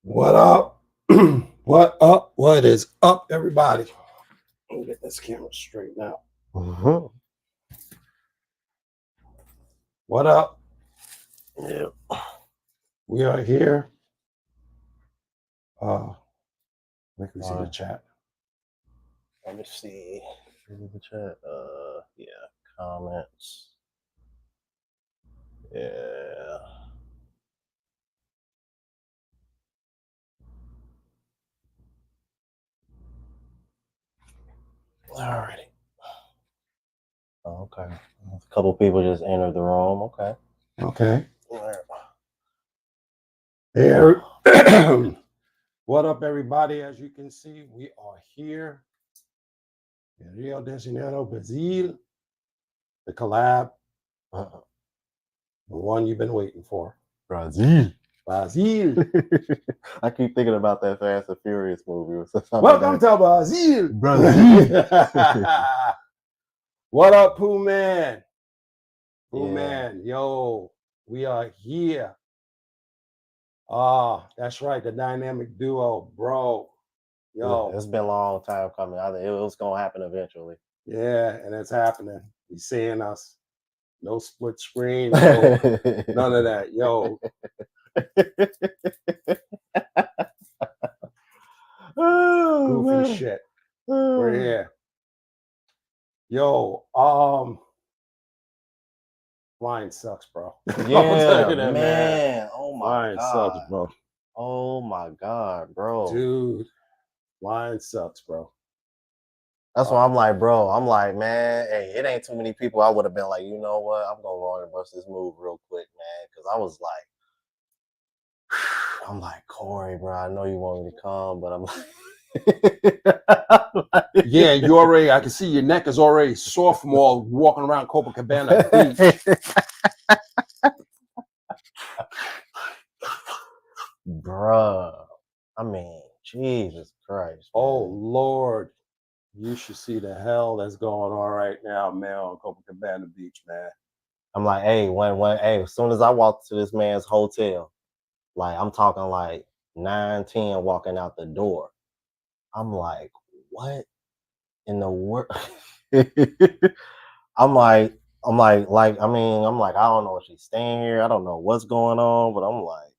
What up? What up? What is up, everybody? Let me get this camera straight now. What up? Yeah. We are here. Let me see the chat. Let me see. The chat. Yeah. Comments. Yeah. Alrighty. Okay. A couple people just entered the room. Okay. Okay. Hey, what up, everybody? As you can see, we are here in Rio de Janeiro, Brazil. The collab, the one you've been waiting for. Brazil. I keep thinking about that Fast and Furious movie. Welcome to Brazil. What up, Pooh Man? Pooh Man, yo, we are here. That's right, the dynamic duo, bro. Yo, it's been a long time coming. I think it was gonna happen eventually. Yeah, and it's happening. You seeing us? No split screen, no, none of that. Yo. Goofy shit. We're here. Yo, flying sucks, bro. Yeah, man. Oh my flying god. Sucks, bro. Oh my god, bro. Dude, flying sucks, bro. That's why I'm like, bro. I'm like, man, hey, it ain't too many people. I would have been like, you know what? I'm gonna go and bust this move real quick, man. Because I was like, I'm like, Corey, bro. I know you want me to come, but I'm like, yeah, you already. I can see your neck is already sophomore walking around Copacabana Beach. Bruh. I mean, Jesus Christ. Oh Lord, you should see the hell that's going on right now, man, on Copacabana Beach, man. I'm like, hey, hey, as soon as I walked to this man's hotel, like I'm talking like 9-10 walking out the door. I'm like, what in the world? I'm like, I don't know if she's staying here. I don't know what's going on, but I'm like,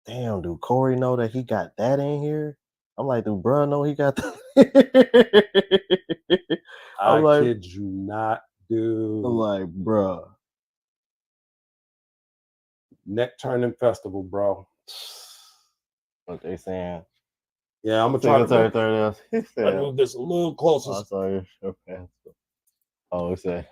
damn, do Corey know that he got that in here? I'm like, do bruh know he got that? I kid you not, dude. I'm like, bruh. Neck turning festival, bro. What they saying? Yeah, I'm gonna try to move this a little closer. Oh, sorry. Okay. Oh, it's a.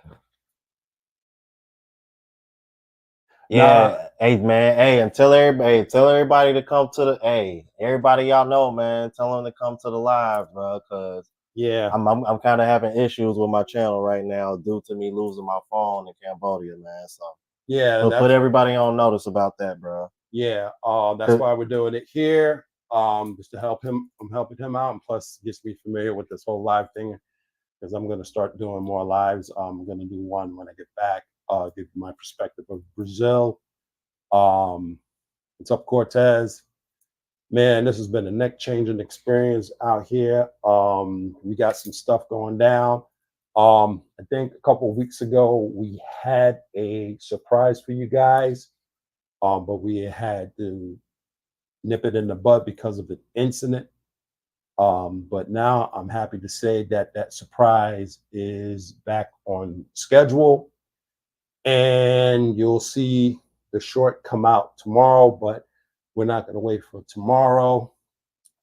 Yeah, hey man, hey, and tell everybody to come to the. Hey, everybody y'all know, man, tell them to come to the live, bro, because yeah, I'm kind of having issues with my channel right now due to me losing my phone in Cambodia, man. So yeah, put everybody on notice about that, bro. Yeah, that's why we're doing it here. Just to help him. I'm helping him out, and plus gets me familiar with this whole live thing, because I'm gonna start doing more lives. I'm gonna do one when I get back. Give my perspective of Brazil. It's up Cortez. Man, this has been a neck changing experience out here. We got some stuff going down. I think a couple of weeks ago we had a surprise for you guys, but we had to nip it in the bud because of an incident. But now I'm happy to say that that surprise is back on schedule, and you'll see the short come out tomorrow. But we're not going to wait for tomorrow.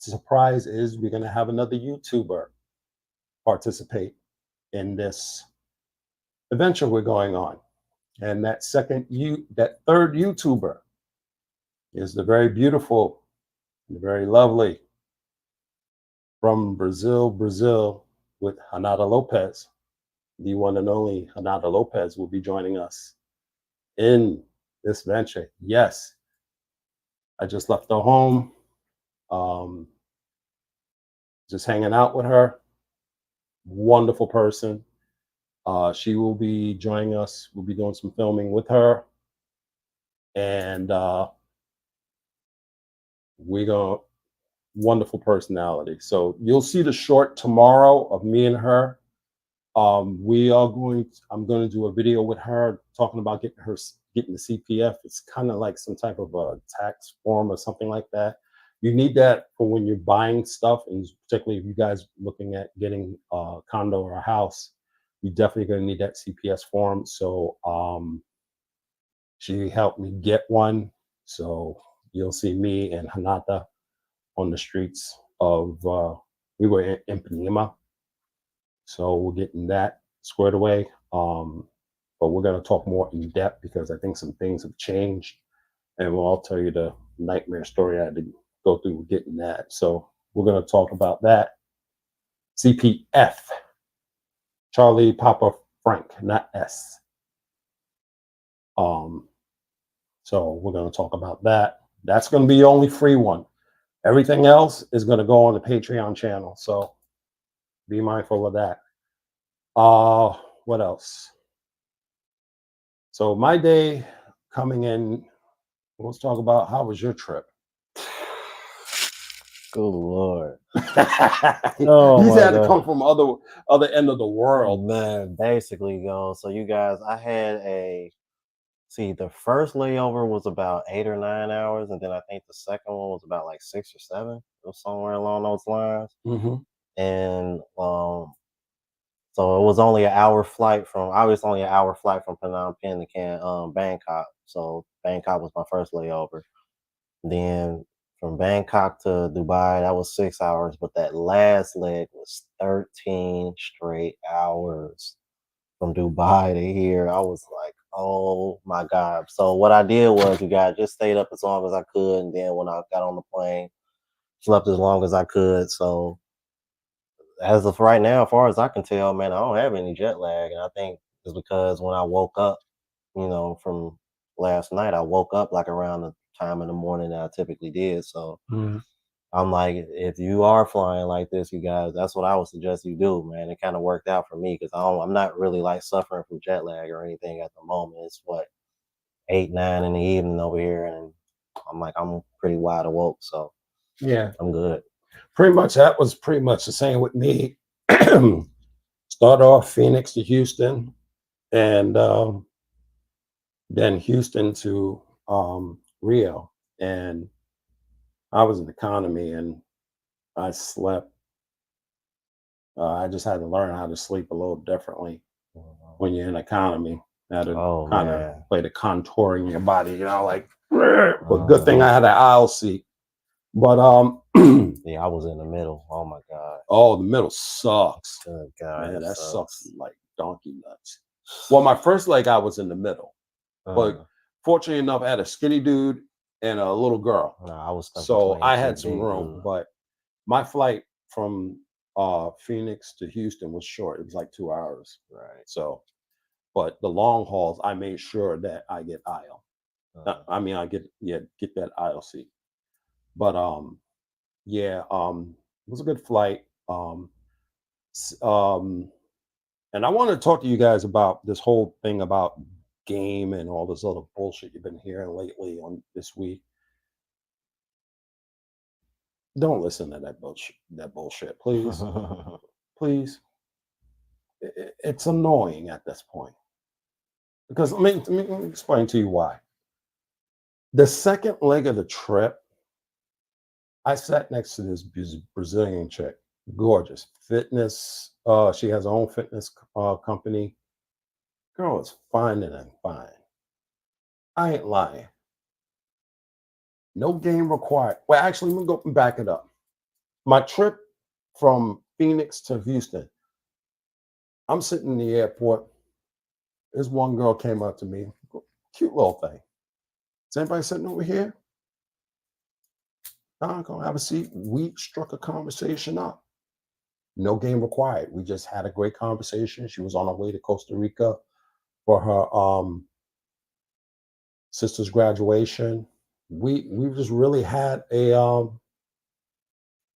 The surprise is we're going to have another YouTuber participate in this adventure we're going on, and that third YouTuber is the very beautiful, the very lovely, from Brazil, with Hanada Lopez. The one and only Hanada Lopez will be joining us in this venture. Yes, I just left her home, just hanging out with her. Wonderful person. She will be joining us. We'll be doing some filming with her. And We go wonderful personality. So you'll see the short tomorrow of me and her. We are going. I'm going to do a video with her talking about getting the CPF. It's kind of like some type of a tax form or something like that. You need that for when you're buying stuff, and particularly if you guys looking at getting a condo or a house, you definitely going to need that CPS form. So she helped me get one. So you'll see me and Hanata on the streets of. We were in Panema, so we're getting that squared away. But we're going to talk more in depth because I think some things have changed, and I'll tell you the nightmare story I had to go through getting that. So we're going to talk about that. CPF, Charlie Papa Frank, not S. Um, so we're going to talk about that. That's going to be the only free one. Everything else is going to go on the Patreon channel. So be mindful of that. What else? So my day coming in, let's talk about how was your trip? Good Lord. Oh, you had to come from other end of the world. Man, basically, so you guys, I had the first layover was about 8 or 9 hours, and then I think the second one was about like 6 or 7. It was somewhere along those lines. Mm-hmm. And so it was only an hour flight from Phnom Penh to Bangkok. So Bangkok was my first layover. Then from Bangkok to Dubai, that was 6 hours, but that last leg was 13 straight hours from Dubai to here. I was like, oh my God. So what I did was, you guys, just stayed up as long as I could. And then when I got on the plane, slept as long as I could. So as of right now, as far as I can tell, man, I don't have any jet lag. And I think it's because when I woke up, from last night, I woke up like around the time in the morning that I typically did. So Mm-hmm. I'm like, if you are flying like this, you guys, that's what I would suggest you do, man. It kind of worked out for me because I'm not really like suffering from jet lag or anything at the moment. It's what 8, 9 in the evening over here, and I'm pretty wide awoke, so Yeah, I'm good. pretty much that was pretty much the same with me. Start off Phoenix to Houston, and then Houston to Rio, and I was in economy, and I slept. I just had to learn how to sleep a little differently when you're in economy. How to Oh kind of man. play the contouring your body, like. But good thing I had an aisle seat. But Yeah, I was in the middle. Oh my God. oh, the middle sucks. Good God, Man, that sucks. sucks like donkey nuts. Well, my first leg I was in the middle, but fortunately enough, I had a skinny dude and a little girl, Nah, I was stuck so between I two had some big room. dudes. But my flight from Phoenix to Houston was short. It was like 2 hours. Right. So, but the long hauls, I made sure that I get aisle. I mean, I get that aisle seat. But yeah, it was a good flight. S- um, and I want to talk to you guys about this whole thing about game and all this other bullshit you've been hearing lately on this week. Don't listen to that bullshit. That bullshit, please, please. It's annoying at this point because let me explain to you why. The second leg of the trip, I sat next to this Brazilian chick, gorgeous fitness. She has her own fitness company. Girl is finer than fine. I ain't lying. No game required. Well, actually, let me go and back it up. My trip from Phoenix to Houston, I'm sitting in the airport. This one girl came up to me, cute little thing. Is anybody sitting over here? I'm gonna have a seat. We struck a conversation up. No game required. We just had a great conversation. She was on her way to Costa Rica for her sister's graduation. We just really had a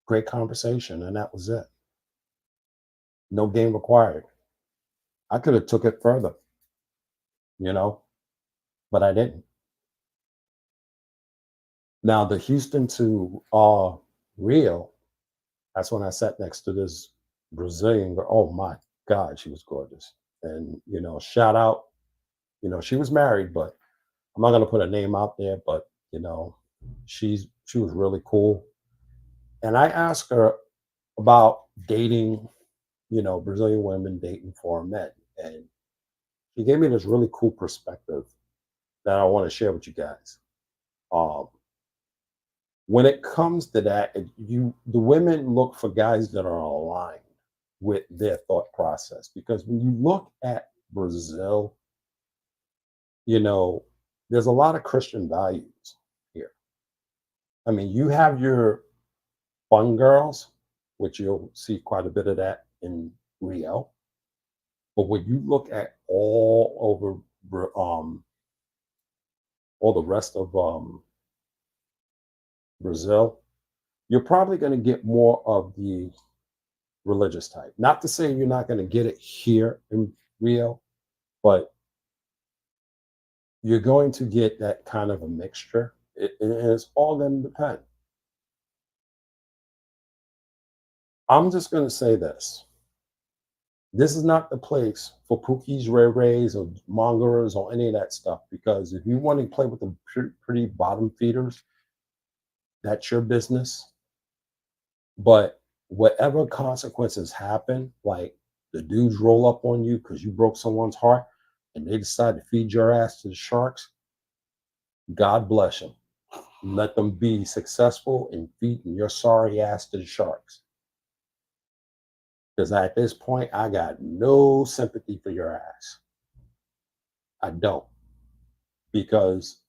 great conversation, and that was it. No game required. I could have took it further, you know, but I didn't. Now the Houston to Rio, that's when I sat next to this Brazilian girl. Oh my God, she was gorgeous. And shout out, she was married, but I'm not gonna put a name out there, but she was really cool. And I asked her about dating, Brazilian women dating foreign men. And she gave me this really cool perspective that I want to share with you guys. Um, when it comes to that, the women look for guys that are aligned with their thought process. Because when you look at Brazil, you know, there's a lot of Christian values here. I mean, you have your fun girls, which you'll see quite a bit of that in Rio. But when you look at all over all the rest of Brazil, you're probably going to get more of the religious type. Not to say you're not going to get it here in Rio, but you're going to get that kind of a mixture. And it's all going to depend. I'm just going to say this. This is not the place for Pookies, Ray Rays, or Mongers, or any of that stuff. Because if you want to play with the pretty bottom feeders, that's your business. But whatever consequences happen, like the dudes roll up on you because you broke someone's heart and they decide to feed your ass to the sharks, God bless them. Let them be successful in feeding your sorry ass to the sharks. Because at this point, I got no sympathy for your ass. I don't. Because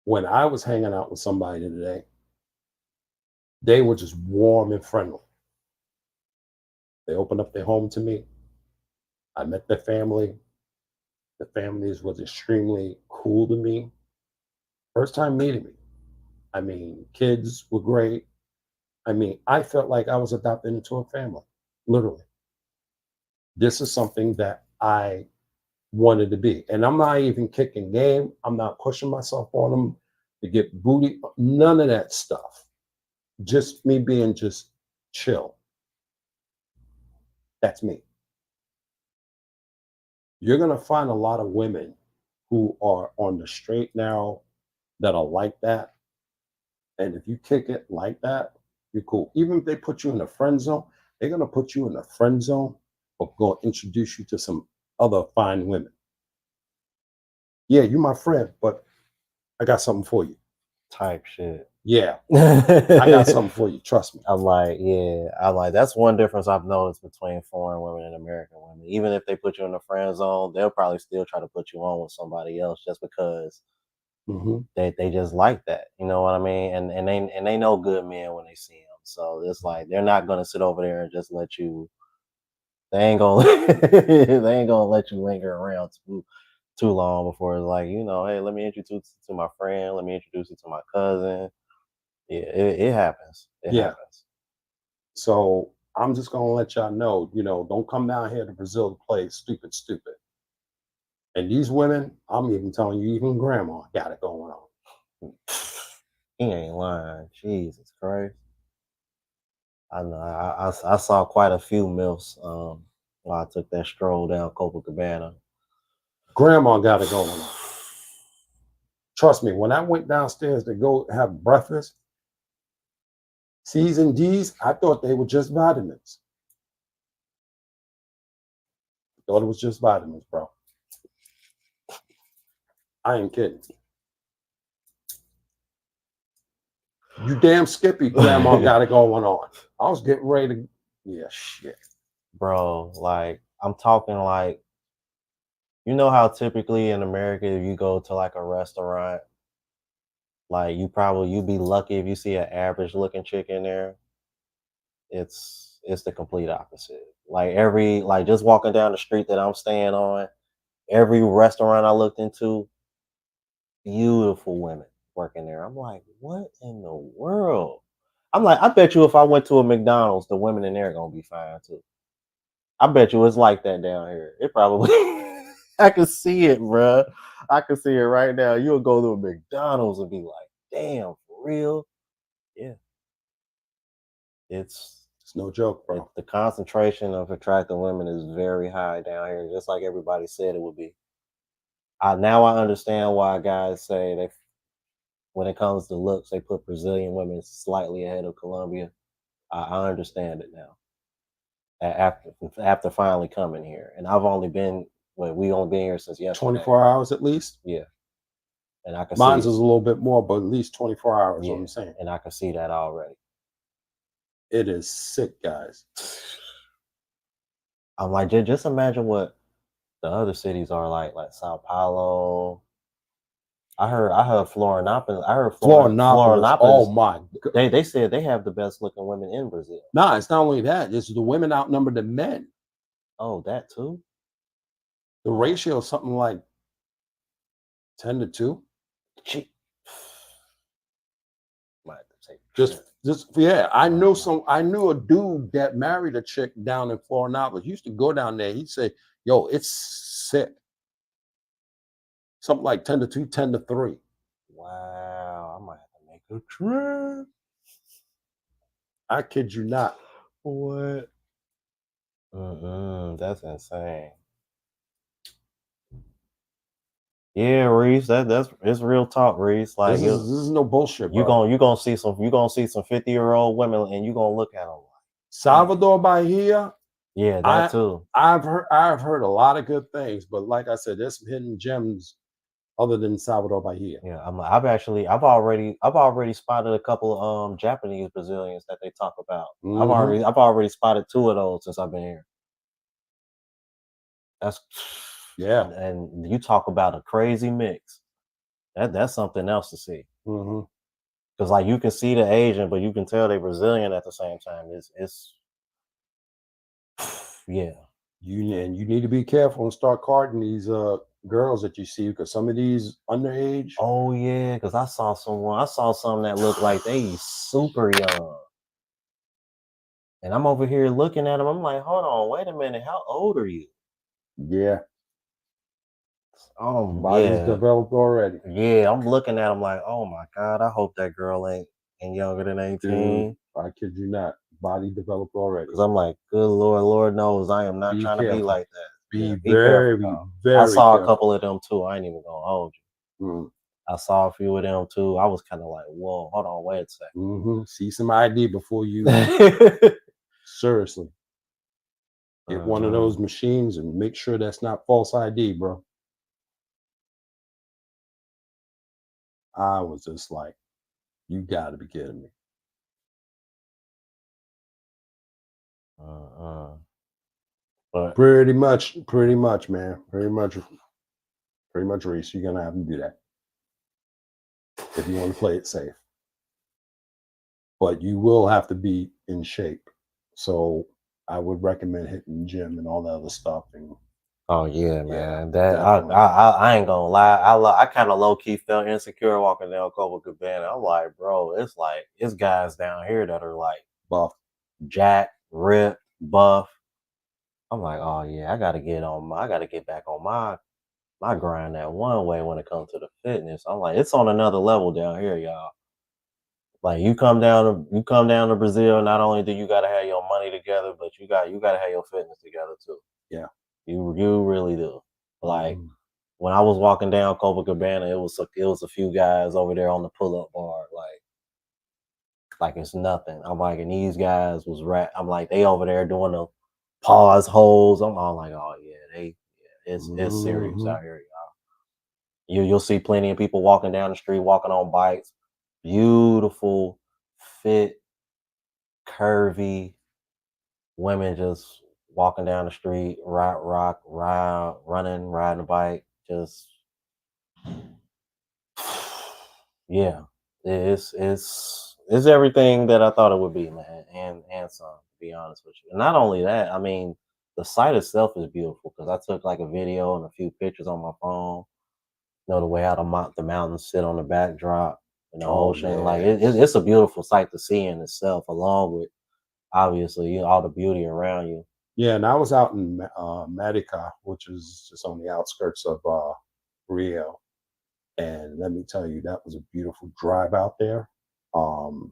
when I was hanging out with somebody today, they were just warm and friendly. They opened up their home to me. I met their family. The families was extremely cool to me. First time meeting me. I mean, kids were great. I mean, I felt like I was adopted into a family, literally. This is something that I wanted to be. And I'm not even kicking game. I'm not pushing myself on them to get booty. None of that stuff. Just me being just chill. That's me. You're going to find a lot of women who are on the straight now that are like that. And if you kick it like that, you're cool. Even if they put you in the friend zone, they're going to put you in the friend zone or go introduce you to some other fine women. Yeah, you my friend, but I got something for you. Type shit. Yeah, I got something for you. Trust me. I'm like, that's one difference I've noticed between foreign women and American women. Even if they put you in the friend zone, they'll probably still try to put you on with somebody else just because they just like that. You know what I mean? And they know good men when they see them. So it's like they're not gonna sit over there and just let you. They ain't gonna they ain't gonna let you linger around too long before it's like, hey, let me introduce you to my friend. Let me introduce you to my cousin. Yeah, it happens. It Yeah. happens. So I'm just gonna let y'all know, don't come down here to Brazil to play stupid, stupid. And these women, I'm even telling you, even grandma got it going on. He ain't lying. Jesus Christ. I know. I saw quite a few milfs while I took that stroll down Copacabana. Grandma got it going on. Trust me, when I went downstairs to go have breakfast, C's and D's, I thought they were just vitamins. I thought it was just vitamins, bro. I ain't kidding. You damn Skippy, grandma got it going on. I was getting ready to, yeah, shit. Bro, like, I'm talking like, you know how typically in America, if you go to like a restaurant, like you'd be lucky if you see an average looking chick in there. It's the complete opposite. Like just walking down the street that I'm staying on, every restaurant I looked into, beautiful women working there. I'm like, what in the world? I'm like, I bet you if I went to a McDonald's, the women in there are gonna be fine too. I bet you it's like that down here. It probably I can see it, bruh. I can see it right now. You'll go to a McDonald's and be like, damn, for real. Yeah, it's It's no joke, bro. the concentration of attractive women is very high down here, just like everybody said it would be. I understand why guys say they, when it comes to looks, they put Brazilian women slightly ahead of Colombia. I understand it now. After finally coming here, and I've only been, well, we only been here since yesterday. 24 hours at least. Yeah, and I can Mine's see, is a little bit more, but at least 24 hours. yeah, What I'm saying. and I can see that already. It is sick, guys. I'm like, just imagine what the other cities are like Sao Paulo. I heard Florianopolis. I heard Florianopolis. Oh Florianopolis. my. They said they have the best looking women in Brazil. Nah, it's not only that. It's the women outnumber the men. Oh, that too. The ratio is something like 10-2. Gee. Might have to take Just yeah. I Wow. knew a dude that married a chick down in Florianopolis. He used to go down there. He'd say, "Yo, it's sick." Something like 10-2, 10-3. Wow, I might have to make a trip. I kid you not. What? That's insane. Yeah, Reese, that's it's real talk, Reese. Like This is no bullshit, you bro. gonna see some 50-year-old women, and you gonna look at them like, Salvador Bahia. yeah, that too. I've heard a lot of good things, but like I said, there's some hidden gems other than Salvador Bahia. Yeah, I've already spotted a couple of Japanese Brazilians that they talk about. Mhm. I've already spotted 2 of those since I've been here. That's Yeah. and you talk about a crazy mix. That's something else to see. Mhm. Because like you can see the Asian, but you can tell they Brazilian at the same time. It's yeah. You need to be careful and start carding these girls that you see, because some of these underage. Oh yeah, because I saw something that looked like they super young. And I'm over here looking at them. I'm like, hold on, wait a minute. How old are you? Yeah. Body's Yeah. developed already. Yeah, I'm looking at them like, oh my God, I hope that girl ain't younger than Dude, 18. I kid you not. Body developed already. Because I'm like, good Lord, Lord knows I am not Be trying to be careful. like that. Be Yeah, be careful, very, y'all. I very saw a careful. couple of them too. I ain't even gonna hold you. Mm. I saw a few of them too. I was kind of like, whoa, hold on, wait a second. Mm-hmm. See some ID before you. Seriously. Get one of those machines and make sure that's not false ID, bro. I was just like, you got to be kidding me. But Pretty much, man. Pretty much, Reese. You're gonna have to do that if you want to play it safe. But you will have to be in shape. So I would recommend hitting the gym and all that other stuff. And oh yeah, yeah, man. That definitely. I ain't gonna lie. I kind of low key felt insecure walking down Copacabana. I'm like, bro, it's guys down here that are like Buff. jack, rip, buff. I'm like, oh yeah, I gotta get back on my grind that one way when it comes to the fitness. I'm like, it's on another level down here, y'all. Like you come down to Brazil, not only do you gotta have your money together, but you gotta have your fitness together too. Yeah. You really do. Like Mhm. when I was walking down Copacabana, it was a few guys over there on the pull up bar, like it's nothing. I'm like, and these guys was I'm like, they over there doing the pause holds. I'm all like, oh yeah, it's serious Mhm. out here, y'all. You'll see plenty of people walking down the street, walking on bikes, beautiful, fit, curvy women just walking down the street, running, riding a bike, just yeah, it's everything that I thought it would be, man, and some. To be honest with you, and not only that, I mean, the site itself is beautiful because I took like a video and a few pictures on my phone. You know the way how the mountains sit on the backdrop and the Oh ocean, like man. it's a beautiful sight to see in itself, along with obviously all the beauty around you. Yeah, and I was out in Marica, which is just on the outskirts of Rio, And let me tell you, that was a beautiful drive out there. Um,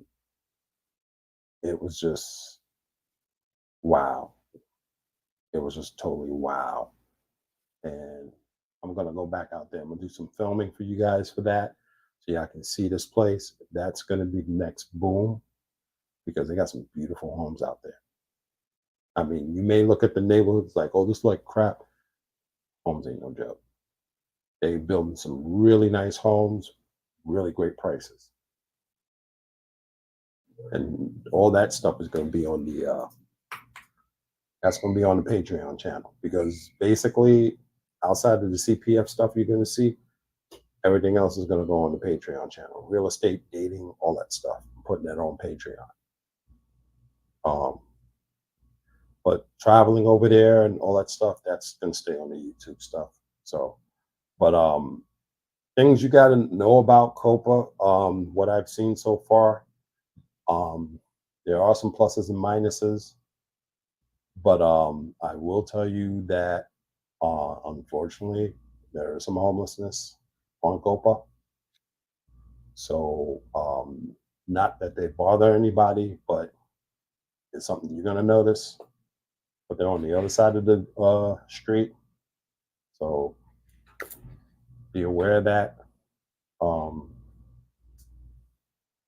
it was just wow. It was just totally wow. And I'm gonna go back out there. I'm gonna do some filming for you guys for that, so y'all can see this place. That's gonna be the next boom because they got some beautiful homes out there. I mean, you may look at the neighborhoods like, oh, this is like crap. Homes ain't no joke. They building some really nice homes, really great prices, and all that stuff is gonna be on the that's gonna be on the Patreon channel because basically outside of the CPF stuff you're gonna see, everything else is going to go on the Patreon channel. Real estate, dating, all that stuff. I'm putting that on Patreon. Um, but traveling over there and all that stuff, that's going to stay on the YouTube stuff. So, but things you got to know about Copa, what I've seen so far, um, there are some pluses and minuses. But I will tell you that unfortunately, there is some homelessness on Copa. So, not that they bother anybody, but it's something you're gonna notice. But they're on the other side of the street, so be aware of that. Um,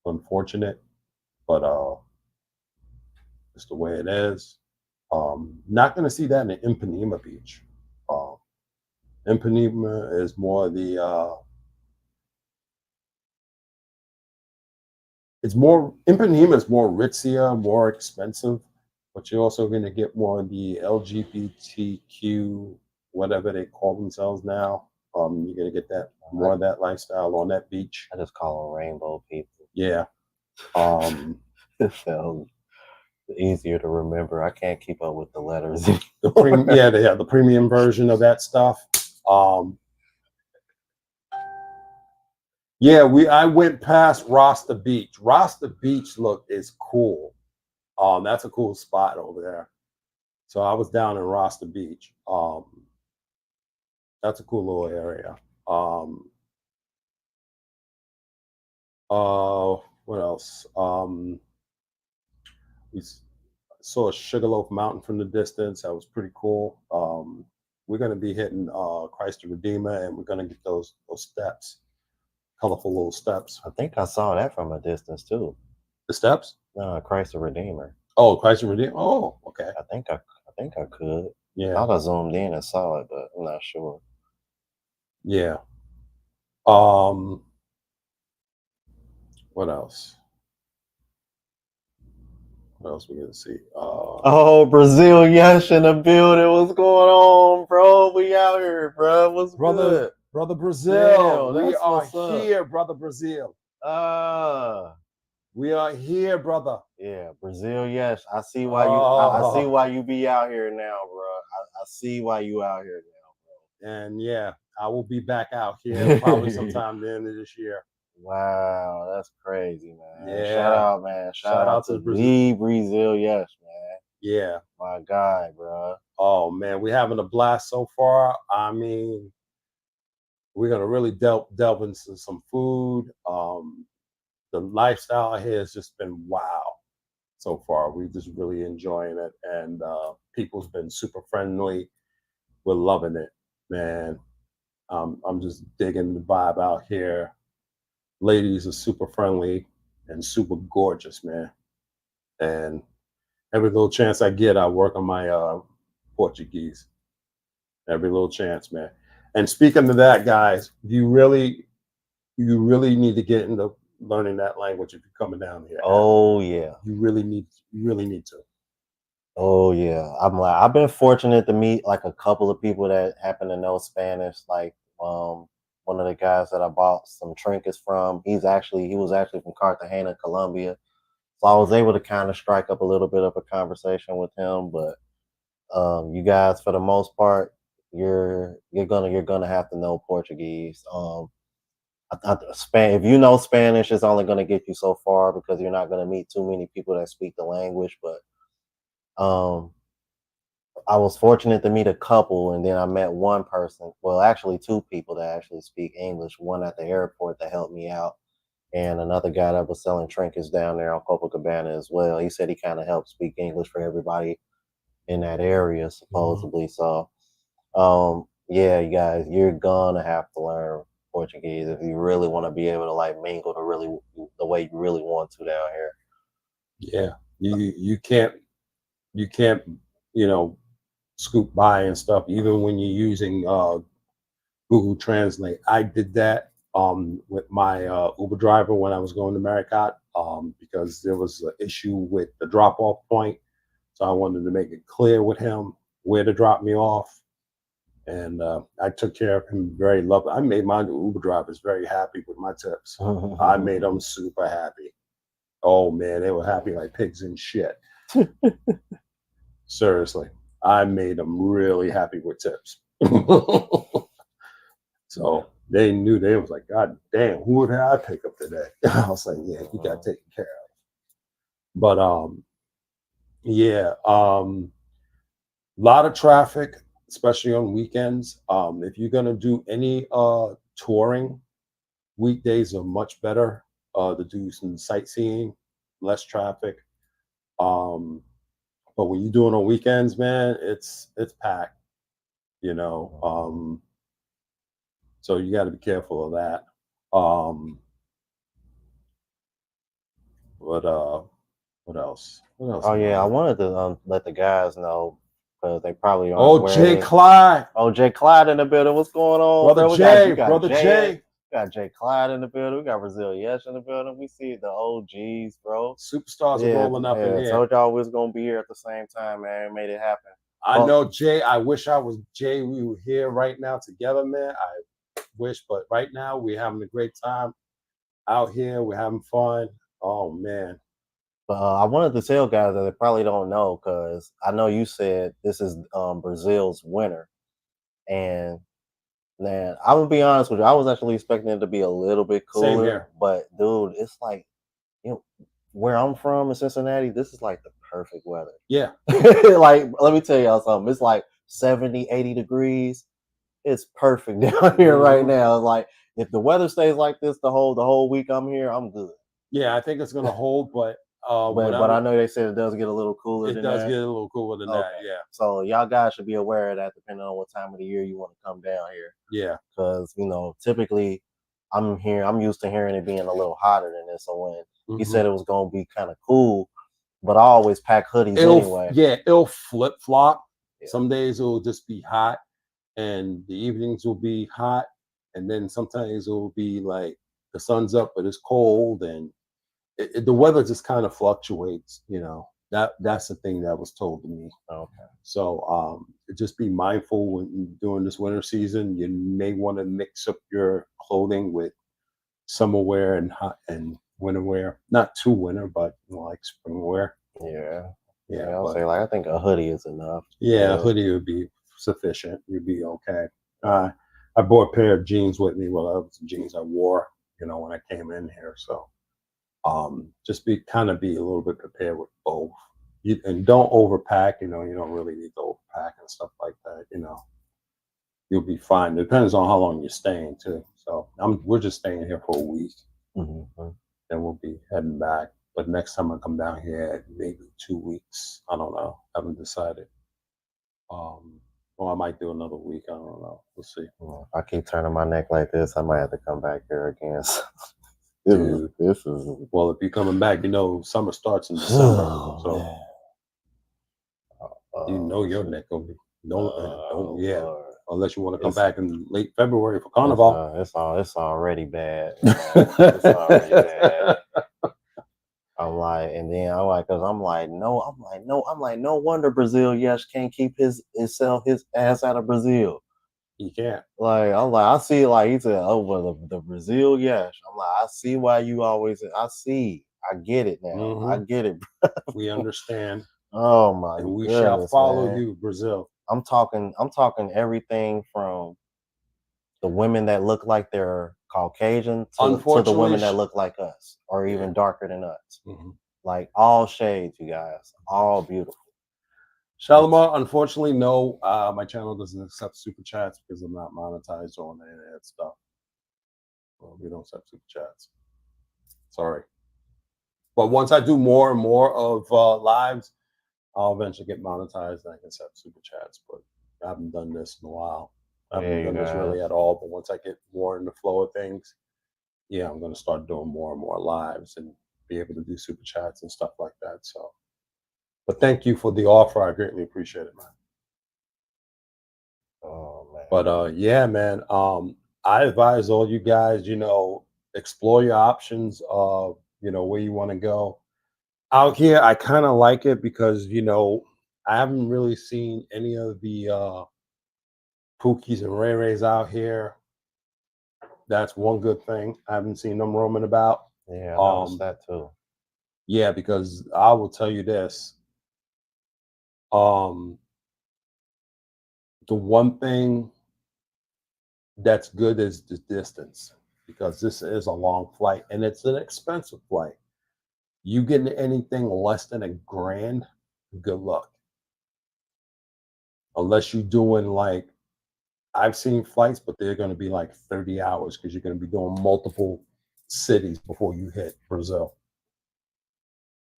Unfortunate, but it's the way it is. Not gonna see that in Impanema Beach. Um, Impanema is more the it's more Impanema is more ritzier, more expensive, but you're also going to get more of the LGBTQ, whatever they call themselves now. You're going to get that more of that lifestyle on that beach. I just call them rainbow people. Yeah. Um, It sounds easier to remember. I can't keep up with the letters. yeah, they have the premium version of that stuff. Yeah, I went past Rasta Beach. Rasta Beach look is cool. That's a cool spot over there. So I was down in Rasta Beach. That's a cool little area. What else? We saw Sugarloaf Mountain from the distance. That was pretty cool. We're gonna be hitting Christ the Redeemer, and we're gonna get those steps, colorful little steps. I think I saw that from a distance too. The steps? Christ the Redeemer. Oh, Christ the Redeemer. Oh, okay. I think I could. Yeah. I thought I zoomed in and saw it, but I'm not sure. Yeah. What else? What else we gonna see? Oh, Brazil, yes, in the building. What's going on, bro? We out here, bro. What's good? Brother Brazil? Damn, We that's are what's up. here, brother Brazil. We are here, brother. Yeah, Brazil, yes. I see why you. I see why you be out here now, bro. I see why you out here now, bro. And yeah, I will be back out here probably sometime the end of this year. Wow, that's crazy, man. Yeah. Shout out, man. Shout out to Brazil, yes, man. Yeah. My guy, bro. Oh man, we're having a blast so far. I mean, we're gonna really delve into some food. The lifestyle here has just been wow so far. We're just really enjoying it, and people's been super friendly. We're loving it, man. I'm just digging the vibe out here. Ladies are super friendly and super gorgeous, man. And every little chance I get, I work on my Portuguese. Every little chance, man. And speaking of that, guys, you really need to get into learning that language if you're coming down here. Oh yeah, you really need to. Oh yeah, I've been fortunate to meet like a couple of people that happen to know Spanish. Like one of the guys that I bought some trinkets from, he was actually from Cartagena, Colombia. So I was able to kind of strike up a little bit of a conversation with him. But you guys, for the most part, you're gonna have to know Portuguese. If you know Spanish, it's only gonna get you so far because you're not gonna meet too many people that speak the language. But I was fortunate to meet a couple, and then I met one person. Well, actually, two people that actually speak English. One at the airport that helped me out, and another guy that was selling trinkets down there on Copacabana as well. He said he kind of helped speak English for everybody in that area, Mhm. supposedly. So, yeah, you guys, you're gonna have to learn Portuguese if you really want to be able to like mingle the way you really want to down here. Yeah, you can't you know scoot by and stuff even when you're using Google Translate. I did that with my Uber driver when I was going to Marriott because there was an issue with the drop off point. So I wanted to make it clear with him where to drop me off. And I took care of him very lovely. I made my Uber drivers very happy with my tips. I made them super happy. Oh man, they were happy like pigs in shit. Seriously, I made them really happy with tips. So they knew they was like, God damn, who would I pick up today? I was like, yeah, he got taken care of. But yeah, a lot of traffic, especially on weekends. If you're gonna do any touring, weekdays are much better to do some sightseeing, less traffic. Um, but when you're doing on weekends, man, it's packed, you know. So you got to be careful of that. Um, but what else? What else Oh am yeah, I I? wanted to let the guys know because they probably aren't Oh, aware. Jay They Clyde, Oh, Jay Clyde in the building. What's going on, brother bro? Jay, We got brother Jay. Jay. We got Jay Clyde in the building. We got Brazil Yesh in the building. We see the OGs, bro. Superstars are Yeah, rolling up in yeah. here. Told y'all we was gonna be here at the same time, man. Made it happen. I Well, know Jay. I wish I was Jay. We were here right now together, man. I wish, but right now we're having a great time out here. We're having fun. Oh man. I wanted to tell guys that they probably don't know because I know you said this is Brazil's winter, and man, I'm gonna be honest with you. I was actually expecting it to be a little bit Same cooler, here. but dude, it's like you know where I'm from in Cincinnati. This is like the perfect weather. Yeah. Like, let me tell y'all something. It's like 70, 80 degrees. It's perfect down here right Mhm. now. Like, if the weather stays like this the whole week I'm here, I'm good. Yeah, I think it's gonna hold, but what But I'm I know they said it does get a little cooler it than does that. get a little cooler than that. Okay. Yeah. So y'all guys should be aware of that depending on what time of the year you want to come down here. Yeah. Because, typically I'm used to hearing it being a little hotter than this. So when he Hmm. said it was gonna be kind of cool, but I always pack hoodies anyway. It'll flip flop. Yeah. Some days it'll just be hot, and the evenings will be hot, and then sometimes it will be like the sun's up but it's cold, and the weather just kind of fluctuates. That's the thing that was told to me. Okay. So just be mindful during this winter season. You may want to mix up your clothing with summer wear and hot and winter wear. Not too winter, but like spring wear. Yeah. Yeah, Yeah, I'll but say like I think a hoodie is enough. yeah, a Yeah. hoodie would be sufficient. You'd be okay. Uh, I bought a pair of jeans with me. Well, that was the jeans I wore, when I came in here. So just be a little bit prepared with both. And don't overpack. You don't really need to overpack and stuff like that. You'll be fine. It depends on how long you're staying too. So we're just staying here for a week. Mm-hmm. Then we'll be heading back. But next time I come down here, maybe 2 weeks. I don't know. Haven't decided. Or I might do another week. I don't know. We'll see. If I keep turning my neck like this, I might have to come back here again. Dude, This is well, if you're coming back, summer starts in December. oh So man. your neck will be. Don't, Oh yeah. Lord. Unless you want to come It's back in late February for Carnival. it's already bad. It's already bad. I'm like, and then I'm like, cause I'm like, no wonder Brazil, yes, can't keep his ass out of Brazil. You can't. Like, I'm like, I see, like, he said, oh, well, the Brazil, yes. I'm like, I see why you always, I get it now. I Hmm. get it. We understand. Oh my And we shall goodness, follow man. you, Brazil. I'm talking everything from the women that look like they're Caucasian to the Unfortunately, women that look like us or yeah. even darker than us. Mhm. Like all shades, you guys, all beautiful. Shalimar, unfortunately, no. My channel doesn't accept super chats because I'm not monetized on any of that stuff. Well, we don't accept super chats. Sorry. But once I do more and more of lives, I'll eventually get monetized and I can accept super chats. But I haven't done this in a while. I Yeah, haven't you done this really guys. at all. But once I get more in the flow of things, yeah, I'm going to start doing more and more lives and be able to do super chats and stuff like that. So, but thank you for the offer. I greatly appreciate it, man. Oh man. But yeah, man. I advise all you guys, explore your options of, where you want to go. Out here, I kind of like it because, I haven't really seen any of the Pookies and Ray Rays out here. That's one good thing. I haven't seen them roaming about. Yeah, I noticed Um, that too. yeah, because I will tell you this. Um, the one thing that's good is the distance because this is a long flight and it's an expensive flight. You getting anything less than $1,000, good luck. Unless you're doing like I've seen flights, but they're going to be like 30 hours because you're going to be doing multiple cities before you hit Brazil.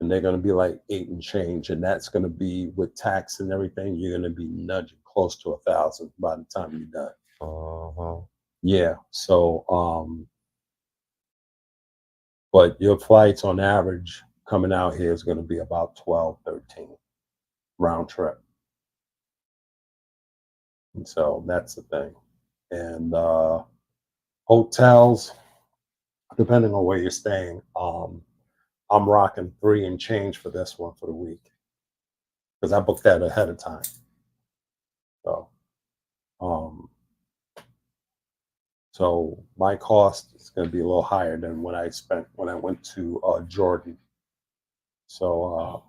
And they're going to be like eight and change. And that's going to be with tax and everything, you're going to be nudging close to 1,000 by the time you're done. Uh-huh. Yeah. So, but your flights on average coming out here is going to be about 12, 13 round trip. And so that's the thing. And hotels, depending on where you're staying, I'm rocking 3 and change for this one for the week because I booked that ahead of time. So, um, so my cost is going to be a little higher than what I spent when I went to Jordan. So,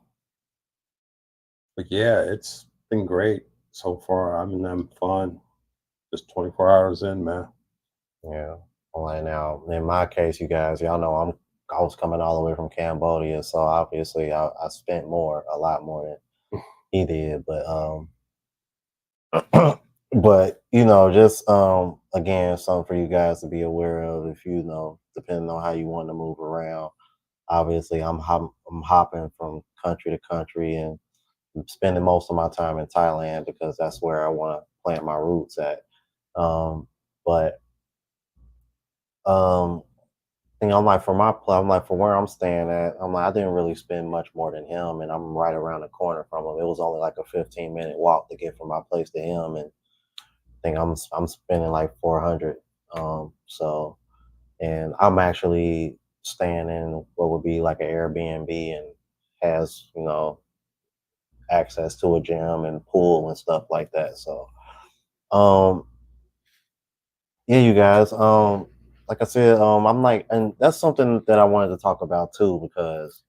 but yeah, it's been great so far. I mean, I'm fun. Just 24 hours in, man. Yeah. Like now, in my case, you guys, y'all know I was coming all the way from Cambodia, so obviously I spent a lot more than he did. But just again, something for you guys to be aware of if depending on how you want to move around. Obviously, I'm hopping from country to country and spending most of my time in Thailand because that's where I want to plant my roots at. But I'm like I'm like for where I'm staying at, I'm like I didn't really spend much more than him, and I'm right around the corner from him. It was only like a 15-minute walk to get from my place to him, and I think I'm spending like 400. So and I'm actually staying in what would be like an Airbnb and has access to a gym and pool and stuff like that. So um yeah, you guys. Like I said, I'm like, and that's something that I wanted to talk about too because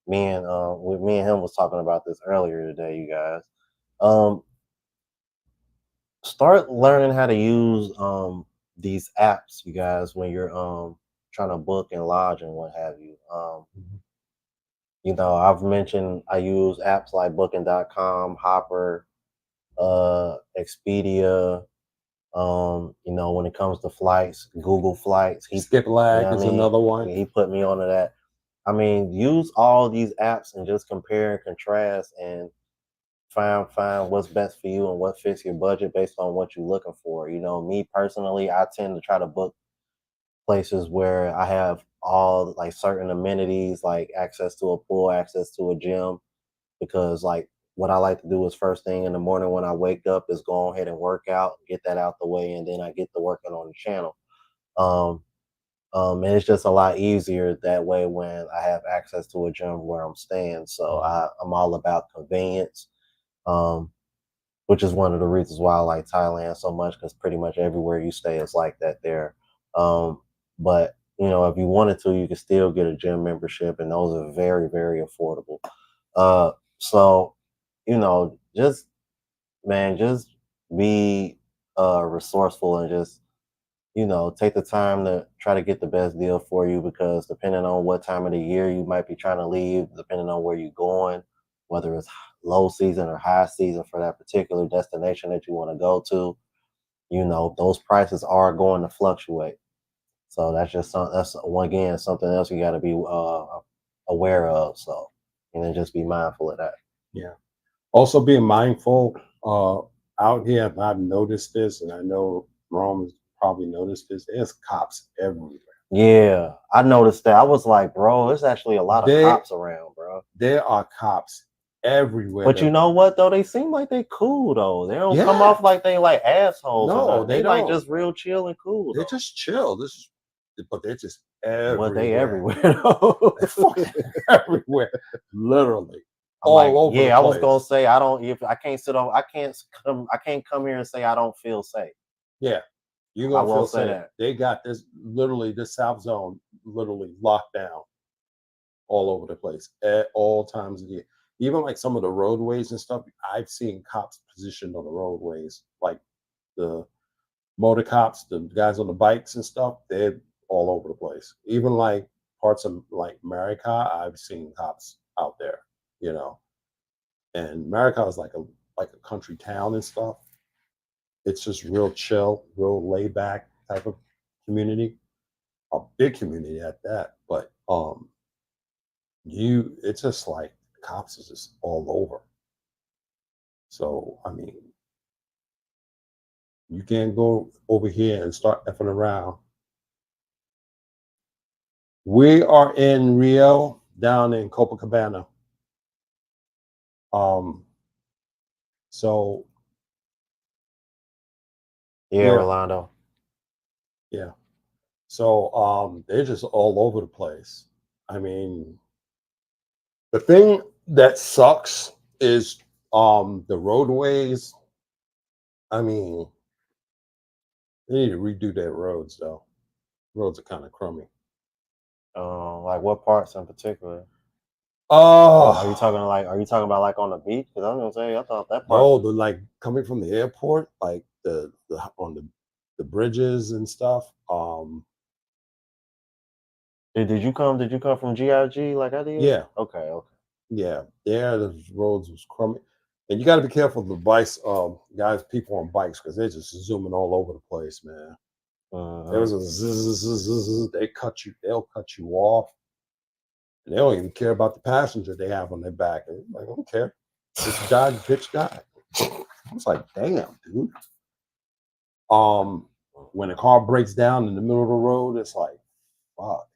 with me and him was talking about this earlier today, you guys. Um, start learning how to use these apps, you guys, when you're trying to book and lodge and what have you. I've mentioned I use apps like Booking.com, Hopper, Expedia. When it comes to flights, Google Flights, Skip you lag know what I is mean? another one. He put me onto that. I mean, use all these apps and just compare and contrast and find what's best for you and what fits your budget based on what you're looking for. Me personally, I tend to try to book places where I have all like certain amenities like access to a pool, access to a gym, because like what I like to do is first thing in the morning when I wake up is go ahead and work out, get that out the way, and then I get to working on the channel. Um, and it's just a lot easier that way when I have access to a gym where I'm staying. So I'm all about convenience, um, which is one of the reasons why I like Thailand so much because pretty much everywhere you stay is like that there. But if you wanted to, you could still get a gym membership, and those are very, very affordable. So just man, just be resourceful and just take the time to try to get the best deal for you because depending on what time of the year you might be trying to leave, depending on where you're going, whether it's low season or high season for that particular destination that you want to go to, those prices are going to fluctuate. So that's one again something else you got to be aware of. So and then just be mindful of that. Yeah. Also being mindful out here, and I've noticed this, and I know Rome has probably noticed this, there's cops everywhere. Yeah, I noticed that. I was like, bro, there's actually a lot of There cops around, bro. there are cops everywhere. But you know what though? They seem like they cool though. They don't come Yeah. off like they like assholes or No, nothing. they They like don't. just real chill and cool They're though. just chill. But they're just But they everywhere. everywhere though. They're fucking everywhere. Literally. I'm like, All over the yeah, I was gonna place. say I don't if I can't sit on I can't come here and say I don't feel safe. Yeah. You're I gonna feel won't say safe. that. They got this South Zone literally locked down all over the place at all times of the year. Even like some of the roadways and stuff, I've seen cops positioned on the roadways, like the motor cops, the guys on the bikes and stuff. They're all over the place. Even like parts of like America, I've seen cops out there. You know, and America is like a country town and stuff. It's just real chill, real laid back type of community, a big community at that. But it's just like cops is just all over. So I mean, you can't go over here and start effing around. We are in Rio, down in Copacabana. Um, so Yeah, we're Orlando. yeah. So they're just all over the place. I mean, the thing that sucks is the roadways. I mean, they need to redo their roads though. Roads are kind of crummy. Like what parts in particular? Oh Are you talking about like on the beach? Because I was gonna say I thought that part no, was. the like coming from the airport, like the on the bridges and stuff. Did you come? Did you come from GIG like I did? Yeah, Okay, okay. yeah, there the roads was crummy, and you got to be careful of the bikes, guys, people on bikes because they're just zooming all over the place, man. There Uh-huh. was a zzz, zzz, zzz, zzz, they'll cut you off, and they don't even care about the passenger they have on their back. And like, I don't care. Bitch died, bitch died. I was like, damn, dude. Um, when a car breaks down in the middle of the road, it's like, fuck.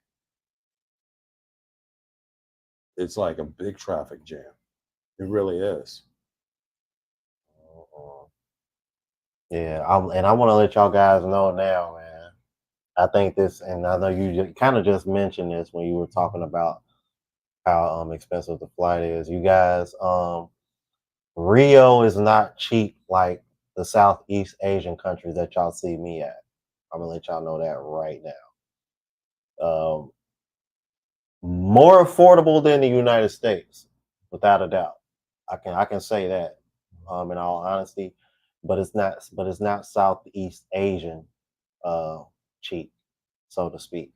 It's like a big traffic jam. It really is. Uh-huh. Yeah, I want to let y'all guys know now, man. I think this, and I know you kind of just mentioned this when you were talking about how expensive the flight is. You guys, Rio is not cheap like the Southeast Asian countries that y'all see me at. I'm gonna let y'all know that right now. More affordable than the United States, without a doubt. I can say that, in all honesty, but it's not Southeast Asian uh cheap, so to speak.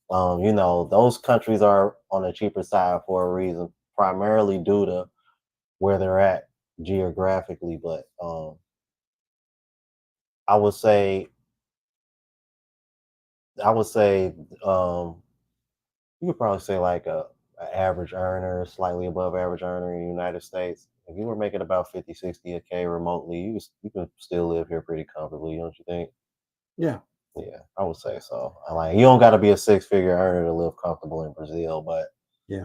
Those countries are on the cheaper side for a reason, primarily due to where they're at geographically. But I would say, I would say, you could probably say like a average earner, slightly above average earner in the United States. If you were making about 50, 60 a K remotely, you can still live here pretty comfortably, don't you think? Yeah, Yeah, I would say so. I like you don't got to be a six-figure earner to live comfortable in Brazil, but yeah,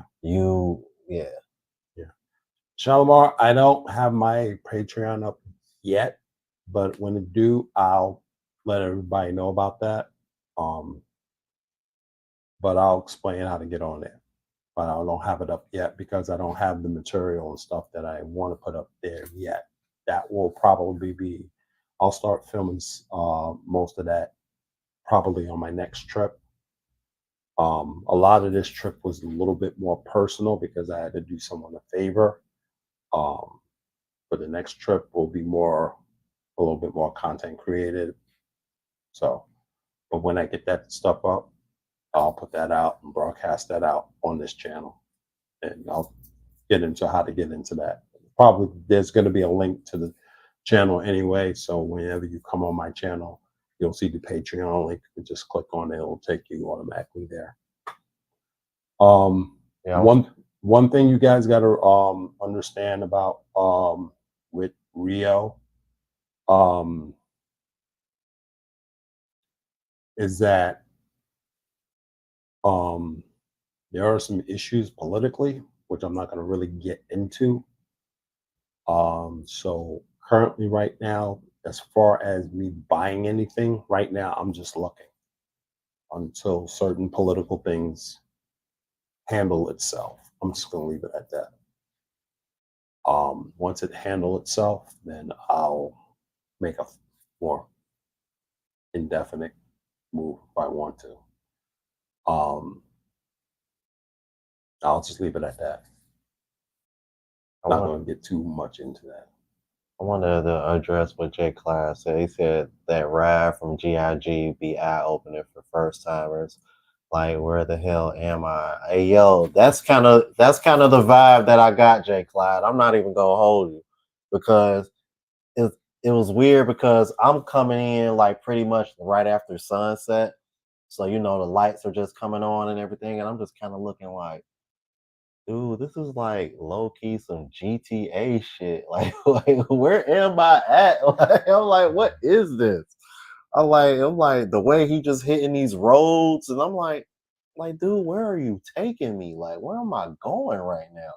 yeah. yeah. Shalimar, I don't have my Patreon up yet, but when it do, I'll let everybody know about that. Um, but I'll explain how to get on there. But I don't have it up yet because I don't have the material and stuff that I want to put up there yet. That will probably be. I'll start filming most of that probably on my next trip. A lot of this trip was a little bit more personal because I had to do someone a favor. Um, but the next trip will be a little bit more content created. So, but when I get that stuff up, I'll put that out and broadcast that out on this channel, and I'll get into how to get into that. probably there's going to be a link to the channel anyway. So whenever you come on my channel, you'll see the Patreon link. You just click on it; it'll take you automatically there. Um, Yeah, one thing you guys got to understand about with Rio um, is that um, there are some issues politically, which I'm not going to really get into. So currently, right now, as far as me buying anything, right now, I'm just looking until certain political things handle itself. I'm just going to leave it at that. Once it handle itself, then I'll make a more indefinite move if I want to. Um, I'll just leave it at that. I Not want going to get too much into that. I wanted to address what J Class said. He said that ride from GIG be eye opening for first timers. Like, where the hell am I? Hey, yo, that's kind of the vibe that I got, J Clyde. I'm not even gonna hold you because it it was weird because I'm coming in like pretty much right after sunset, so the lights are just coming on and everything, and I'm just kind of looking like, dude, this is like low key some GTA shit. Like where am I at? Like, I'm like, what is this? I'm like the way he just hitting these roads, and I'm like, dude, where are you taking me? Like, where am I going right now?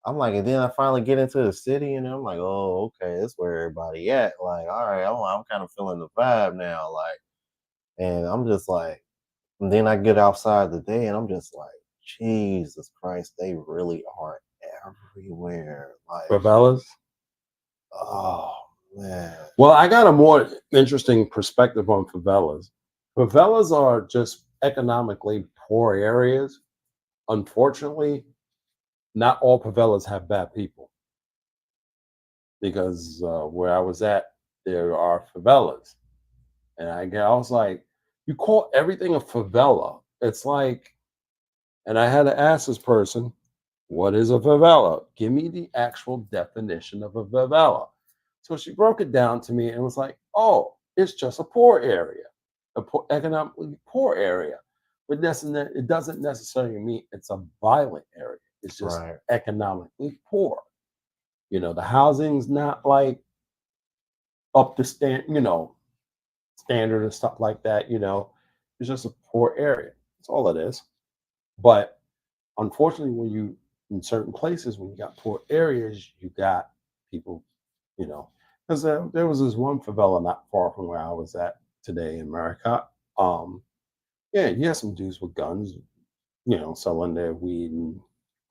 I'm like, and then I finally get into the city, and I'm like, oh, okay, that's where everybody at. Like, all right, I'm kind of feeling the vibe now. Like, and I'm just like, and then I get outside the day, and I'm just like, Jesus Christ, they really are everywhere. Like, Favelas. oh man, Well, I got a more interesting perspective on favelas. Favelas are just economically poor areas. Unfortunately, not all favelas have bad people because where I was at, there are favelas. And I was like, you call everything a favela. It's like, and I had to ask this person, what is a favela? Give me the actual definition of a favela. So she broke it down to me and was like, oh, it's just a poor area, a poor, economically poor area. But it doesn't necessarily mean it's a violent area. It's just right, economically poor. The housing's not like up to standard and stuff like that. It's just a poor area. That's all it is. But unfortunately, when you in certain places, when you got poor areas, you got people, you know, because there was this one favela not far from where I was at today in Maricot. Yeah, you have some dudes with guns, selling their weed and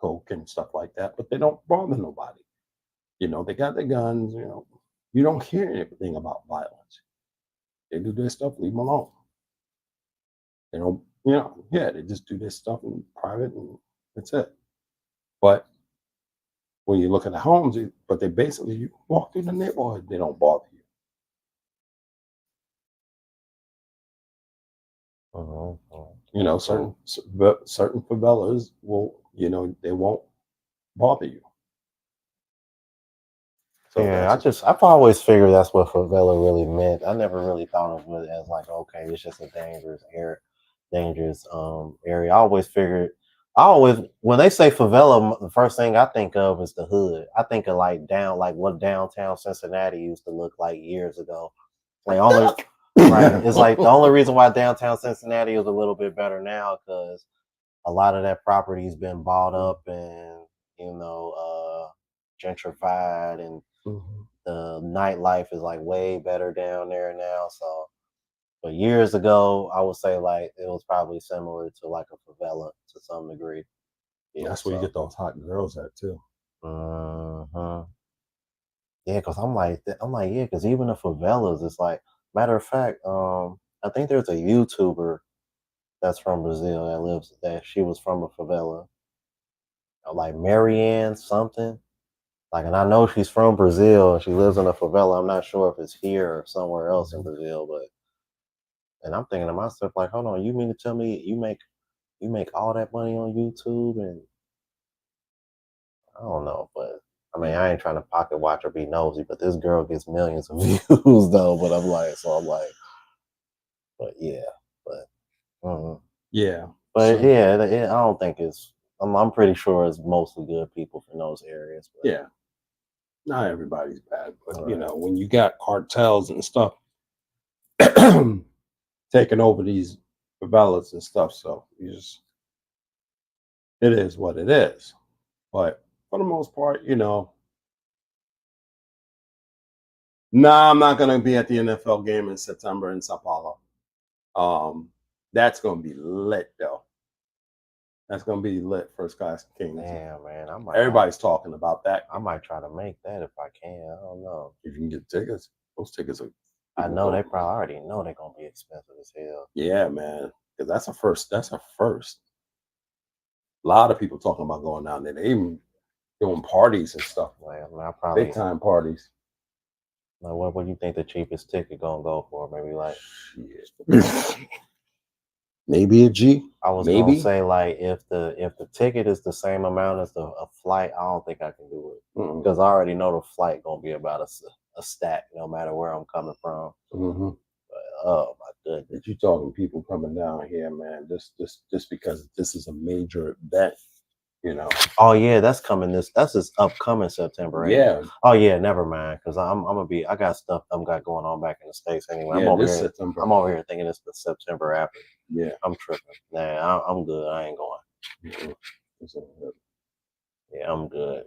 coke and stuff like that, but they don't bother nobody. They got their guns. You don't hear anything about violence. They do their stuff, leave them alone. They don't, yeah, they just do their stuff in private and that's it. But when you look at the homes, but they basically you walk through the neighborhood, they don't bother you. mhm. Certain favelas will, they won't bother you. So Yeah, that's I've always figured that's what favela really meant. I never really thought of it as like, okay, it's just a dangerous area. I always when they say favela, the first thing I think of is the hood. I think of like what downtown Cincinnati used to look like years ago. Like only right, it's like the only reason why downtown Cincinnati is a little bit better now because a lot of that property's been bought up and you know gentrified, and Mhm. the nightlife is like way better down there now. So, but years ago, I would say like it was probably similar to like a favela to some degree. Yeah. That's where you So, get those hot girls at too. uh-huh. Yeah, because I'm like, yeah, because even the favelas, it's like, matter of fact, I think there's a YouTuber that's from Brazil that she was from a favela, like Marianne something. Like, and I know she's from Brazil and she lives in a favela. I'm not sure if it's here or somewhere else in Mhm. Brazil, but and I'm thinking to myself, like, hold on, you mean to tell me you make all that money on YouTube? And I don't know, but I mean, I ain't trying to pocket watch or be nosy, but this girl gets millions of views though. But I'm like, but yeah, but mm. Yeah. But So yeah, I don't think it's. I'm pretty sure it's mostly good people from those areas. But, yeah, not everybody's bad, but you right. know, when you got cartels and stuff taking over these favelas and stuff, so you just it is what it is. But for the most part, you know, nah, I'm not gonna be at the NFL game in September in Sao Paulo. That's gonna be lit though. That's gonna be lit, first class Kings. Damn, man, Everybody's talking about that. I might try to make that if I can. I don't know. If you can get tickets, those tickets are I people know go. they probably already know they're gonna be expensive as hell. Yeah, man. Because that's a first. That's a first. A lot of people talking about going down there. They even doing parties and stuff. Like, I mean, I Big probably time parties. like what do you think the cheapest ticket gonna go for? Maybe like Shit. Maybe a G. I was gonna Maybe. say like if the ticket is the same amount as a flight, I don't think I can do it Mm-mm. because I already know the flight gonna be about a stack no matter where I'm coming from. Mm-hmm. Oh my goodness. But you talking people coming down here, man, just because this is a major event, you know. Oh yeah, that's coming. That's this upcoming September, ain't it? Yeah, Oh yeah, never mind. Cause I'm gonna be. I got stuff I'm got going on back in the States anyway. yeah, this September. I'm over here thinking it's the September after. Yeah. I'm tripping. Nah, I'm good. I ain't going. Mm-hmm. Yeah, I'm good.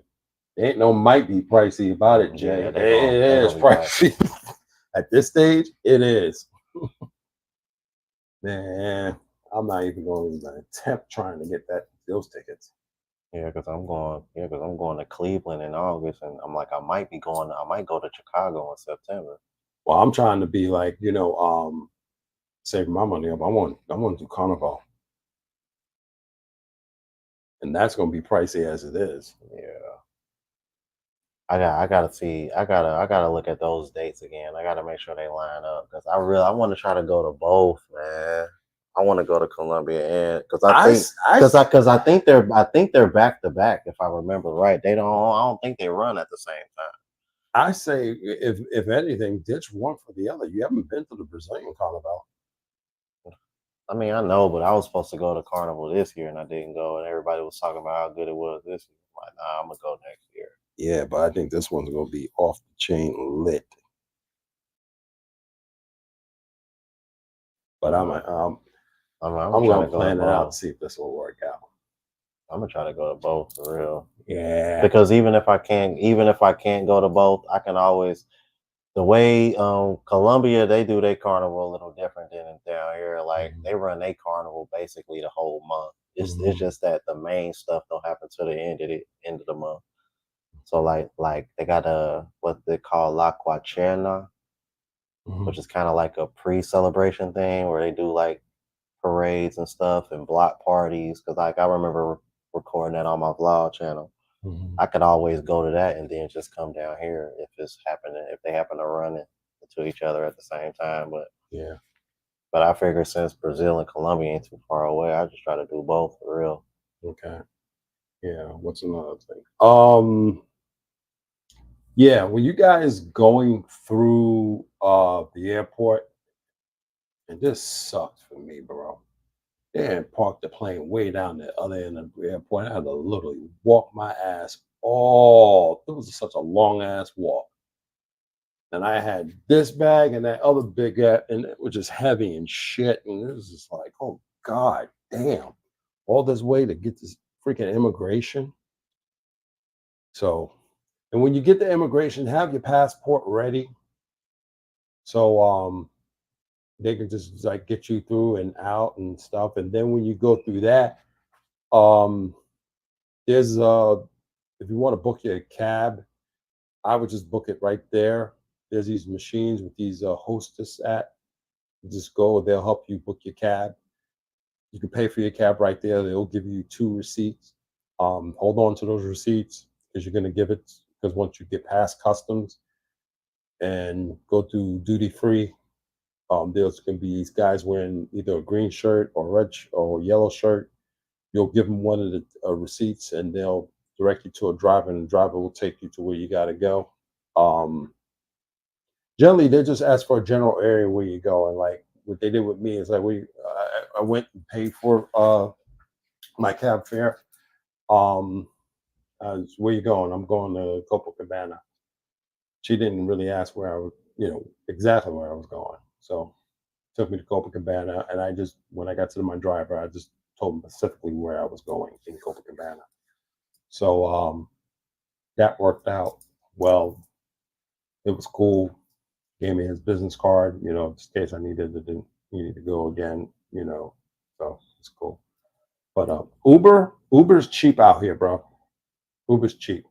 Ain't no might be pricey about it, Jay. Yeah, It they is gonna be pricey. pricey. At this stage, it is. Man, I'm not even going to attempt trying to get those tickets. Yeah, cause I'm going. Yeah, cause I'm going to Cleveland in August, and I'm like, I might be going. I might go to Chicago in September. Well, I'm trying to be like, you know, saving my money up. I want to do Carnival. And that's gonna be pricey as it is. Yeah. I gotta see. I gotta look at those dates again. I gotta make sure they line up because I want to try to go to both, man. I want to go to Columbia and because I think they're back to back. If I remember right, they don't. I don't think they run at the same time. I say if anything, ditch one for the other. You haven't been to the Brazilian Carnival. I mean, I know, but I was supposed to go to Carnival this year and I didn't go, and everybody was talking about how good it was this year. I'm like, nah, I'm gonna go next year. Yeah, but I think this one's gonna be off the chain lit. But I'm I'm trying gonna to go to plan it out both. and see if this will work out. I'm gonna try to go to both for real. Yeah. Because even if I can't go to both, I can always the way Colombia they do their carnival a little different than down here. Like Mhm. they run their carnival basically the whole month. It's Mhm. just that the main stuff don't happen to the end of the month. So like they got a what they call La Quacherna, Mhm. which is kind of like a pre-celebration thing where they do like parades and stuff and block parties. Cause like I remember recording that on my vlog channel. Mhm. I could always go to that and then just come down here if they happen to run into each other at the same time. Yeah. But I figure since Brazil and Colombia ain't too far away, I just try to do both for real. Okay. Yeah. What's another thing? Yeah, when you guys going through the airport, and this sucked for me, bro. They had parked the plane way down the other end of the airport. I had to literally walk my ass all. It was such a long ass walk. And I had this bag and that other big and it was just heavy and shit. And it was just like, oh God damn. All this way to get this freaking immigration. So, and when you get the immigration, have your passport ready. So they can just like get you through and out and stuff. And then when you go through that, um there's if you want to book your cab, I would just book it right there. There's these machines with these hostess at. You just go, they'll help you book your cab. You can pay for your cab right there. They'll give you 2 receipts. Hold on to those receipts because you're gonna give it because once you get past customs and go through duty free, there's gonna be these guys wearing either a green shirt or red or yellow shirt. You'll give them one of the receipts and they'll direct you to a driver, and the driver will take you to where you got to go. Um, Generally, they just ask for a general area where you go, and like what they did with me is like I went and paid for my cab fare. Um, where you going? I'm going to Copacabana. She didn't really ask where I was, exactly where I was going. So took me to Copacabana, and I just when I got to my driver, I just told him specifically where I was going in Copacabana. So that worked out well. It was cool. Gave me his business card, just in case I needed to go again, So it's cool. But Uber's cheap out here, bro. Uber's cheap.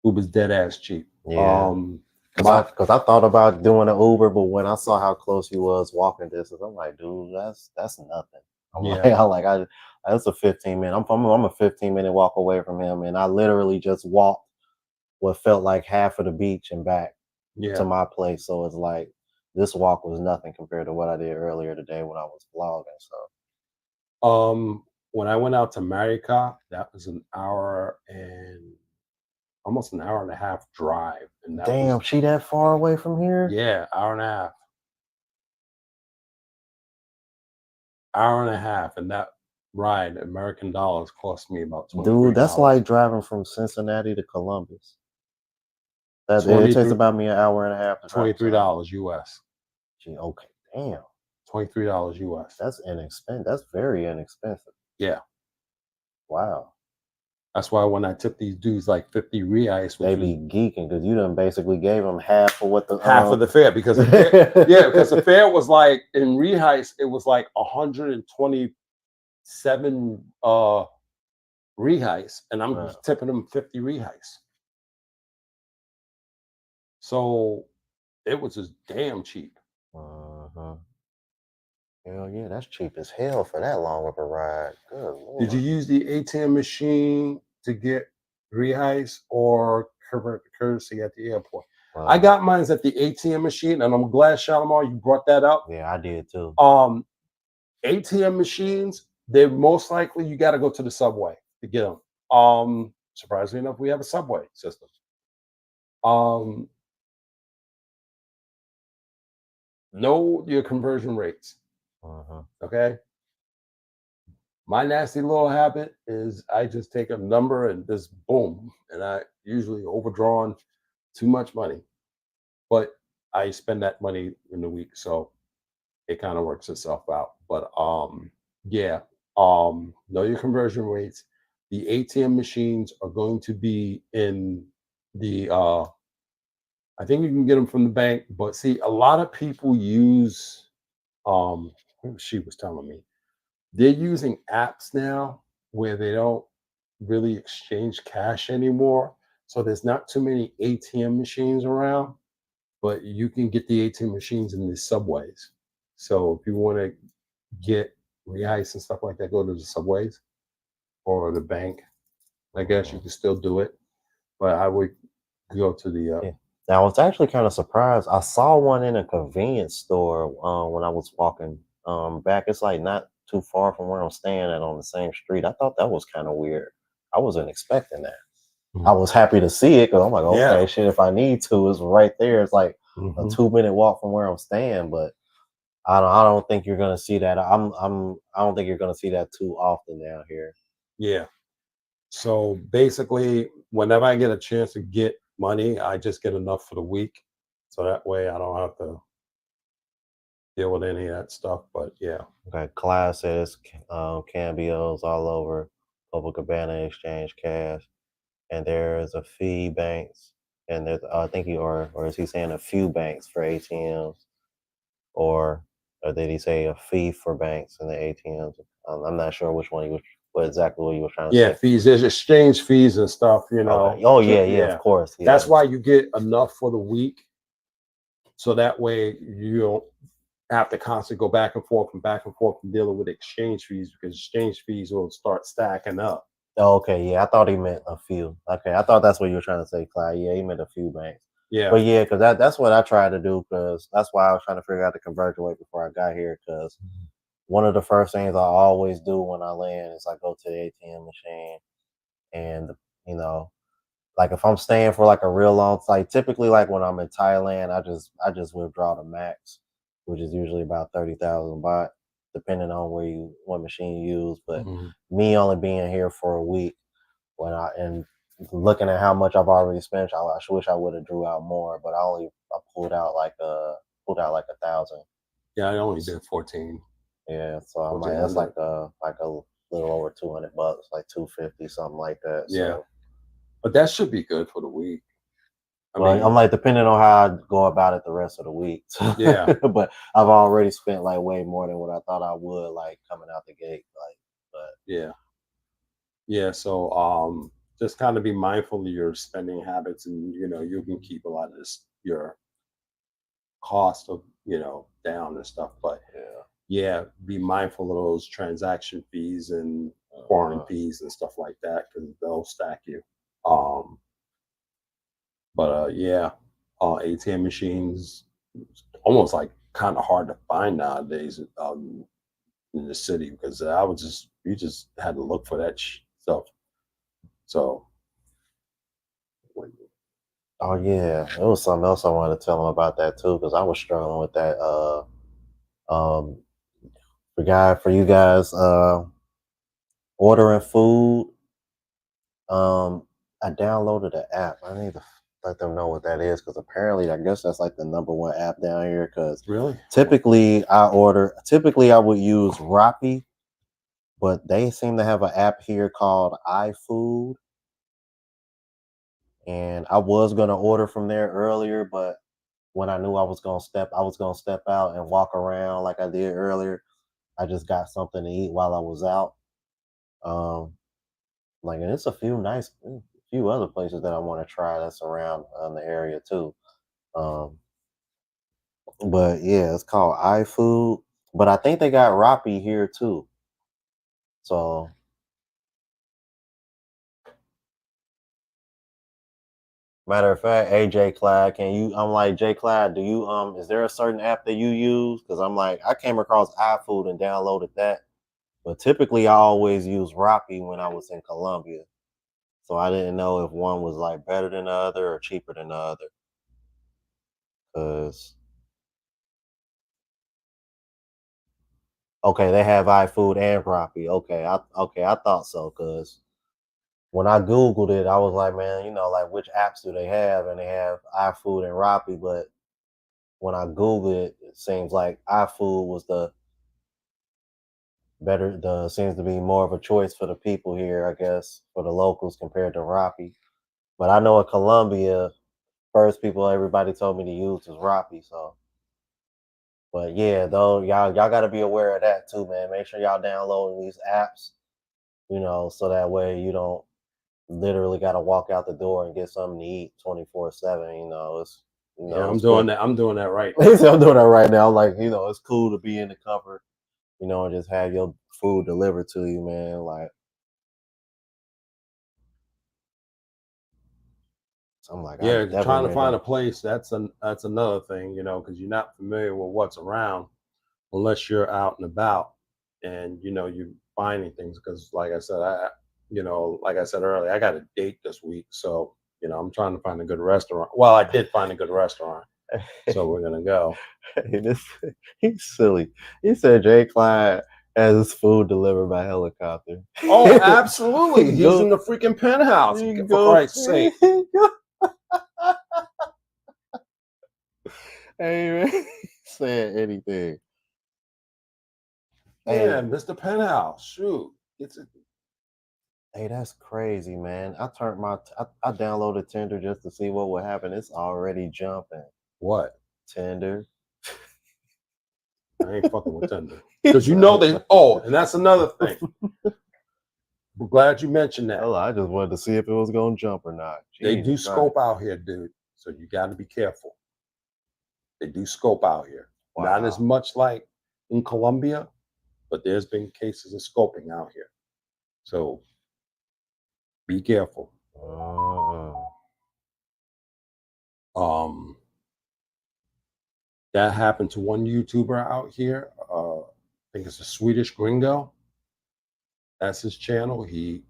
Uber's dead ass cheap. Yeah. Um, Cause I thought about doing an Uber, but when I saw how close he was walking distance, I'm like, dude, that's nothing. I'm like, yeah, that's a 15 minute. I'm a 15-minute walk away from him, and I literally just walked what felt like half of the beach and back to yeah. my place. So it's like this walk was nothing compared to what I did earlier today when I was vlogging. So When I went out to Maricá, that was an hour and almost an hour and a half drive, and that damn, was she that far away from here? yeah, hour and a half, and that ride, American dollars, cost me about twenty Dude, three that's dollars. like driving from Cincinnati to Columbus. That it Twenty takes three. about me an hour and a half to drive to Cincinnati. $23 US. Gee, okay, damn. $23 US. That's inexpensive. That's very inexpensive. Yeah. Wow. That's why when I took these dudes like 50 reais, They which was be geeking because you done basically gave them half of what the half of the fare, because the fare, yeah, because the fare was like in reais, it was like 127 reais, and I'm Wow. tipping them 50 reais. So it was just damn cheap. Uh-huh. Hell yeah, that's cheap as hell for that long of a ride. Good Did you lord. use the ATM machine to get reais or convert the currency at the airport? I got mine at the ATM machine, and I'm glad, Shalimar, you brought that up. Yeah, I did too. ATM machines, they're most likely you got to go to the subway to get them. Surprisingly enough, we have a subway system. Um, know your conversion rates. Uh-huh. Okay. My nasty little habit is I just take a number and just boom, and I usually overdrawn too much money, but I spend that money in the week, so it kind of works itself out. But yeah, know your conversion rates. The ATM machines are going to be in the I think you can get them from the bank, but see, a lot of people use she was telling me they're using apps now where they don't really exchange cash anymore. So there's not too many ATM machines around, but you can get the ATM machines in the subways. So if you want to get reais and stuff like that, go to the subways or the bank. I guess you Uh-huh. can still do it, but I would go to the Yeah. Now, I was actually kind of surprised. I saw one in a convenience store when I was walking back. It's like not too far from where I'm staying at on the same street. I thought that was kind of weird. I wasn't expecting that. I was happy to see it because I'm like, yeah. okay, shit, if I need to, it's right there. It's like a Hmm. 2 minute walk from where I'm staying, but I don't think you're gonna see that. I don't think you're gonna see that too often down here. Yeah. So basically, whenever I get a chance to get money, I just get enough for the week. So that way I don't have to deal with any of that stuff. But yeah. Okay, classes, Cambios all over, Copacabana Exchange Cash, and there's a fee banks, and there's I think he or is he saying a few banks for ATMs, or did he say a fee for banks and the ATMs? I'm not sure which one what exactly what he was trying to Yeah, say. fees. There's exchange fees and stuff, Okay. Oh So yeah, yeah, of yeah. course, yeah. That's why you get enough for the week. So that way you don't have to constantly go back and forth and back and forth and dealing with exchange fees, because exchange fees will start stacking up. Oh, okay, yeah, I thought he meant a few. Okay, I thought that's what you were trying to say, Clyde. Yeah, he meant a few banks. Yeah. But yeah, because that's what I tried to do. Because that's why I was trying to figure out the conversion rate before I got here. Because one of the first things I always do when I land is I go to the ATM machine, and you know, like if I'm staying for like a real long, like typically like when I'm in Thailand, I just withdraw the max, which is usually about 30,000 baht, depending on what machine you use. But Mhm. me only being here for a week, when I and looking at how much I've already spent, I wish I would have drew out more, but I pulled out like 1,000. Yeah, I only did 14, Yeah, so I'm like that's 1,400. like a little over $200, like 250, something like that. Yeah, So, but that should be good for the week. I well, I'm mean, like depending on how I go about it the rest of the week. yeah, But I've already spent like way more than what I thought I would, like coming out the gate. Like, but yeah, yeah. So, just kind of be mindful of your spending habits, and you can keep a lot of this your cost of down and stuff. But yeah, yeah, be mindful of those transaction fees and foreign uh, fees and stuff like that because they'll stack you. Um, but yeah, ATM machines almost like kind of hard to find nowadays in the city because I was just you just had to look for that stuff. So oh yeah, it was something else I wanted to tell him about that too, because I was struggling with that. Um, for you guys, ordering food. I downloaded an app. I need to let them know what that is because apparently, I guess that's like the number one app down here. Because really, typically I would use Rappi, but they seem to have an app here called iFood, and I was gonna order from there earlier, but when I knew I was gonna step out and walk around like I did earlier. I just got something to eat while I was out. Um, like, and it's a few other places that I want to try that's around the area too. Um, but yeah, it's called iFood. But I think they got Rappi here too. So, matter of fact, hey J Clyde, can you? I'm like J Clyde. Do you Is there a certain app that you use? Because I'm like I came across iFood and downloaded that, but typically I always use Rappi when I was in Colombia. So I didn't know if one was like better than the other or cheaper than the other. Cause okay, they have iFood and Rappi. Okay, I thought so. Cause when I googled it, I was like, man, like which apps do they have? And they have iFood and Rappi. But when I googled it, it seems like iFood was the better. The seems to be more of a choice for the people here, I guess, for the locals compared to Rappi. But I know in Colombia, first people everybody told me to use is Rappi. So, but yeah, though y'all got to be aware of that too, man. Make sure y'all downloading these apps, so that way you don't literally got to walk out the door and get something to eat 24/7. yeah, I'm It's doing cool. that. I'm doing that right I'm now. doing that right now. Like, it's cool to be in the comfort, and just have your food delivered to you, man. Like, so I'm like, I Yeah, trying definitely to need find to. a place that's another thing, because you're not familiar with what's around unless you're out and about and you're finding things. Because, like I said earlier, I got a date this week, so I'm trying to find a good restaurant. Well, I did find a good restaurant, so we're gonna go. Hey, he's silly. He said Jay Clyde has his food delivered by helicopter. Oh, absolutely, he's Go, in the freaking penthouse. he For go, Christ's sake, hey man, saying anything. yeah, Hey, Mr. Penthouse. Shoot, it's hey, that's crazy, man. I downloaded Tinder just to see what would happen. It's already jumping. what? Tinder. I ain't fucking with Tinder He because said, I ain't they. fucking Oh, with and that's another thing. Tinder. I'm glad you mentioned that. Oh, I just wanted to see if it was gonna jump or not. They do Jesus Christ. scope out here, dude. So you got to be careful. They do scope out here. Not as Wow. much like in Colombia, but there's been cases of scoping out here. So be careful. Uh, Um, that happened to one YouTuber out here. I think it's a Swedish gringo. That's his channel. He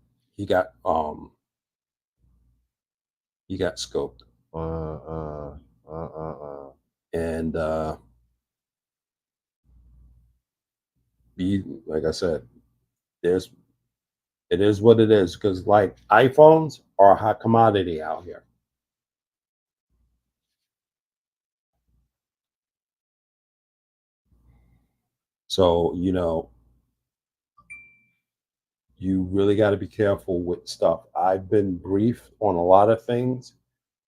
he got scoped. Uh, And be like I said, there's it is what it is because like iPhones are a hot commodity out here. So, you really got to be careful with stuff. I've been briefed on a lot of things.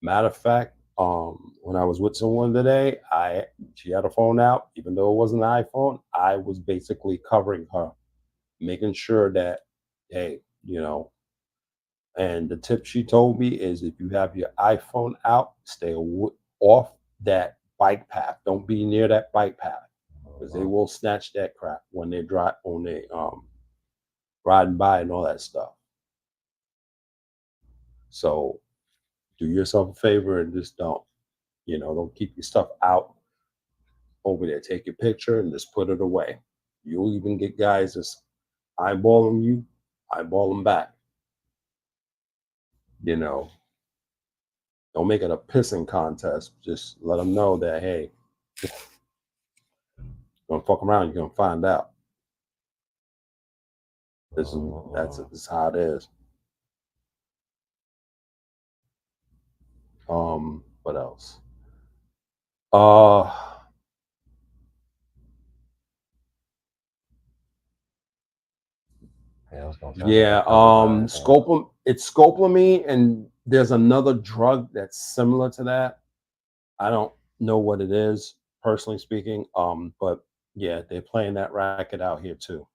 Matter of fact, when I was with someone today, she had a phone out, even though it wasn't an iPhone. I was basically covering her, making sure that, hey, and the tip she told me is if you have your iPhone out, stay off that bike path. Don't be near that bike path because they will snatch that crap when they drive when they riding by and all that stuff. So do yourself a favor and just don't keep your stuff out over there. Take your picture and just put it away. You'll even get guys that's eyeballing you, eyeball them back. You know, don't make it a pissing contest. Just let them know that hey, don't fuck around. You're gonna find out. This is how it is. What else? Uh, yeah. It's scopolamine, and there's another drug that's similar to that. I don't know what it is, personally speaking. But yeah, they're playing that racket out here too.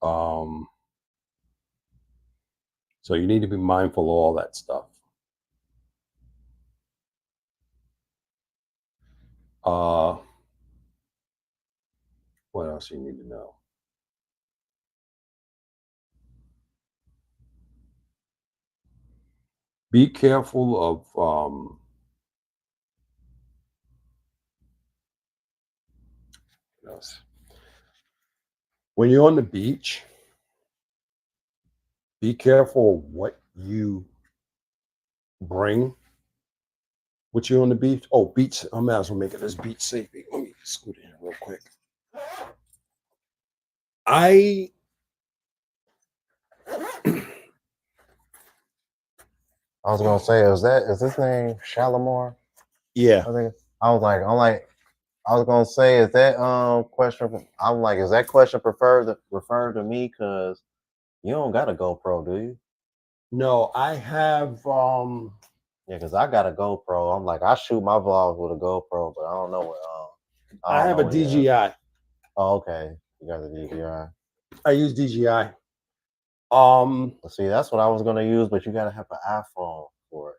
Um, so you need to be mindful of all that stuff. What else you need to know? Be careful of what else? When you're on the beach, be careful of what you bring with you on the beach. Oh, beach! I might as well make it as beach safe. Let me scoot in real quick. I I was gonna say, is his name Shalimar? yeah. I think I was gonna say, is that question? I'm like, is that question referred to me? Cause you don't got a GoPro, do you? No, I have Yeah, cause I got a GoPro. I'm like, I shoot my vlogs with a GoPro, but I don't know what. I I don't have know a what he has. DJI. Oh, okay, you got the DVR. I use DJI. Um, See, that's what I was gonna use, but you gotta have an iPhone for it.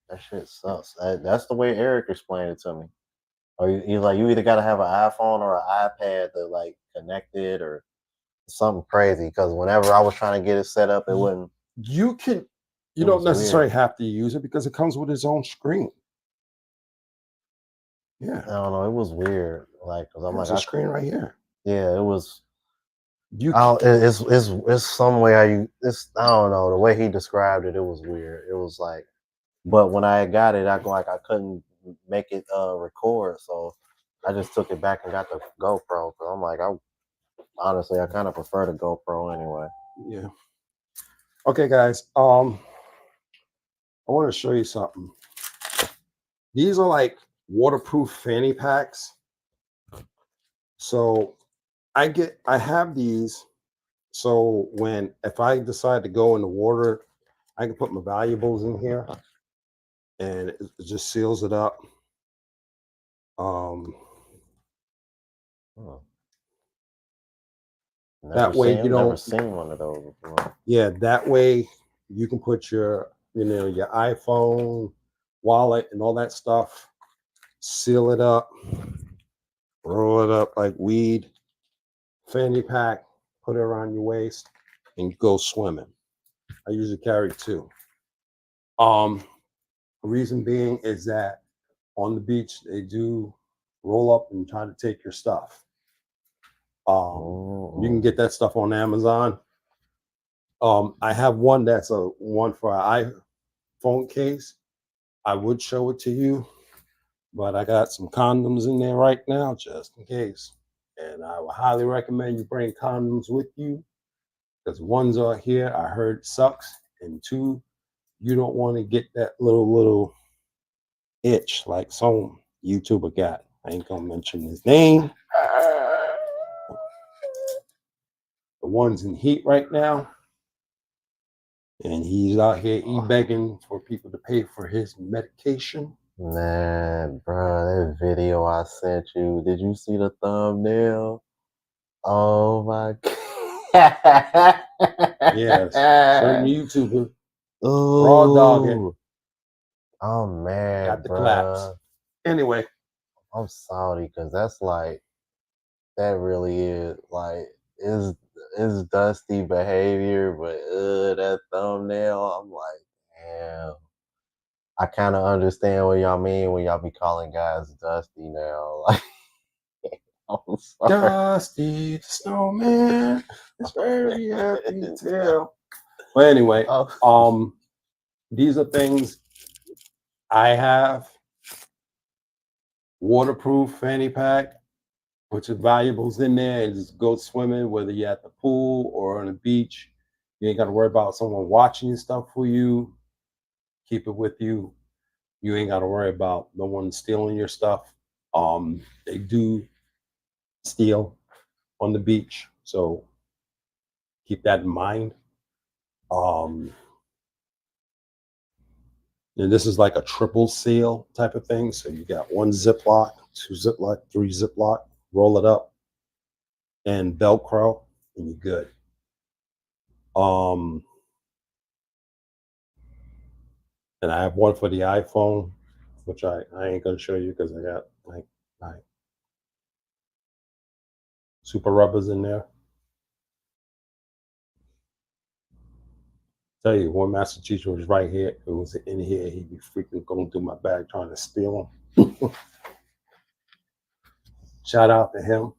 That shit sucks. That's the way Eric explained it to me. Or you like you either gotta have an iPhone or an iPad to like connect it or something crazy. Because whenever I was trying to get it set up, it wouldn't. you can you It don't was weird. necessarily have to use it because it comes with its own screen. Yeah, I don't know. It was weird. Like, cause I'm there's like, a screen right here. yeah, it was. You I don't, it's some way I don't know the way he described it. It was weird. It was like, but when I got it, I couldn't make it record, so I just took it back and got the GoPro. Cause I'm like, honestly I kind of prefer the GoPro anyway. yeah. Okay, guys. I want to show you something. These are like waterproof fanny packs. So I have these. So if I decide to go in the water, I can put my valuables in here, and it just seals it up. Um, Oh, that way you never don't. seen one of those before. Yeah, that way you can put your iPhone, wallet, and all that stuff. Seal it up, roll it up like weed, fanny pack, put it around your waist, and go swimming. I usually carry two. Um, reason being is that on the beach they do roll up and try to take your stuff. You can Oh, get that stuff on Amazon. I have one that's a one for an iPhone case. I would show it to you, but I got some condoms in there right now just in case. And I would highly recommend you bring condoms with you because ones are here I heard sucks, and two, you don't want to get that little itch like some YouTuber got. I ain't gonna mention his name. The one's in heat right now, and he's out here begging for people to pay for his medication. Man, bro, that video I sent you, did you see the thumbnail? Oh my god. Yes, certain YouTuber raw dogging Ooh. I'm got mad, the claps. bro. Anyway, I'm salty because that's like that really is like is dusty behavior, but that thumbnail, I'm like, damn. I kind of understand what y'all mean when y'all be calling guys dusty now. Like, I'm sorry. Dusty the Snowman is very happy to tell. But anyway, Oh. these are things I have. Waterproof fanny pack. Put your valuables in there and just go swimming, whether you're at the pool or on the beach. You ain't got to worry about someone watching stuff for you. Keep it with you. You ain't got to worry about no one stealing your stuff. They do steal on the beach, so keep that in mind. Um, and this is like a triple seal type of thing. So you got one Ziploc, two Ziploc, three Ziploc. Roll it up and Velcro, and you're good. Um, and I have one for the iPhone, which I ain't gonna show you because I got like super rubbers in there. Tell you, one master teacher was right here. It was in here. He'd be freaking going through my bag trying to steal them. Shout out to him.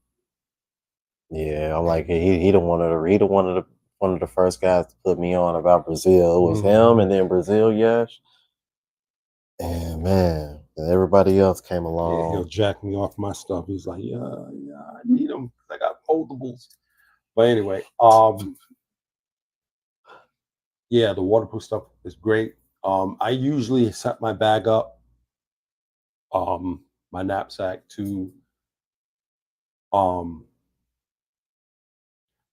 Yeah, I'm like he don't want to read one of the first guys to put me on about Brazil. It was him, and then Brazil, yes. And man, everybody else came along. Yeah, he'll jack me off my stuff. He's like, yeah, I need them. I got foldables. But anyway, yeah, the waterproof stuff is great. I usually set my bag up, my knapsack to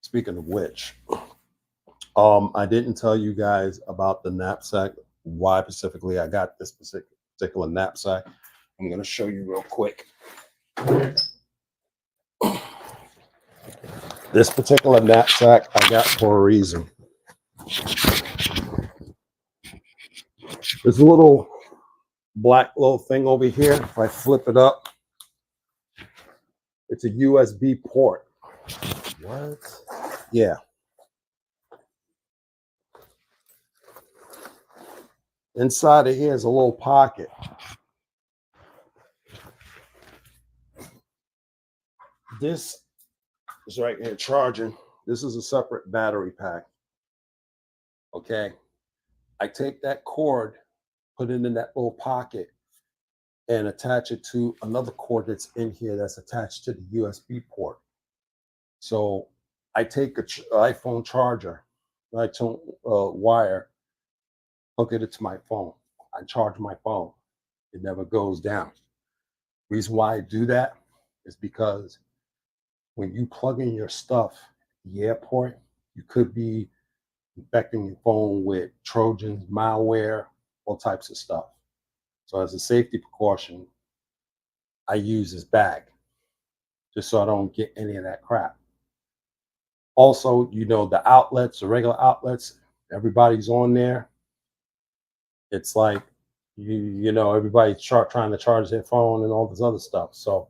speaking of which, I didn't tell you guys about the knapsack, why specifically I got this particular knapsack. I'm going to show you real quick. This particular knapsack I got for a reason. There's a little black little thing over here. If I flip it up, it's a USB port. What? Yeah. Inside of here is a little pocket. This is right here charging. This is a separate battery pack. Okay. I take that cord, put it in that little pocket, and attach it to another cord that's in here that's attached to the USB port. So I take an iPhone charger, iPhone wire, hook it to my phone. I charge my phone. It never goes down. Reason why I do that is because when you plug in your stuff at the airport, you could be infecting your phone with Trojans, malware, all types of stuff. So as a safety precaution, I use this bag just so I don't get any of that crap. Also, the outlets, the regular outlets, everybody's on there. It's like everybody's trying to charge their phone and all this other stuff. So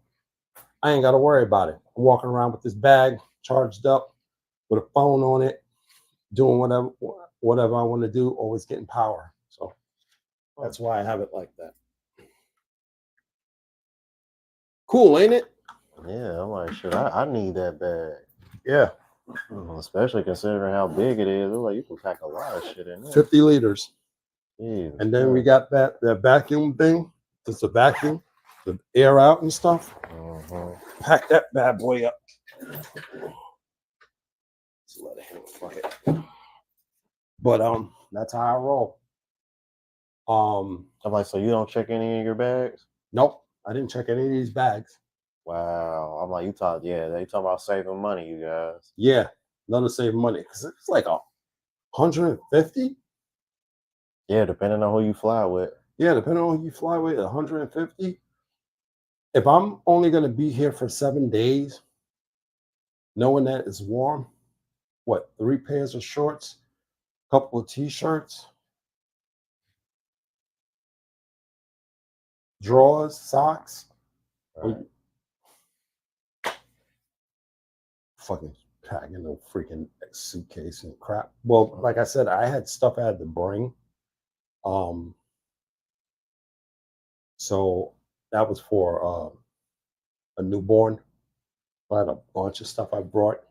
I ain't got to worry about it. I'm walking around with this bag charged up with a phone on it, doing whatever I want to do, always getting power. So that's why I have it like that. Cool, ain't it? Yeah, I'm like, shit, I need that bag. Yeah. Especially considering how big it is. It's like you can pack a lot of shit in there. 50 liters. Jesus And then we Christ. got that vacuum thing. Just a vacuum, the air out and stuff. Mhm. Pack that bad boy up. Just let it hang. Fuck it. But that's how I roll. I'm like, so you don't check any of your bags? Nope. I didn't check any of these bags. Wow. I'm like, you talk, yeah, they talk about saving money, you guys. Yeah, none to save money because it's like 150. Yeah, depending on who you fly with. Yeah, depending on who you fly with, 150. If I'm only gonna be here for 7 days, knowing that it's warm, what, 3 pairs of shorts, couple of t-shirts, drawers, socks, Right. fucking packing a freaking suitcase and crap. Well, like I said, I had stuff I had to bring. Um, so that was for a newborn. I had a bunch of stuff I brought.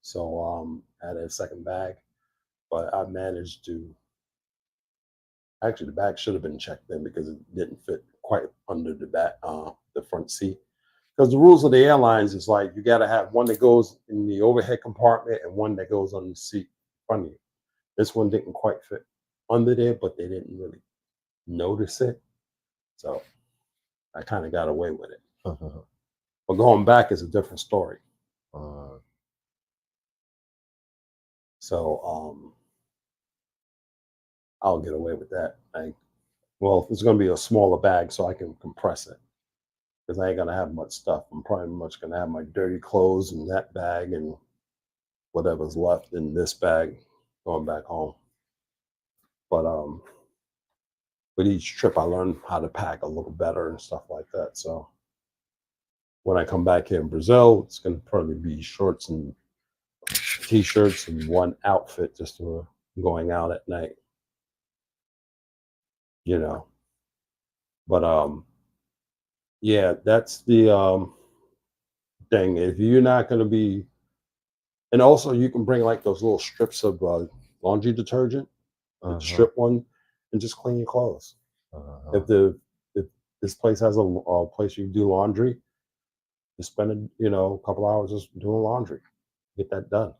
So I had a second bag, but I managed to actually the bag should have been checked in because it didn't fit quite under the front seat. Because the rules of the airlines is like you got to have one that goes in the overhead compartment and one that goes on the seat in front of you. This one didn't quite fit under there, but they didn't really notice it. So I kind of got away with it. But going back is a different story. So I'll get away with that. Well, it's going to be a smaller bag so I can compress it because I ain't going to have much stuff. I'm probably much going to have my dirty clothes in that bag and whatever's left in this bag going back home. But with each trip, I learned how to pack a little better and stuff like that. So when I come back here in Brazil, it's going to probably be shorts and t-shirts and one outfit just for going out at night, you know. But yeah, that's the thing. If you're not going to be, and also you can bring like those little strips of laundry detergent, the strip one, and just clean your clothes. If if this place has a place you do laundry, just spend a couple hours just doing laundry, get that done.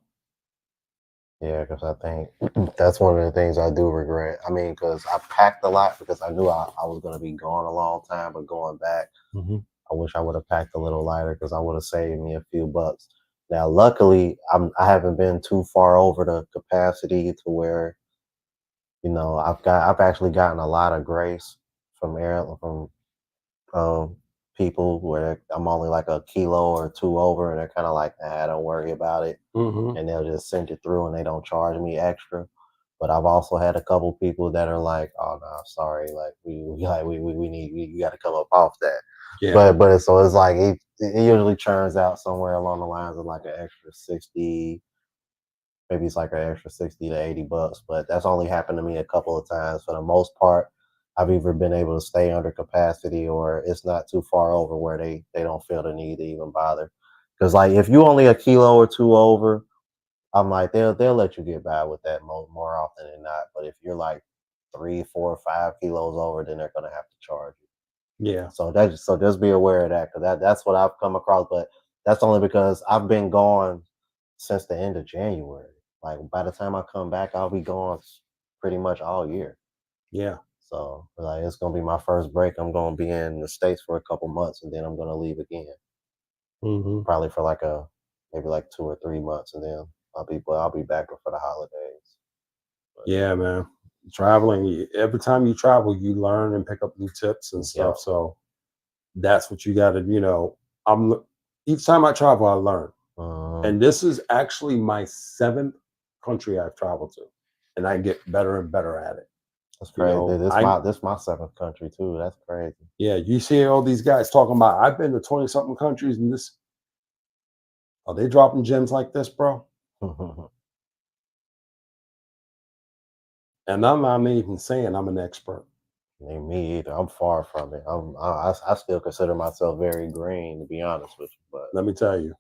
Yeah, because I think that's one of the things I do regret. I mean, because I packed a lot because I knew I was going to be gone a long time, but going back, I wish I would have packed a little lighter because I would have saved me a few bucks. Now, luckily, I haven't been too far over the capacity to where I've actually gotten a lot of grace from um, people where I'm only like a kilo or two over, and they're kind of like, nah, don't worry about it, Mm-hmm. and they'll just send it through, and they don't charge me extra. But I've also had a couple people that are like, "Oh no, sorry, like we need you got to come up off that." Yeah. But it's like it usually churns out somewhere along the lines of like an extra 60, maybe it's like an extra 60 to 80 bucks. But that's only happened to me a couple of times. For the most part, I've either been able to stay under capacity or it's not too far over where they don't feel the need to even bother. Because like if you only a kilo or two over, I'm like they'll let you get by with that more often than not. But if you're like 3, 4, 5 kilos over, then they're gonna have to charge you. Yeah. So just be aware of that because that's what I've come across. But that's only because I've been gone since the end of January. Like by the time I come back, I'll be gone pretty much all year. Yeah. So like it's gonna be my first break. I'm gonna be in the States for a couple months and then I'm gonna leave again. Mm-hmm. Probably for like maybe like 2 or 3 months and then I'll be back for the holidays. But Yeah, man. Traveling, every time you travel, you learn and pick up new tips and yeah. stuff. So that's what you got to, each time I travel, I learn. Mhm. And this is actually my seventh country I've traveled to, and I get better and better at it. That's You crazy. know, This my seventh country too. That's crazy. yeah, you see all these guys talking about I've been to 20 something countries, and this are they dropping gems like this, bro? And I'm not even saying I'm an expert. Me either. I'm far from it. I still consider myself very green, to be honest with you. But Let me tell you.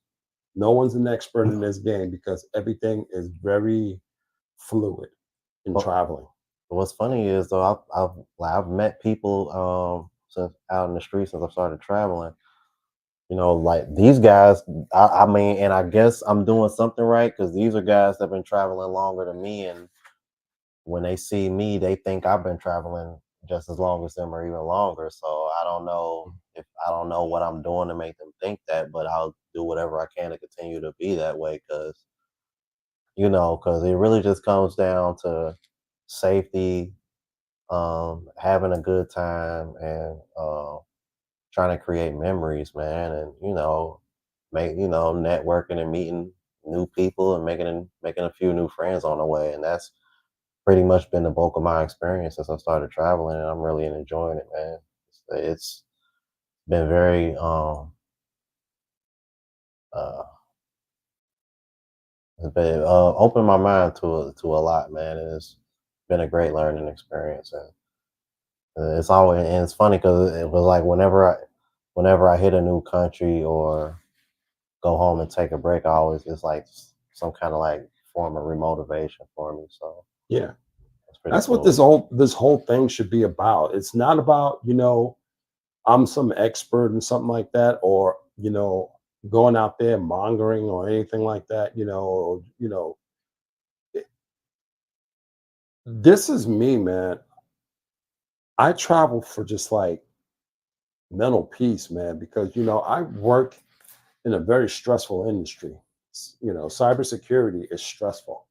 No one's an expert in this game because everything is very fluid in But traveling. what's funny is though I've met people since out in the streets since I started traveling. You know, like these guys. I mean, and I guess I'm doing something right because these are guys that have been traveling longer than me, and when they see me, they think I've been traveling just as long as them or even longer. So I don't know what I'm doing to make them think that, but I'll do whatever I can to continue to be that way because because it really just comes down to safety, having a good time, and trying to create memories, man, and make networking and meeting new people and making a few new friends on the way, and that's pretty much been the bulk of my experience since I started traveling, and I'm really enjoying it, man. It's been very uh it's been opened my mind to a lot, man, and it's been a great learning experience, and it's always and it's funny because it was like whenever I hit a new country or go home and take a break, I always it's like some kind of like form of remotivation for me. So Yeah. it's pretty That's what cool. this whole thing should be about. It's not about, I'm some expert in something like that, or, going out there mongering or anything like that, It- this is me, man. I travel for just like mental peace, man, because I work in a very stressful industry. Cybersecurity is stressful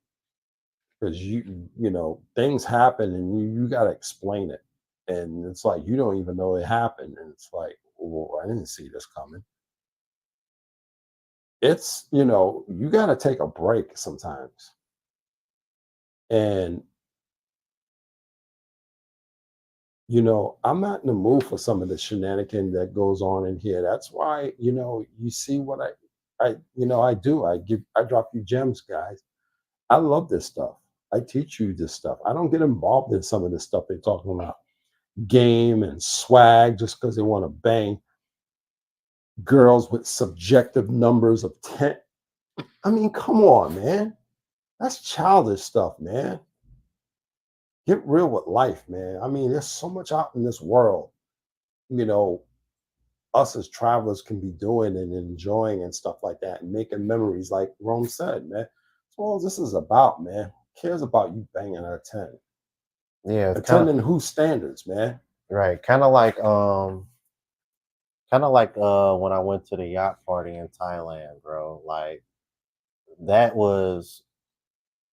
because things happen and you got to explain it, and it's like you don't even know it happened, and it's like, well, I didn't see this coming. It's you got to take a break sometimes, and I'm not in the mood for some of the shenanigan that goes on in here. That's why you see what I do. I drop you gems, guys. I love this stuff. I teach you this stuff. I don't get involved in some of this stuff they're talking about, game and swag, just because they want to bang girls with subjective numbers of 10. I mean, come on, man. That's childish stuff, man. Get real with life, man. I mean, there's so much out in this world, you know, us as travelers can be doing and enjoying and stuff like that and making memories, like Rome said, man. That's all this is about, man. Who cares about you banging a 10? Yeah, A it's 10 in whose standards, man? right, kind of like when I went to the yacht party in Thailand, bro. Like that was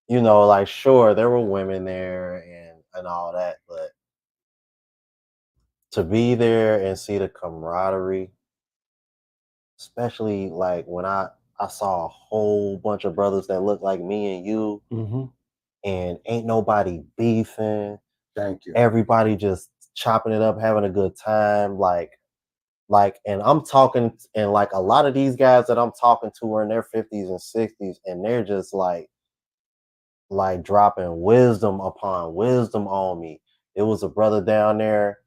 like sure there were women there and all that, but to be there and see the camaraderie, especially like when I saw a whole bunch of brothers that looked like me and you, Hmm. and ain't nobody beefing, Thank you. everybody just chopping it up, having a good time, and I'm talking, and like a lot of these guys that I'm talking to are in their 50s and 60s, and they're just like dropping wisdom upon wisdom on me. It was a brother down there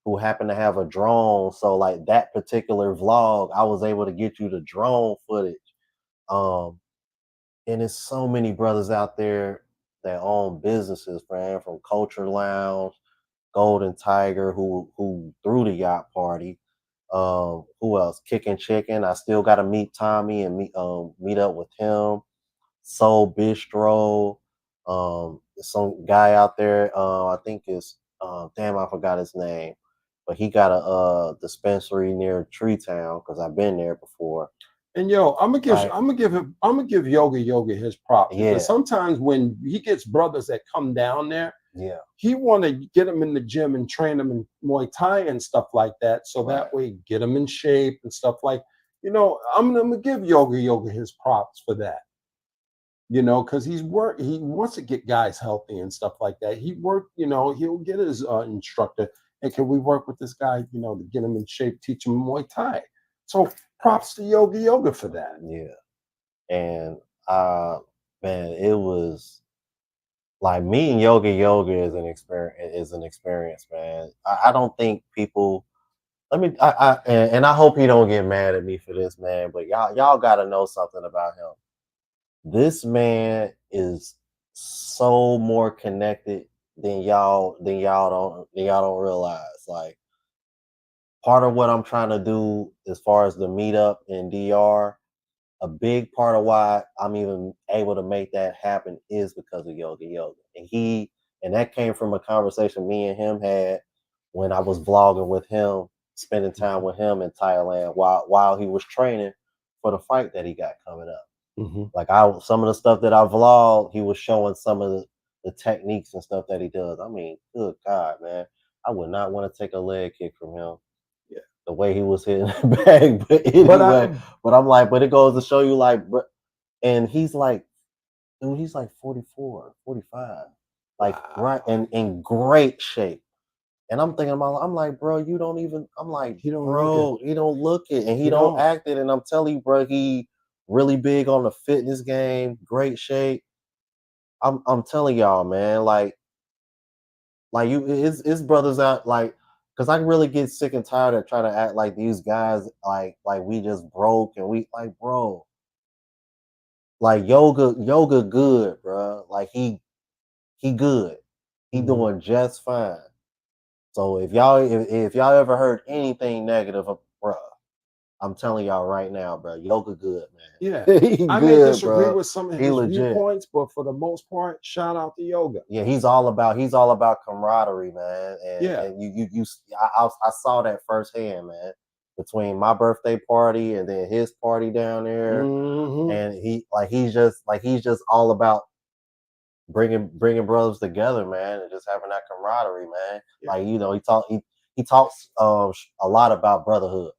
who happened to have a drone. So like that particular vlog, I was able to get you the drone footage. Um, and there's so many brothers out there that own businesses, man, from Culture Lounge, Golden Tiger, who threw the yacht party. Who else? Kicking Chicken. I still got to meet Tommy and meet up with him. Soul Bistro. Some guy out there. I think is damn, I forgot his name, but he got a dispensary near Tree Town because I've been there before. And yo, Like, I'm gonna give Yoga his props, because yeah, sometimes when he gets brothers that come down there, yeah, he want to get them in the gym and train them in Muay Thai and stuff like that, so right. that way get them in shape and stuff like. I'm gonna give Yoga his props for that. Because he wants to get guys healthy and stuff like that. He worked, he'll get his instructor. And can we work with this guy, to get him in shape, teach him Muay Thai? So props to Yoga for that. Yeah, and uh, man, it was like meeting Yoga is an experience. Man. I don't think people and I hope he don't get mad at me for this, man. But y'all got to know something about him. This man is so more connected than y'all don't realize. Like, part of what I'm trying to do as far as the meetup in DR, a big part of why I'm even able to make that happen is because of Yoga. And that came from a conversation me and him had when I was vlogging with him, spending time with him in Thailand while he was training for the fight that he got coming up. Mm-hmm. Like, some of the stuff that I vlogged, he was showing some of the techniques and stuff that he does. I mean, good God, man. I would not want to take a leg kick from him. Yeah. The way he was hitting the bag. But anyway, but I'm like, but it goes to show you, like, and he's like, dude, he's like 44, 45. Like, wow. right, and in great shape. And I'm thinking about, I'm like, bro, you don't even, I'm like, He don't bro, he don't look it, and he He don't don't. act it. And I'm telling you, bro, he really big on the fitness game, great shape. I'm telling y'all, man, like you, his brothers out, like, because I really get sick and tired of trying to act like these guys, like we just broke, and we like, bro, like yoga good, bro. Like, he good, he Mhm. doing just fine. So if y'all ever heard anything negative of bro, I'm telling y'all right now, bro, yoga good, Yeah. man. He I may good, disagree bro. with some of He his legit. viewpoints, but for the most part, shout out to Yoga. Yeah, he's all about camaraderie, man. And Yeah. and I saw that firsthand, man. Between my birthday party and then his party down there, Mm-hmm. and he's just all about bringing brothers together, man, and just having that camaraderie, man. Yeah. Like, he talks a lot about brotherhood.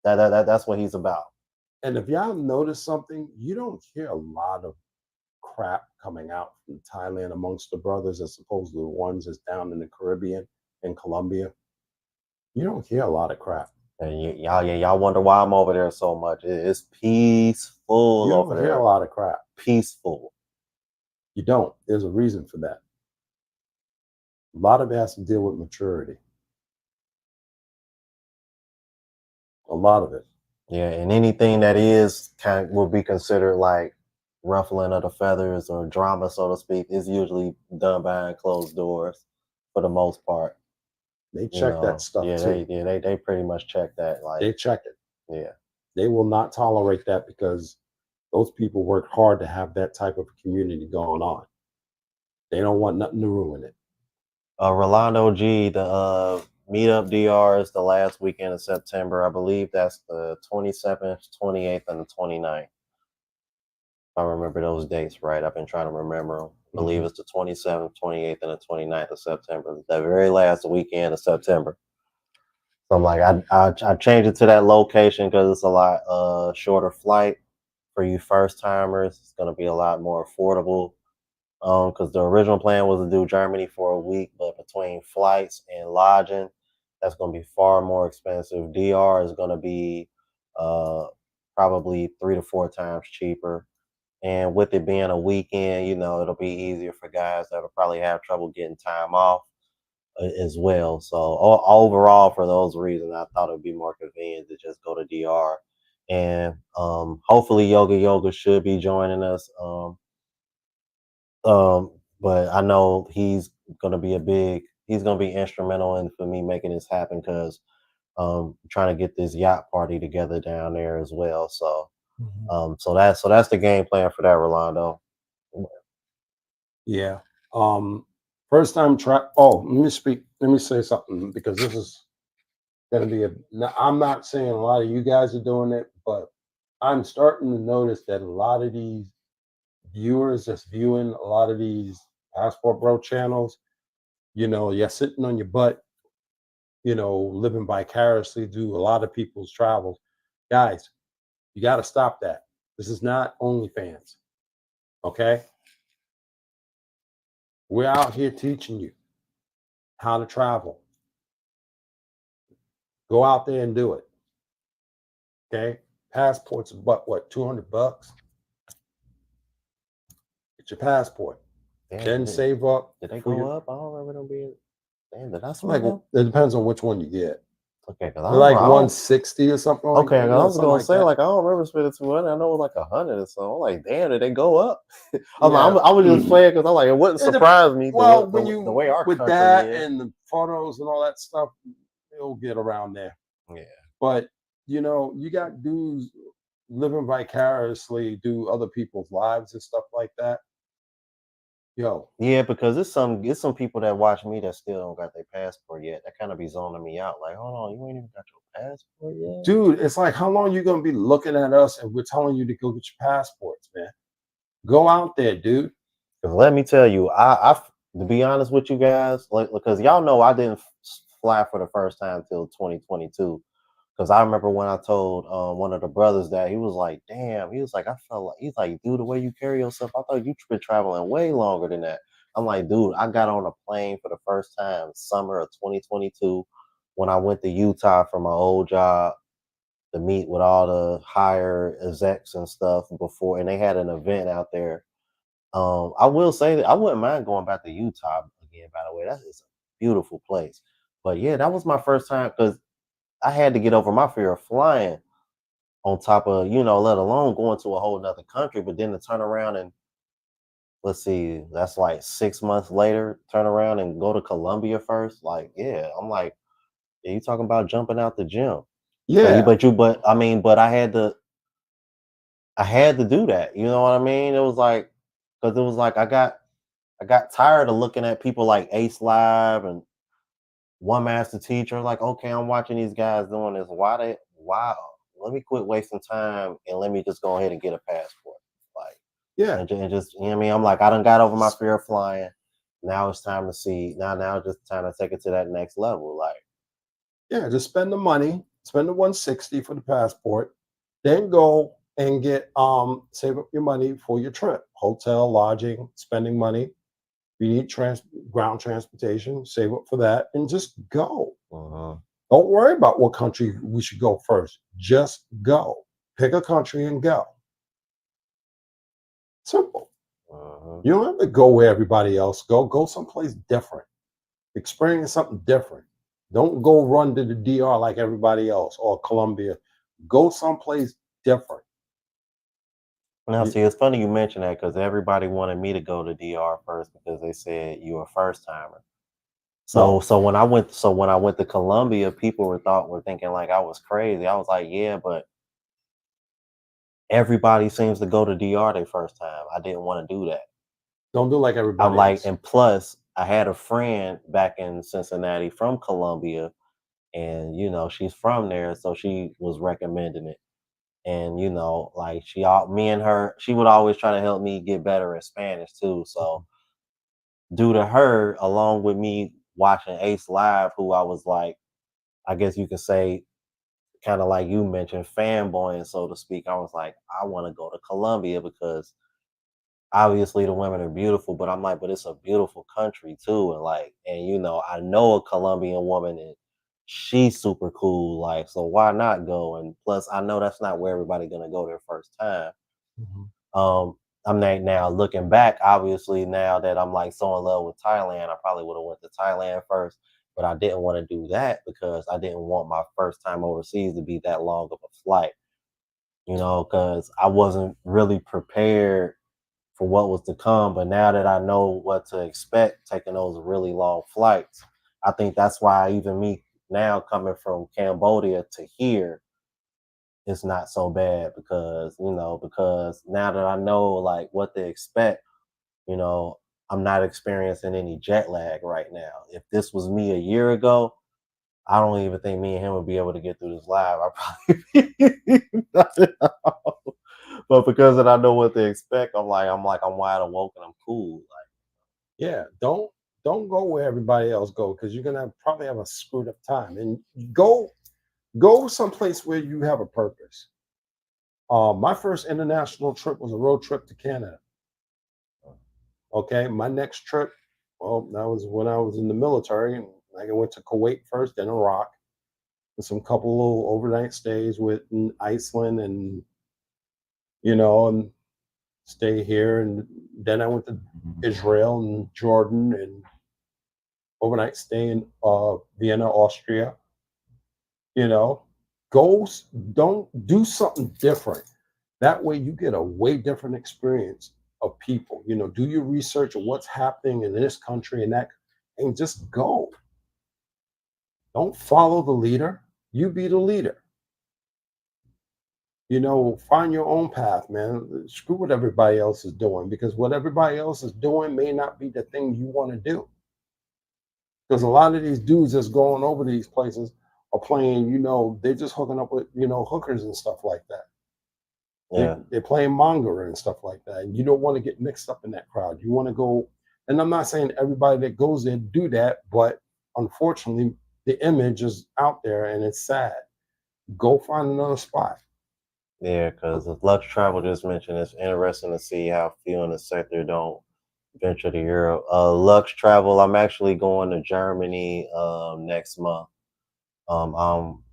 That's what he's about. And if y'all notice something, you don't hear a lot of crap coming out from Thailand amongst the brothers as opposed to the ones that's down in the Caribbean and Colombia. You don't hear a lot of crap. And y'all wonder why I'm over there so much. It's peaceful You over don't hear a there. lot of crap. Peaceful. You don't. There's a reason for that. A lot of it has to deal with maturity. A lot of it. Yeah, and anything that is kind will be considered like ruffling of the feathers or drama, so to speak, is usually done behind closed doors for the most part. They check that stuff too. They pretty much check that. Like, They check it. yeah. They will not tolerate that because those people work hard to have that type of community going on. They don't want nothing to ruin it. Rolando G, the meetup DR is the last weekend of September. I believe that's the 27th, 28th, and the 29th. I remember those dates right. I've been trying to remember them. I believe it's the 27th, 28th, and the 29th of September. The very last weekend of September. So I'm like, I changed it to that location because it's a lot shorter flight for you first timers. It's gonna be a lot more affordable. Because the original plan was to do Germany for a week, but between flights and lodging, that's gonna be far more expensive. DR is gonna be uh probably 3 to 4 times cheaper. And with it being a weekend, it'll be easier for guys that'll probably have trouble getting time off as well. So overall, for those reasons, I thought it would be more convenient to just go to DR. And hopefully, Yoga should be joining us. But I know he's gonna be instrumental in for me making this happen because trying to get this yacht party together down there as well. So so that's the game plan for that, Rolando. Yeah. Um, First time try. Oh, let me speak. Let me say something because this is going to be a. Now, I'm not saying a lot of you guys are doing it, but I'm starting to notice that a lot of these viewers that's viewing a lot of these Passport Bro channels, you're sitting on your butt, living vicariously through a lot of people's travels. Guys, you got to stop that. This is not OnlyFans. Okay. We're out here teaching you how to travel. Go out there and do it. Okay. Passports are what, $200? Get your passport. Damn, Then save up did they for go your up? I don't remember them being. Damn, did I like swing up? it depends on which one you get. Okay, because They're like 160 or something like Okay, that. 'cause You I know, was something gonna like say that. like I don't remember spending 200. I know it was like 100 or so. I'm like, damn, did they go up? Yeah. I was just playing because I'm like, it wouldn't It dep- surprise me well, when the you way our with country that is. and the photos and all that stuff, it'll get around there. Yeah, But you got dudes living vicariously through other people's lives and stuff like that. Yo, yeah, because it's some people that watch me that still don't got their passport yet. That kind of be zoning me out. Like, hold on, you ain't even got your passport yet. dude, it's like how long you gonna be looking at us and we're telling you to go get your passports, man? Go out there, dude. Because let me tell you, to be honest with you guys, like because y'all know I didn't fly for the first time till 2022. Because I remember when I told one of the brothers that he was like, "Damn," he was like, "I felt like," he's like, "Dude, the way you carry yourself, I thought you've been traveling way longer than that." I'm like, "Dude, I got on a plane for the first time summer of 2022 when I went to Utah for my old job to meet with all the higher execs and stuff before, and they had an event out there. I will say that I wouldn't mind going back to Utah again. By the way, that is a beautiful place. But yeah, that was my first time because I had to get over my fear of flying on top of, let alone going to a whole nother country, but then to turn around and let's see, that's like 6 months later, turn around and go to Colombia first. Like, yeah, I'm like, yeah, you talking about jumping out the gym. Yeah, But I mean, but I had to do that. You know what I mean? It was like, because it was like I got tired of looking at people like Ace Live and One Master Teacher. Like, okay, I'm watching these guys doing this. Wow, let me quit wasting time and let me just go ahead and get a passport. Like, yeah. and just, you know what I mean? I'm like, I done got over my fear of flying. Now it's time to see. Now it's just time to take it to that next level. Like, Yeah, just spend the money, spend the 160 for the passport, then go and get save up your money for your trip. Hotel, lodging, spending money. If you need ground transportation, save up for that and just go. uh-huh, Don't worry about what country we should go first. Just go. Pick a country and go. Simple. uh-huh. You don't have to go where everybody else go. Go someplace different. Experience something different. Don't go run to the DR like everybody else or Colombia. Go someplace different. Now, You, see, it's funny you mention that because everybody wanted me to go to DR first because they said you a first timer. well, So when I went to Colombia, people were thinking like I was crazy. I was like, yeah, but everybody seems to go to DR their first time. I didn't want to do that. don't do like I'm everybody like, else. and plus, I had a friend back in Cincinnati from Colombia, and she's from there, so she was recommending it. And like me and her, she would always try to help me get better in Spanish too. So due to her, along with me watching Ace Live, who I was like, I guess you could say kind of like you mentioned, fanboying, so to speak. I was like, I want to go to Colombia because obviously the women are beautiful, but I'm like, but it's a beautiful country too. And like, and I know a Colombian woman and she's super cool. Like, so why not go? And plus, I know that's not where everybody gonna go their first time. Mhm. Um, I'm not now looking back, obviously, now that I'm like so in love with Thailand, I probably would have went to Thailand first, but I didn't want to do that because I didn't want my first time overseas to be that long of a flight, because I wasn't really prepared for what was to come. But now that I know what to expect, taking those really long flights, I think that's why even me now coming from Cambodia to here, it's not so bad because now that I know like what to expect, you know, I'm not experiencing any jet lag right now. If this was me a year ago, I don't even think me and him would be able to get through this live. I probably not at all. But because that I know what to expect, I'm wide awake and I'm cool. Yeah, don't go where everybody else go because you're gonna probably have a screwed up time. And go someplace where you have a purpose. My first international trip was a road trip to Canada. Okay, my next trip, well, that was when I was in the military, and I went to Kuwait first, then Iraq, with some couple little overnight stays with in Iceland, and and stay here, and then I went to Israel and Jordan, and overnight stay in Vienna, Austria, You know, go don't do something different. That way you get a way different experience of people. Do your research of what's happening in this country and that, and just go. Don't follow the leader. You be the leader. Find your own path, man. Screw what everybody else is doing, because what everybody else is doing may not be the thing you want to do. Because a lot of these dudes that's going over these places are playing, they're just hooking up with, hookers and stuff like that. Yeah, They're playing manga and stuff like that. And you don't want to get mixed up in that crowd. You want to go, and I'm not saying everybody that goes there do that, but unfortunately, the image is out there and it's sad. Go find another spot. yeah. Because Lux Travel just mentioned it's interesting to see how few in the sector don't venture to Europe. Lux Travel, I'm actually going to Germany next month. Um,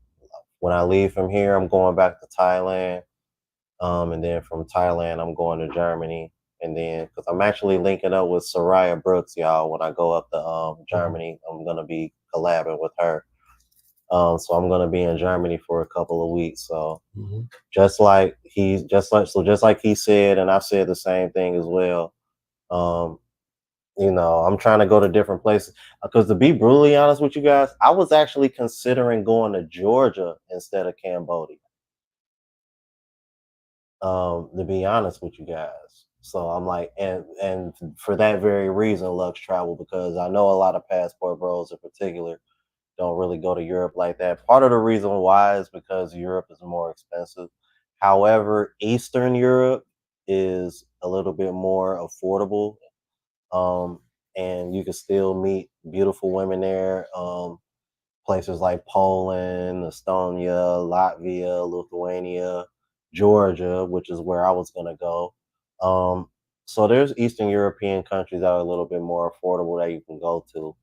when I leave from here, I'm going back to Thailand. And then from Thailand, I'm going to Germany. And then, because I'm actually linking up with Soraya Brooks, y'all, when I go up to Mhm, Germany, I'm going to be collabing with her. So I'm going to be in Germany for a couple of weeks. So mhm. just like he said, and I said the same thing as well. Um, I'm trying to go to different places because to be brutally honest with you guys, I was actually considering going to Georgia instead of Cambodia. To be honest with you guys. So I'm like, and for that very reason, Lux Travel, because I know a lot of passport bros in particular don't really go to Europe like that. Part of the reason why is because Europe is more expensive. However, Eastern Europe is a little bit more affordable. Um, and you can still meet beautiful women there. Places like Poland, Estonia, Latvia, Lithuania, Georgia, which is where I was going to go. Um, so there's Eastern European countries that are a little bit more affordable that you can go to.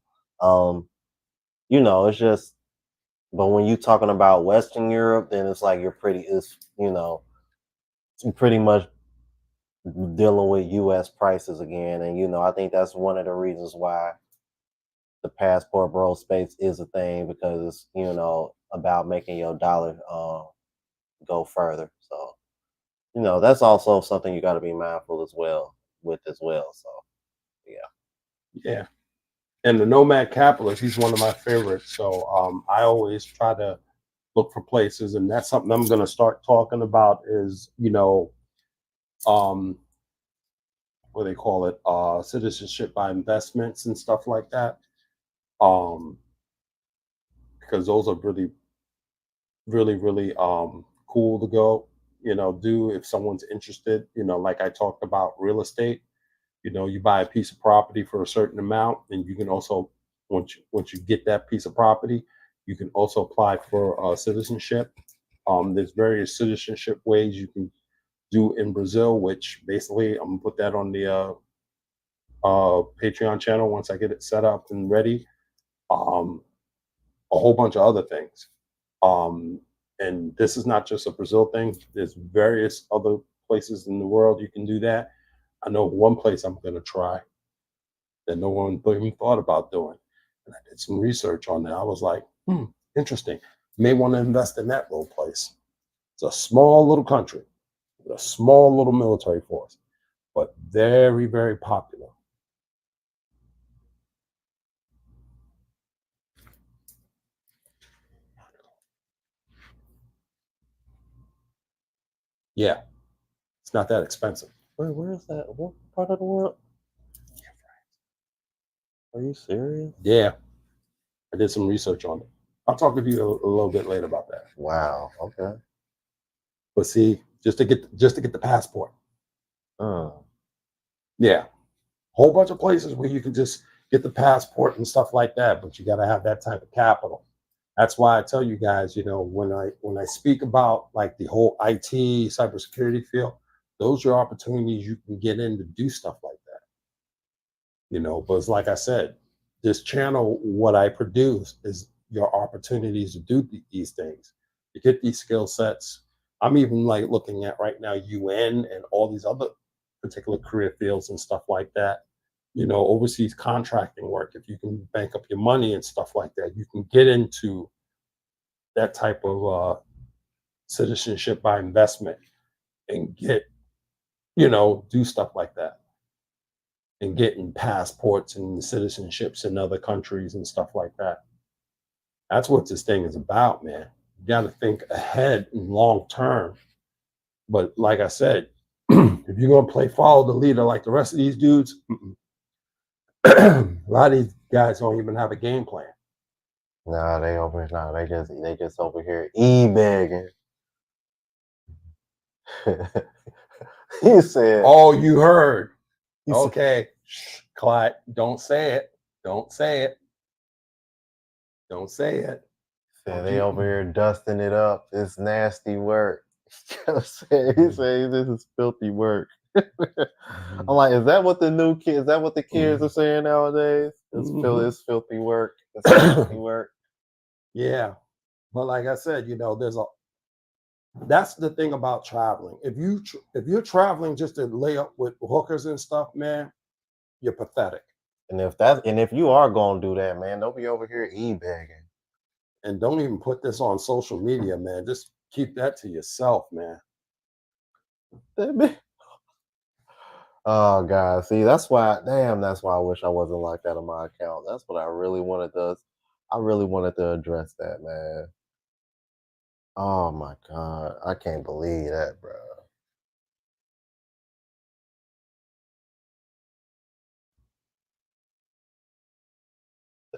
Um, it's just, but when you're talking about Western Europe, then it's like it's pretty much dealing with U.S. prices again. And, I think that's one of the reasons why the passport bro space is a thing because it's about making your dollar go further. So that's also something you got to be mindful as well with as well. So yeah, Yeah. And the Nomad Capitalist, he's one of my favorites. So I always try to look for places, and that's something I'm going to start talking about. Is um, what they call it, citizenship by investments and stuff like that. Um, because those are really, really, really cool to go. Do if someone's interested. Like I talked about real estate. You buy a piece of property for a certain amount, and you can also, once you get that piece of property, you can also apply for citizenship. There's various citizenship ways you can do in Brazil, which basically I'm gonna put that on the Patreon channel once I get it set up and ready. Um, a whole bunch of other things. Um, and this is not just a Brazil thing. There's various other places in the world you can do that. I know one place I'm going to try that no one even thought about doing. And I did some research on that. I was like, interesting. May want to invest in that little place. It's a small little country with a small little military force, but very, very popular. Yeah, it's not that expensive. where is that? What part of the world? Are you serious? Yeah, I did some research on it. I'll talk to you a little bit later about that. Wow. Okay. But see, just to get the passport. Uh, Yeah, whole bunch of places where you can just get the passport and stuff like that, but you got to have that type of capital. That's why I tell you guys, when I speak about like the whole IT cybersecurity field, those are opportunities you can get in to do stuff like that. But it's like I said, this channel, what I produce is your opportunities to do these things, to get these skill sets. I'm even like looking at right now UN and all these other particular career fields and stuff like that. Overseas contracting work. If you can bank up your money and stuff like that, you can get into that type of citizenship by investment and get, do stuff like that and getting passports and citizenships in other countries and stuff like that. That's what this thing is about, man. You got to think ahead and long term. But like I said, if you're going to play follow the leader like the rest of these dudes, a lot of these guys don't even have a game plan. Nah, they just over here e-begging. He said, Oh, you heard. he said, Okay. Shh, Clyde, don't say it. Don't say it. Don't say it. said they over here dusting it up. It's nasty work. He said this is filthy work. I'm like, is that what the new kids? Is that what the kids are saying nowadays? It's filthy work. It's nasty work. Yeah, but like I said, that's the thing about traveling. If you're traveling just to lay up with hookers and stuff, man, you're pathetic. And if you are gonna do that, man, don't be over here e-begging. And don't even put this on social media, man. Just keep that to yourself, man. Oh God, see, that's why I wish I wasn't locked out of my account. That's what I really wanted to. I really wanted to address that, man. Oh my God, I can't believe that, bro.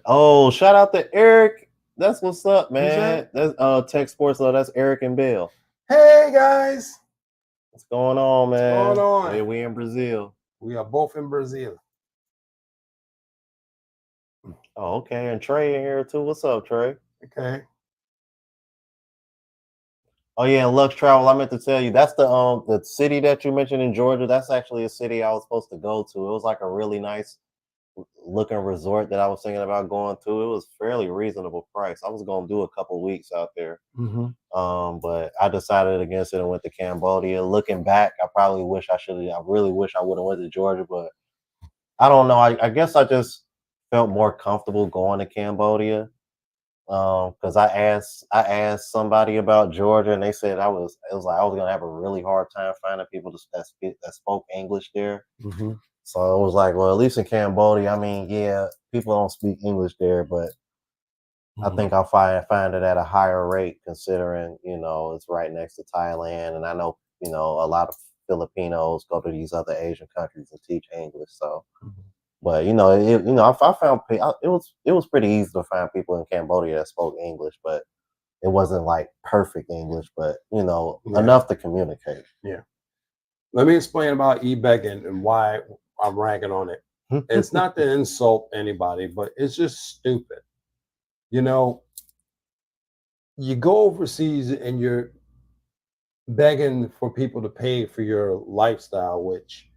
Oh, shout out to Eric. That's what's up, man. That's Tech Sports Law. That's Eric and Bill. Hey guys, What's going on, man? what's going on? We in Brazil. We are both in Brazil. Oh, okay. And Trey in here too. What's up, Trey? Okay. Oh yeah, Lux Travel. I meant to tell you that's the city that you mentioned in Georgia. That's actually a city I was supposed to go to. It was like a really nice looking resort that I was thinking about going to. It was fairly reasonable price. I was gonna do a couple weeks out there, but I decided against it and went to Cambodia. Looking back, I probably wish I should. I really wish I would have went to Georgia, but I don't know. I guess I just felt more comfortable going to Cambodia because I asked somebody about Georgia and they said I was gonna have a really hard time finding people that spoke English there. So it was like, well, at least in Cambodia, I mean, yeah, people don't speak English there, but I think I'll find it at a higher rate considering, it's right next to Thailand. And I know, a lot of Filipinos go to these other Asian countries and teach English. So, but I found it was pretty easy to find people in Cambodia that spoke English, but it wasn't like perfect English, but enough to communicate. Yeah. Let me explain about e-begging and why I'm ranking on it. It's not to insult anybody, but it's just stupid. You go overseas and you're begging for people to pay for your lifestyle, which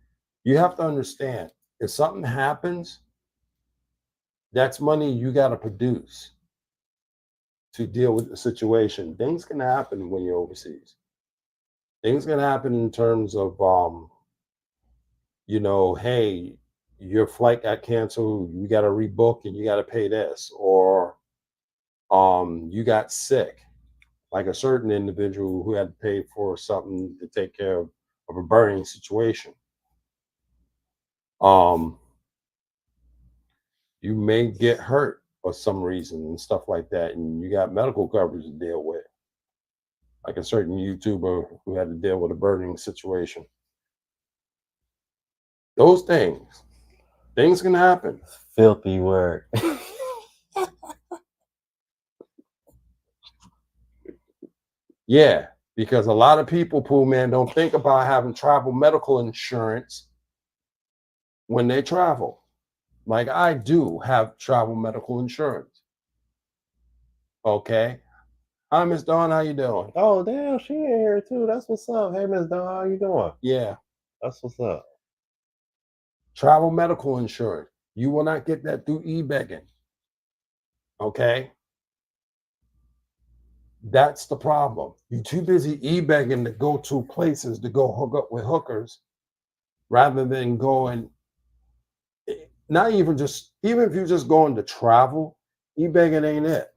you have to understand. If something happens, that's money you got to produce to deal with the situation. Things can happen when you're overseas. Things can happen in terms of, hey, your flight got canceled, you got to rebook and you got to pay this, or you got sick, like a certain individual who had to pay for something to take care of a burning situation. Um, you may get hurt for some reason and stuff like that, and you got medical coverage to deal with, like a certain YouTuber who had to deal with a burning situation. Those things can happen. Filthy work. Yeah, because a lot of people, Pooh man, don't think about having travel medical insurance when they travel. Like I do have travel medical insurance. Okay. Hi, Miss Dawn. How you doing? Oh damn, she in here too. That's what's up. Hey Miss Dawn, how you doing? Yeah. That's what's up. Travel medical insurance. You will not get that through e-begging. Okay. That's the problem. You're too busy e-begging to go to places to go hook up with hookers rather than going, even if you're just going to travel, e-begging ain't it.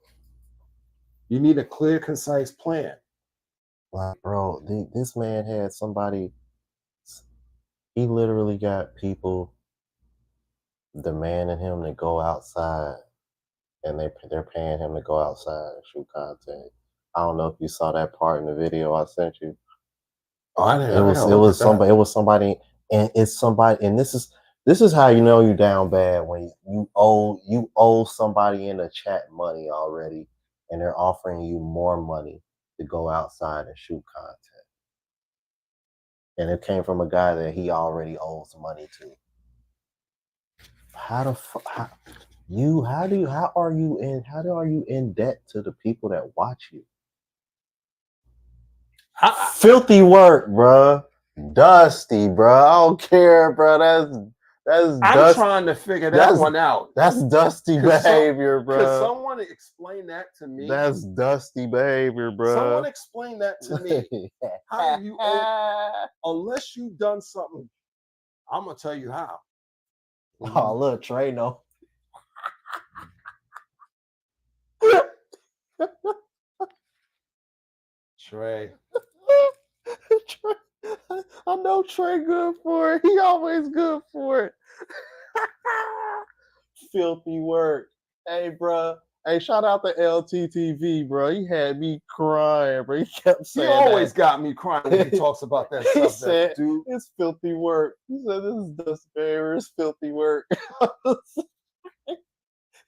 You need a clear, concise plan. Like, bro, this man had somebody. He literally got people demanding him to go outside, and they're paying him to go outside and shoot content. I don't know if you saw that part in the video I sent you. Oh, I It was gotta look at that. somebody. It was somebody, and it's somebody. And this is how you know you down bad when you owe somebody in the chat money already, and they're offering you more money to go outside and shoot content. And it came from a guy that he already owes money to. How the fuck? How are you in debt to the people that watch you? Filthy work, bruh. Dusty, bruh. I don't care, bruh. I'm trying to figure that one out. That's dusty behavior, bruh. Could someone explain that to me? That's dusty behavior, bruh. Someone explain that to me. How do you unless you've done something? I'm gonna tell you how. Oh, look, Trey, no. Trey. I know Trey good for it. He always good for it. Filthy work. Hey, bro. Hey, shout out to LTTV, bro. He had me crying, bro. He kept saying he always got me crying when he talks about that he stuff. Said, dude, it's filthy work. He said, this is Dust Bearer. It's filthy work.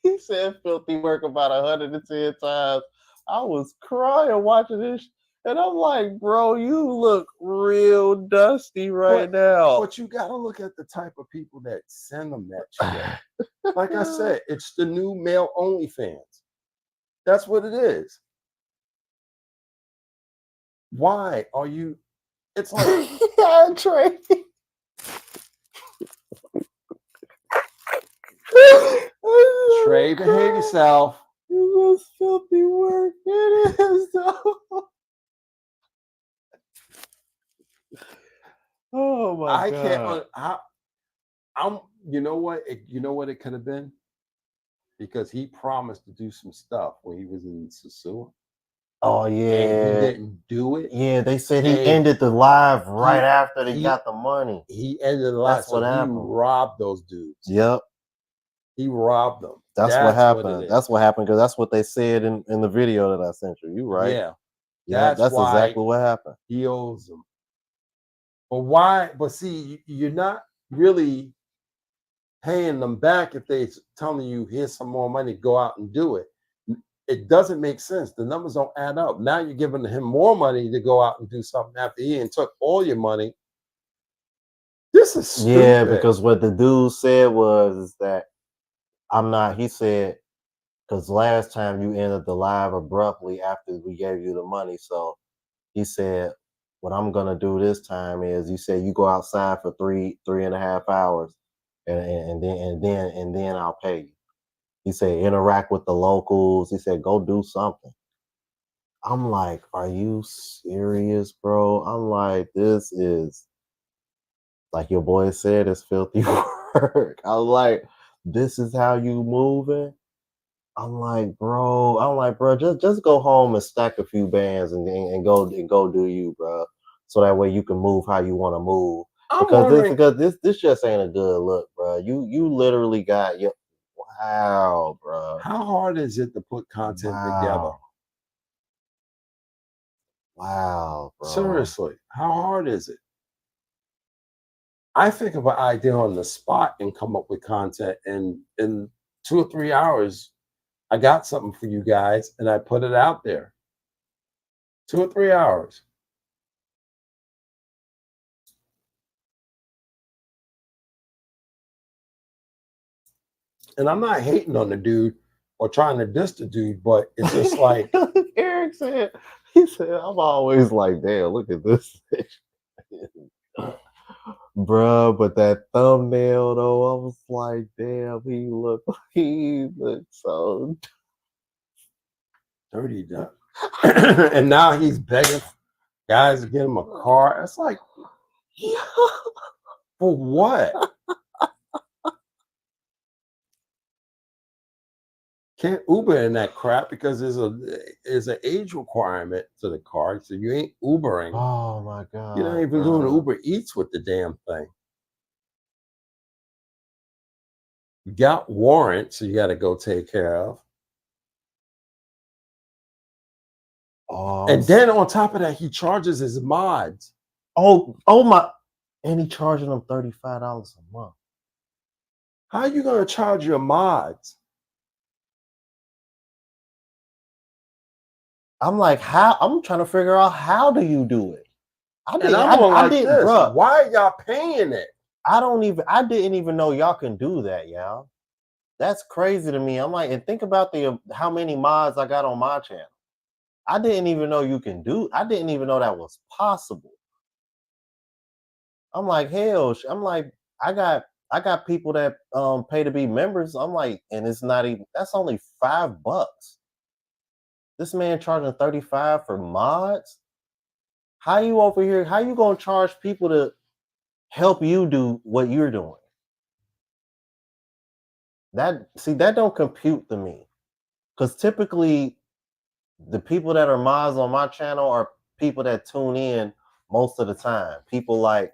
He said filthy work about 110 times. I was crying watching this. And I'm like, bro, you look real dusty now. But you got to look at the type of people that send them that shit. Like I said, it's the new male OnlyFans. That's what it is. Why are you? It's like Trey. Trey, behave yourself. It was filthy work. It is though. Oh my God. You know what? You know what it could have been? Because he promised to do some stuff when he was in Sasua. Oh yeah. And he didn't do it. Yeah, they said he ended the live right after they got the money. He ended the live. That's what happened. He robbed those dudes. Yep. He robbed them. That's what happened. That's what happened because that's what they said in the video that I sent you. You right? Yeah. Yeah, that's exactly what happened. He owes them. But why? But see, you're not really paying them back if they're telling you here's some more money, go out and do it. It doesn't make sense. The numbers don't add up. Now you're giving him more money to go out and do something after he took all your money. This is stupid. Yeah, because what the dude said was that he said, because last time you ended the live abruptly after we gave you the money. So he said, what I'm gonna do this time is, you said you go outside for 3.5 hours and then I'll pay you. He said, interact with the locals. He said, go do something. I'm like, are you serious, bro? I'm like, this is, like your boy said, it's filthy work. I was like, this is how you moving? I'm like, bro, just go home and stack a few bands and go do you, bro. So that way you can move how you want to move. Because this just ain't a good look, bro. You literally got your wow, bro. How hard is it to put content together? Wow, bro. Seriously, how hard is it? I think of an idea on the spot and come up with content, and in 2 or 3 hours, I got something for you guys, and I put it out there. 2 or 3 hours. And I'm not hating on the dude or trying to diss the dude, but it's just like Eric said. He said, I'm always like, damn, look at this. Bruh, but that thumbnail though, I was like, damn, he looked so dirty done. And now he's begging guys to get him a car. It's like, for what? Can't Uber in that crap because there's an age requirement to the car, so you ain't Ubering. Oh my You're not god, even doing bro. Uber Eats with the damn thing. You got warrants you got to go take care of, Oh, and then on top of that, he charges his mods. oh my, and he charging them $35 a month. How are you going to charge your mods? I'm like, how? I'm trying to figure out how do you do it. And I'm going I like didn't, this. bro. Why are y'all paying it? I didn't even know y'all can do that, y'all. That's crazy to me. I'm like, and think about the how many mods I got on my channel. I didn't even know you can do. I didn't even know that was possible. I'm like, hell. I'm like, I got people that pay to be members. I'm like, and it's not even. That's only $5. This man charging 35 for mods. How you over here? How you gonna charge people to help you do what you're doing? That don't compute to me. Because typically the people that are mods on my channel are people that tune in most of the time. People like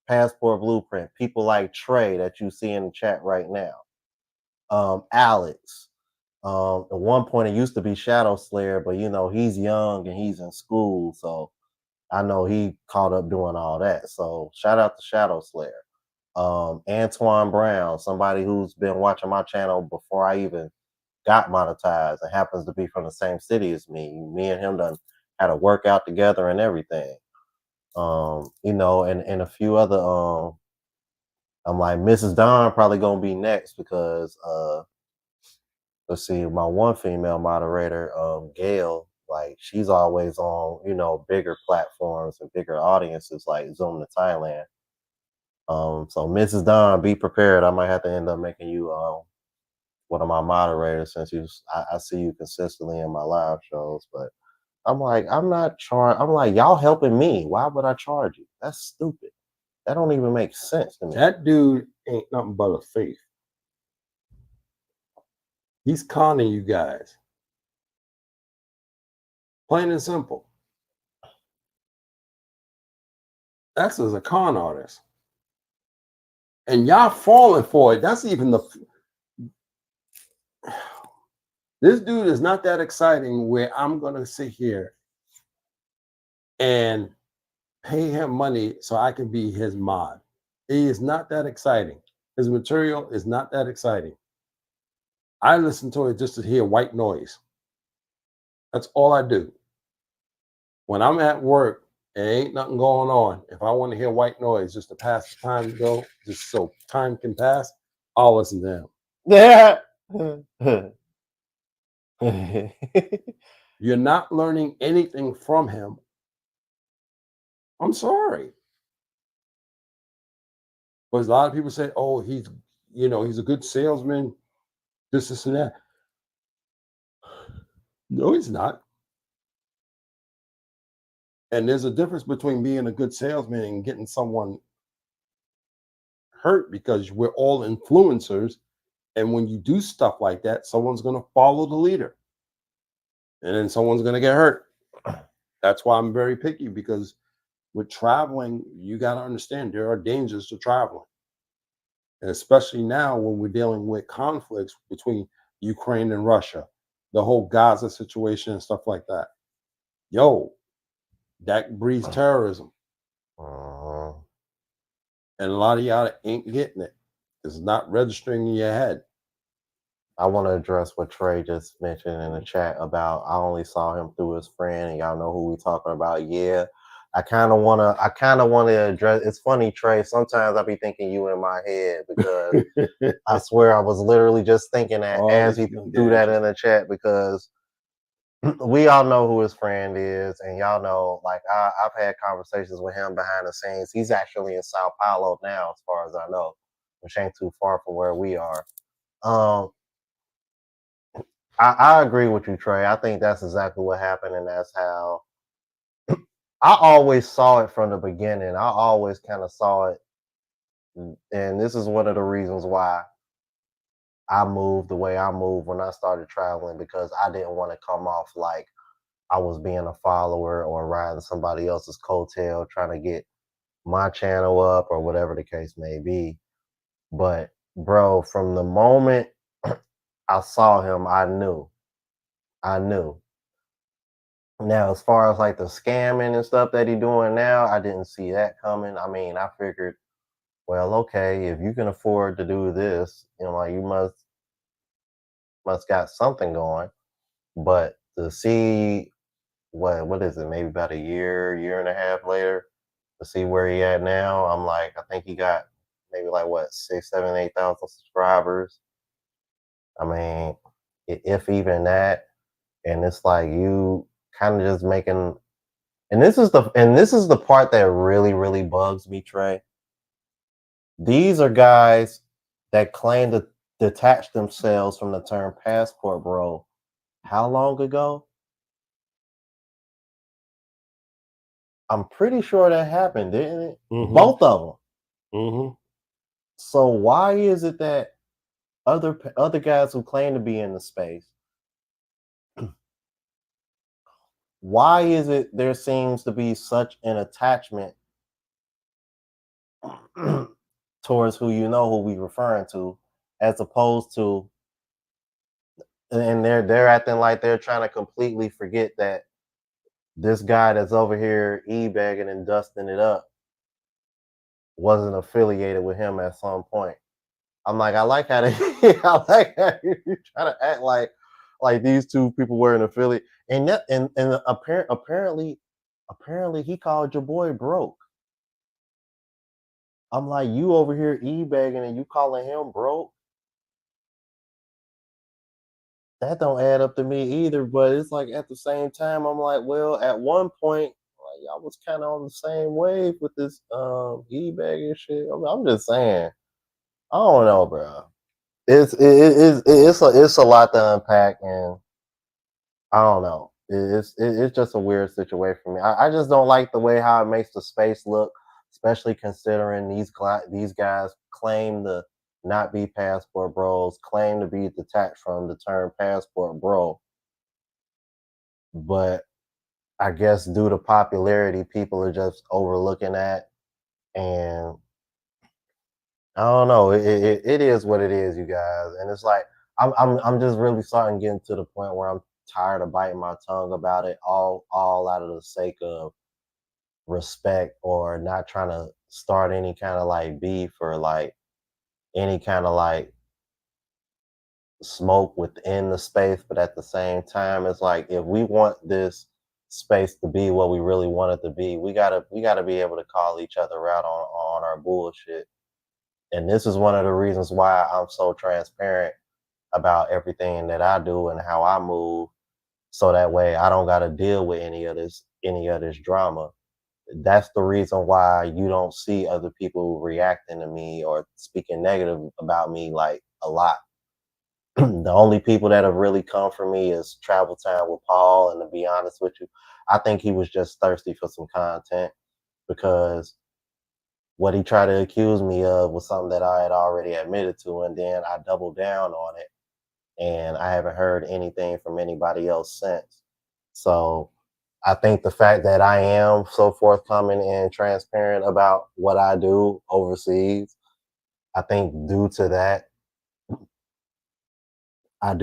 Passport Blueprint, people like Trey that you see in the chat right now. Alex. At one point it used to be Shadow Slayer, but you know, he's young and he's in school, so I know he caught up doing all that. So shout out to Shadow Slayer. Antoine Brown, somebody who's been watching my channel before I even got monetized and happens to be from the same city as me. Me and him done had a workout together and everything. You know, and a few other I'm like Mrs. Don probably gonna be next because let's see, my one female moderator, Gail, like she's always on, you know, bigger platforms and bigger audiences like Zoom to Thailand. So Mrs. Don, be prepared. I might have to end up making you one of my moderators since I see you consistently in my live shows. But I'm like, I'm not charged. I'm like, y'all helping me. Why would I charge you? That's stupid. That don't even make sense to me. That dude ain't nothing but a thief. He's conning you guys. Plain and simple. X is a con artist. And y'all falling for it. That's even the. This dude is not that exciting where I'm going to sit here and pay him money so I can be his mod. He is not that exciting. His material is not that exciting. I listen to it just to hear white noise. That's all I do. When I'm at work and ain't nothing going on, if I want to hear white noise just to pass the time to go, just so time can pass, I'll listen to him. Yeah. You're not learning anything from him. I'm sorry. Because a lot of people say, oh, he's, he's a good salesman, this and that. No, he's not. And there's a difference between being a good salesman and getting someone hurt because we're all influencers. And when you do stuff like that, someone's going to follow the leader and then someone's going to get hurt. That's why I'm very picky because with traveling, you got to understand there are dangers to traveling. And especially now when we're dealing with conflicts between Ukraine and Russia, the whole Gaza situation and stuff like that. Yo, that breeds terrorism. And a lot of y'all ain't getting it. It's not registering in your head. I want to address what Trey just mentioned in the chat about I only saw him through his friend, and y'all know who we talking about. Yeah, I kind of want to address. It's funny, Trey. Sometimes I be thinking you in my head because I swear I was literally just thinking that as he threw that in the chat because we all know who his friend is, and y'all know, like I've had conversations with him behind the scenes. He's actually in Sao Paulo now, as far as I know, which ain't too far from where we are. I agree with you, Trey. I think that's exactly what happened, and that's how I always saw it from the beginning. I always kind of saw it, and this is one of the reasons why I moved the way I moved when I started traveling because I didn't want to come off like I was being a follower or riding somebody else's coattail trying to get my channel up or whatever the case may be. But bro, from the moment I saw him, I knew. I knew. Now, as far as like the scamming and stuff that he doing now, I didn't see that coming. I mean, I figured, well, okay, if you can afford to do this, like you must got something going. But to see what is it, maybe about a year and a half later, to see where he at now, I'm like, I think he got maybe like what, 6, 7, 8,000 subscribers. I mean, if even that, and it's like you kind of just making, and this is the part that really really bugs me, Trey. These are guys that claim to detach themselves from the term passport bro. How long ago? I'm pretty sure that happened, didn't it? Mm-hmm. Both of them. Mm-hmm. So why is it that other guys who claim to be in the space, why is it there seems to be such an attachment towards who we referring to, as opposed to, and they're acting like they're trying to completely forget that this guy that's over here e-bagging and dusting it up wasn't affiliated with him at some point. I'm like, I like how they, I like how you try to act like these two people were an affiliate, and that, and apparently he called your boy broke. I'm like, you over here e-bagging and you calling him broke? That don't add up to me either. But it's like at the same time, I'm like, well, at one point, like y'all was kind of on the same wave with this e-bagging shit. I'm just saying, I don't know, bro. It's a lot to unpack, and I don't know. It's just a weird situation for me. I just don't like the way how it makes the space look, especially considering these guys claim to not be passport bros, claim to be detached from the term passport bro, but I guess due to popularity, people are just overlooking that, and I don't know. It is what it is, you guys, and it's like I'm just really starting getting to the point where I'm tired of biting my tongue about it, all out of the sake of respect or not trying to start any kind of like beef or like any kind of like smoke within the space. But at the same time, it's like if we want this space to be what we really want it to be, we gotta be able to call each other out on our bullshit. And this is one of the reasons why I'm so transparent about everything that I do and how I move, so that way I don't got to deal with any of this drama. That's the reason why you don't see other people reacting to me or speaking negative about me like a lot. The only people that have really come for me is Travel Time with Paul, and to be honest with you, I think he was just thirsty for some content, because what he tried to accuse me of was something that I had already admitted to, and then I doubled down on it, and I haven't heard anything from anybody else since. So I think the fact that I am so forthcoming and transparent about what I do overseas, I think due to that, I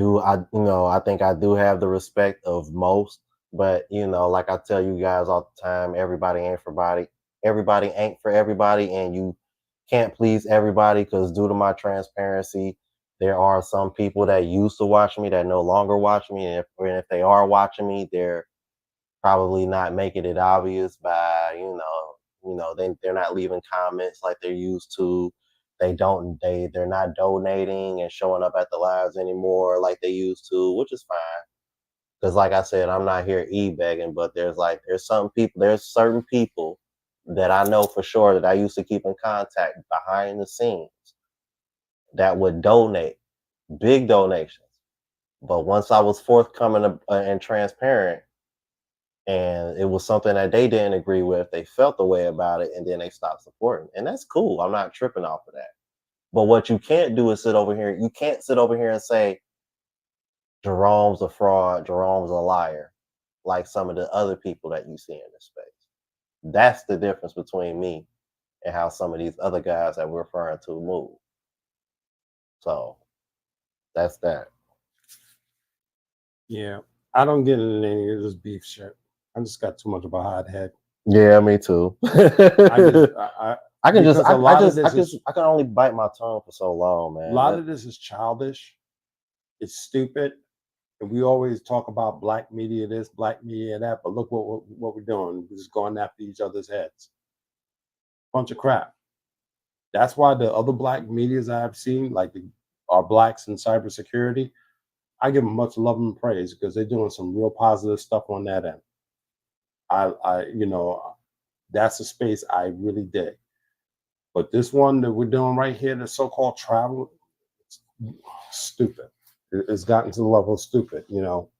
think I do have the respect of most. But like I tell you guys all the time, everybody ain't for everybody, and you can't please everybody, because due to my transparency, there are some people that used to watch me that no longer watch me, and if they are watching me, they're probably not making it obvious by they're not leaving comments like they're used to. They're not donating and showing up at the lives anymore like they used to, which is fine, because like I said, I'm not here e-begging. But there's certain people that I know for sure that I used to keep in contact behind the scenes that would donate big donations. But once I was forthcoming and transparent, and it was something that they didn't agree with, they felt the way about it, and then they stopped supporting. And that's cool. I'm not tripping off of that. But what you can't do is sit over here. You can't sit over here and say Jerome's a fraud, Jerome's a liar, like some of the other people that you see in this space. That's the difference between me and how some of these other guys that we're referring to move. So that's that. Yeah, I don't get into any of this beef shit. I just got too much of a hot head. Yeah, me too. I can just I can only bite my tongue for so long, man. A lot of this is childish. It's stupid, and we always talk about black media this, black media that. But look what we're doing. We're just going after each other's heads. Bunch of crap. That's why the other black medias I've seen, like our blacks in cybersecurity, I give them much love and praise because they're doing some real positive stuff on that end. You know, that's a space I really dig. But this one that we're doing right here, the so-called travel, it's stupid. It's gotten to the level of stupid. You know,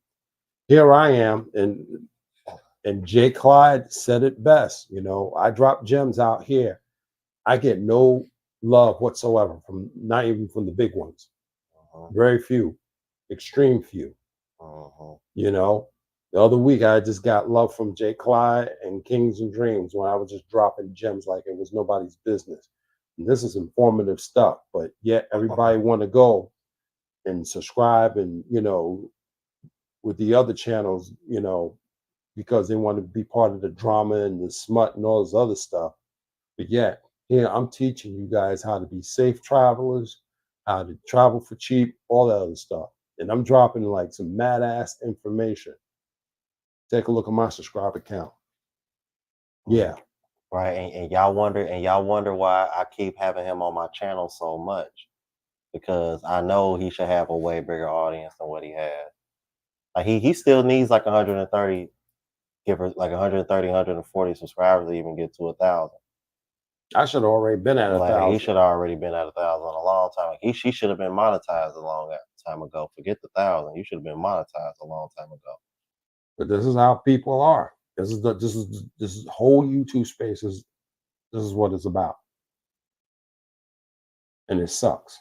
here I am, and Jay Clyde said it best. You know, I drop gems out here. I get no love whatsoever from not even from the big ones. Very few, extreme few. You know, the other week I just got love from Jay Clyde and Kings and Dreams when I was just dropping gems like it was nobody's business. And this is informative stuff, but yet everybody want to go and subscribe and, you know, with the other channels, you know, because they want to be part of the drama and the smut and all this other stuff. But yet, here I'm teaching you guys how to be safe travelers, how to travel for cheap, all that other stuff. And I'm dropping like some mad ass information. Take a look at my subscriber count. Yeah. Right. And y'all wonder why I keep having him on my channel so much. Because I know he should have a way bigger audience than what he has. Like he still needs like 130, give her like 130, 140 subscribers to even get to 1,000. I should have already been at 1,000. He should have already been at 1,000 a long time. She should have been monetized a long time ago. Forget the 1,000. You should have been monetized a long time ago. But this is how people are. This is whole YouTube spaces. This is what it's about, and it sucks.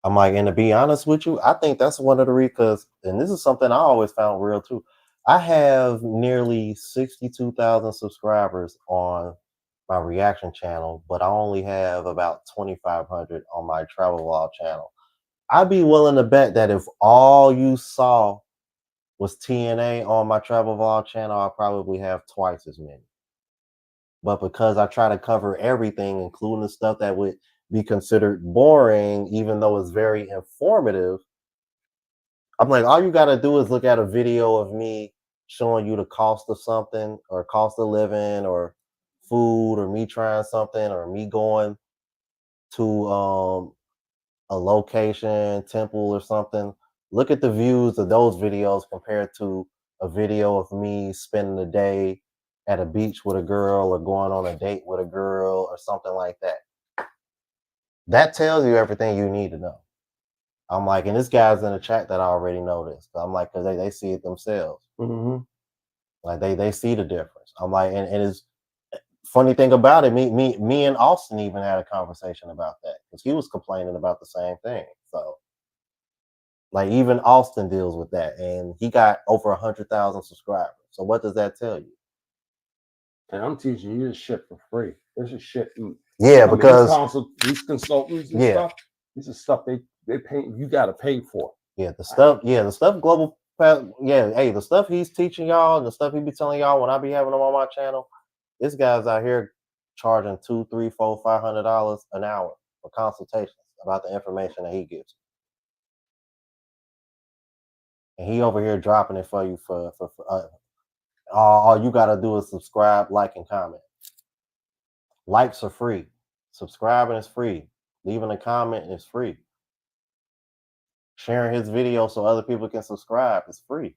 I'm like, and to be honest with you, I think that's one of the reasons. And this is something I always found real too. I have nearly 62,000 subscribers on my reaction channel, but I only have about 2,500 on my travel vlog channel. I'd be willing to bet that if all you saw was TNA on my travel vlog channel, I probably have twice as many. But because I try to cover everything, including the stuff that would be considered boring, even though it's very informative, I'm like, all you got to do is look at a video of me showing you the cost of something or cost of living or food or me trying something or me going to a location, temple or something. Look at the views of those videos compared to a video of me spending the day at a beach with a girl or going on a date with a girl or something like that. That tells you everything you need to know. I'm like, and this guy's in the chat that I already know this. I'm like, because they see it themselves. Mm-hmm. Like they see the difference. I'm like, and it's funny thing about it, me and Austin even had a conversation about that because he was complaining about the same thing. So like even Austin deals with that, and he got over 100,000 subscribers. So what does that tell you? And I'm teaching you this shit for free. This is shit. Yeah, because these consultants and stuff. This is stuff they pay. You got to pay for. Yeah, the stuff global. Yeah, hey, the stuff he's teaching y'all and the stuff he be telling y'all when I be having him on my channel. This guy's out here charging $200, $300, $400, $500 an hour for consultations about the information that he gives. And he over here dropping it for you for all you got to do is subscribe, like, and comment. Likes are free. Subscribing is free. Leaving a comment is free. Sharing his video so other people can subscribe is free.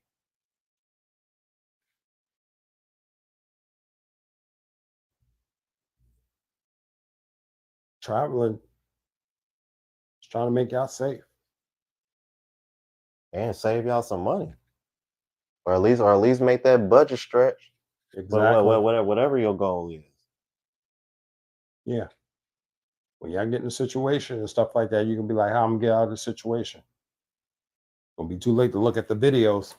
Traveling is trying to make y'all safe and save y'all some money, or at least make that budget stretch. Exactly. Whatever your goal is. Yeah. When y'all get in a situation and stuff like that, you can be like, how I'm gonna get out of the situation. Gonna be too late to look at the videos.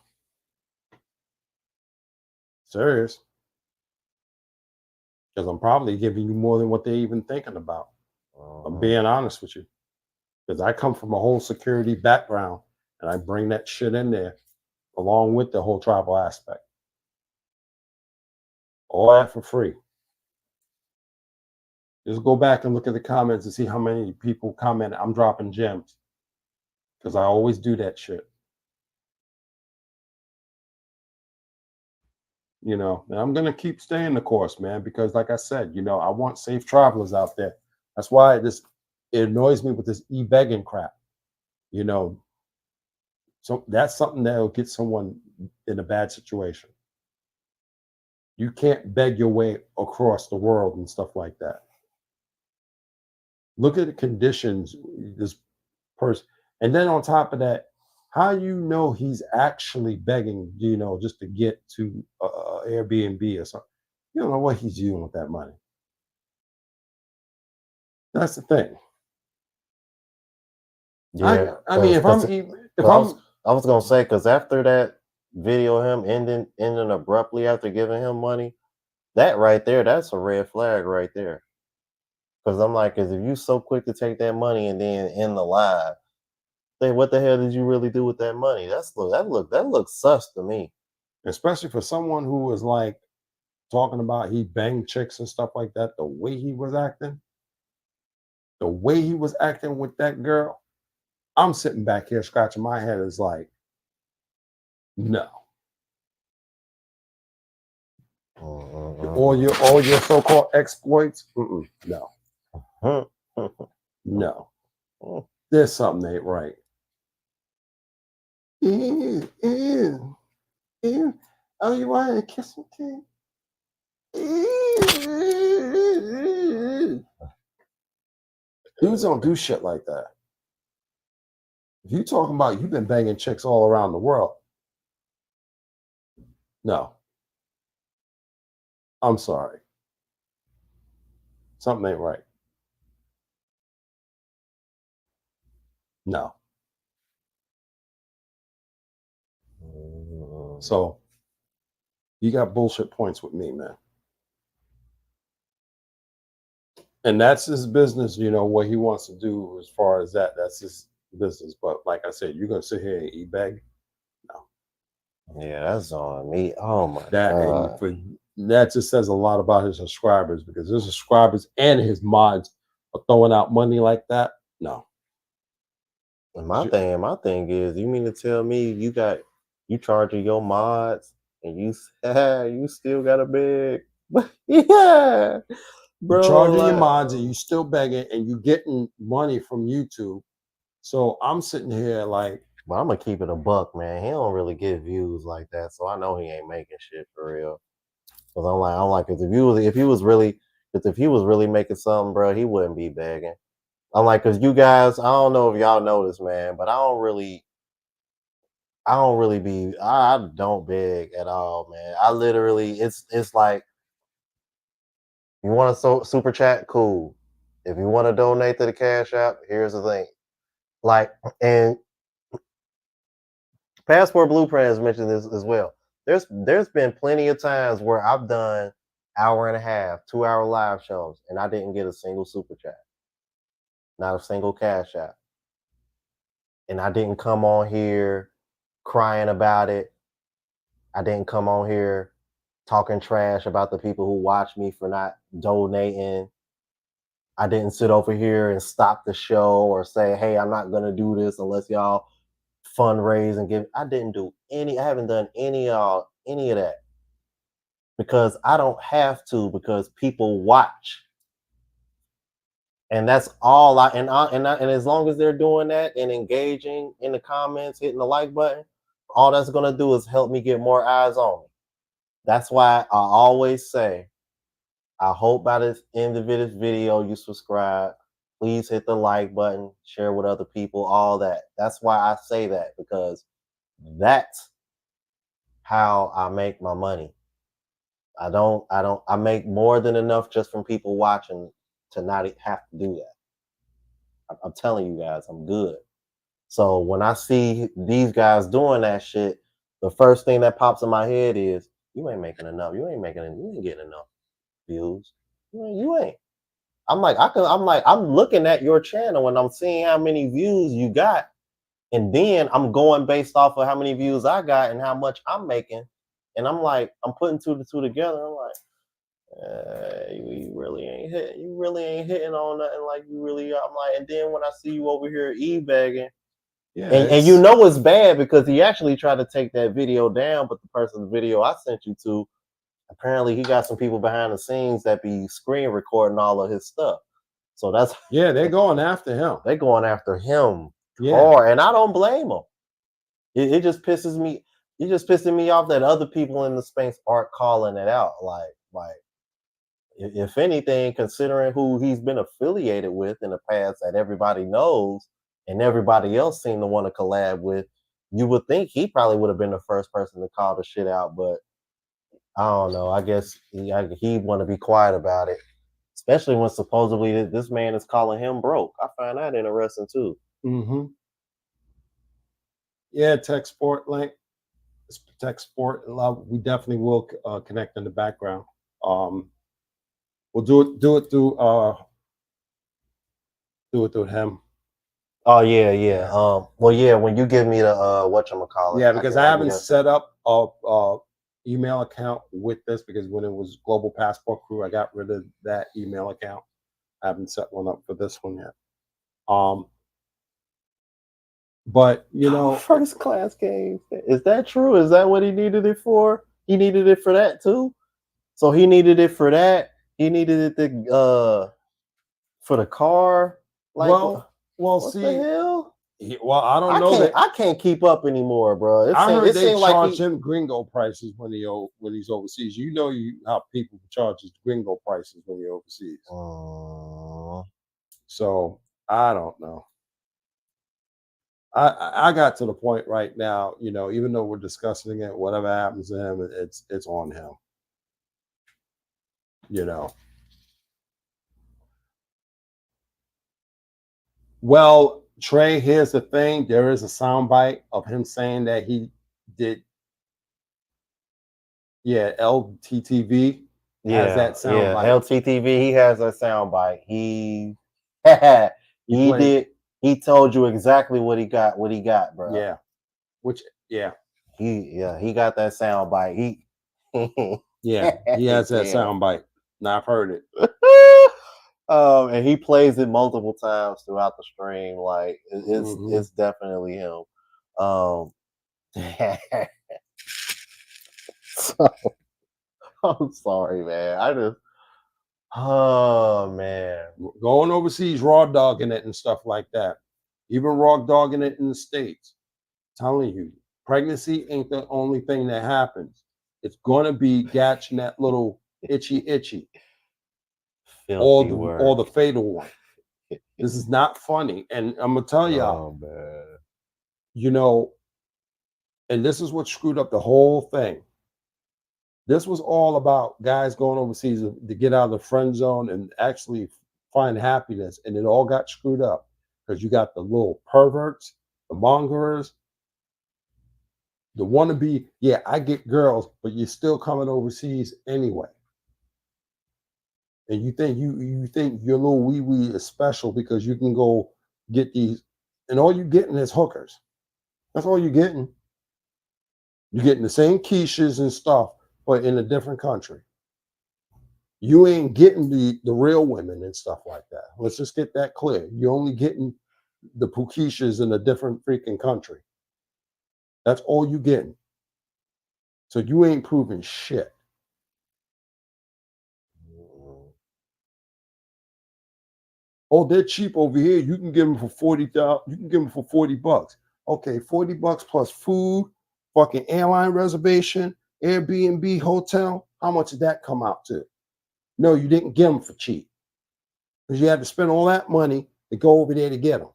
Serious. Because I'm probably giving you more than what they're even thinking about. I'm being honest with you. Because I come from a whole security background and I bring that shit in there along with the whole tribal aspect. All that for free. Just go back and look at the comments and see how many people comment. I'm dropping gems because I always do that shit. And I'm gonna keep staying the course, man, because like I said, I want safe travelers out there. That's why it annoys me with this e-begging crap. You know, so that's something that'll get someone in a bad situation. You can't beg your way across the world and stuff like that. Look at the conditions this person, and then on top of that, how you know he's actually begging, just to get to Airbnb or something. You don't know what he's doing with that money. That's the thing. Yeah, I mean, if I'm if I'm I was gonna say because after that video, of him ending abruptly after giving him money, that right there, that's a red flag right there. Because I'm like, because if you so quick to take that money and then end the live, then what the hell did you really do with that money? That looks sus to me. especially for someone who was like talking about he banged chicks and stuff like that, the way he was acting with that girl, I'm sitting back here scratching my head. Is like, no, all your so-called exploits, no, no, there's something ain't right. Ew, ew, ew. Oh, you want to kiss me too? Dudes don't do shit like that. If you talking about you've been banging chicks all around the world, no, I'm sorry, something ain't right. No. So you got bullshit points with me, man. And that's his business, what he wants to do as far as that. That's his business. But like I said, you're gonna sit here and eat bag. No. Yeah, that's on me. Oh my That and god. for that just says a lot about his subscribers because his subscribers and his mods are throwing out money like that. No. And my thing is, you mean to tell me you charging your mods and you still got a big yeah, You're bro. charging your Like, mods and you still begging and you getting money from YouTube. So I'm sitting here like, but I'm gonna keep it a buck, man. He don't really get views like that, so I know he ain't making shit for real. Cause I'm like, cause if he was really making something, bro, he wouldn't be begging. I'm like, cause you guys, I don't know if y'all know this, man, but I don't beg at all, man. I literally, it's like, you want to super chat, cool. If you want to donate to the Cash App, here's the thing. Like, and Passport Blueprint has mentioned this as well. There's been plenty of times where I've done hour and a half, 2 hour live shows, and I didn't get a single super chat, not a single Cash App, and I didn't come on here crying about it. I didn't come on here talking trash about the people who watch me for not donating. I didn't sit over here and stop the show or say, hey, I'm not going to do this unless y'all fundraise and give. I haven't done any of that because I don't have to because people watch. And that's all and as long as they're doing that and engaging in the comments, hitting the like button, all that's going to do is help me get more eyes on me. That's why I always say, I hope by the end of this video you subscribe. Please hit the like button, share with other people, all that. That's why I say that, because that's how I make my money. I make more than enough just from people watching to not have to do that. I'm telling you guys, I'm good. So when I see these guys doing that shit, the first thing that pops in my head is, you ain't making enough. You ain't getting enough views. You ain't. I'm looking at your channel and I'm seeing how many views you got. And then I'm going based off of how many views I got and how much I'm making. And I'm like, I'm putting two to two together. I'm like, you really ain't hitting. You really ain't hitting on nothing like you really are. I'm like, and then when I see you over here e-bagging, Yeah, and you know it's bad because he actually tried to take that video down, but the person's video I sent you to, apparently he got some people behind the scenes that be screen recording all of his stuff. So that's they're going after him. They're going after him Yeah. hard, and I don't blame them. It just pisses me. It just pissing me off that other people in the space aren't calling it out. Like if anything, considering who he's been affiliated with in the past that everybody knows and everybody else seemed to want to collab with, you would think he probably would have been the first person to call the shit out. But I don't know. I guess he want to be quiet about it, especially when supposedly this man is calling him broke. I find that interesting too. Mm-hmm. Yeah, tech sport link. Tech sport love. We definitely will connect in the background. We'll do it through him. Oh yeah. Well, yeah. When you give me the whatchamacallit, Yeah, because I haven't set up a email account with this because when it was Global Passport Crew, I got rid of that email account. I haven't set one up for this one yet. But you know, first class games. Is that true? Is that what he needed it for? He needed it for that too. So he needed it for that. He needed it for the car. Like, well, what see, the hell? Well, I don't know. I can't keep up anymore, bro. I heard they charge like him gringo prices when he's overseas. You know how people charge gringo prices when you're overseas. So I don't know. I got to the point right now, you know, even though we're discussing it, whatever happens to him, it's on him. You know. Well, Trey, here's the thing. There is a soundbite of him saying that he did. Yeah, LTTV has that soundbite. LTTV, he has a soundbite. He did. He told you exactly what he got, bro. Yeah. He got that soundbite. He he has that soundbite. Now I've heard it. And he plays it multiple times throughout the stream. Like it's definitely him. So, I'm sorry, man. Oh man, going overseas, raw dogging it and stuff like that. Even raw dogging it in the States. I'm telling you, pregnancy ain't the only thing that happens. It's gonna be catching that little itchy. Or the fatal one. This is not funny. And I'm gonna tell y'all, you know, and this is what screwed up the whole thing. This was all about guys going overseas to get out of the friend zone and actually find happiness. And it all got screwed up because you got the little perverts, the mongerers, the wannabe, yeah, I get girls, but you're still coming overseas anyway. And you think your little wee wee is special because you can go get these, and all you're getting is hookers. That's all you're getting. You're getting the same quiches and stuff, but in a different country. You ain't getting the real women and stuff like that. Let's just get that clear. You're only getting the pukishas in a different freaking country. That's all you getting. So you ain't proving shit. Oh, they're cheap over here. You can give them for 40,000. You can give them for $40. Okay, $40 plus food, fucking airline reservation, Airbnb, hotel. How much did that come out to? No, you didn't get them for cheap because you had to spend all that money to go over there to get them.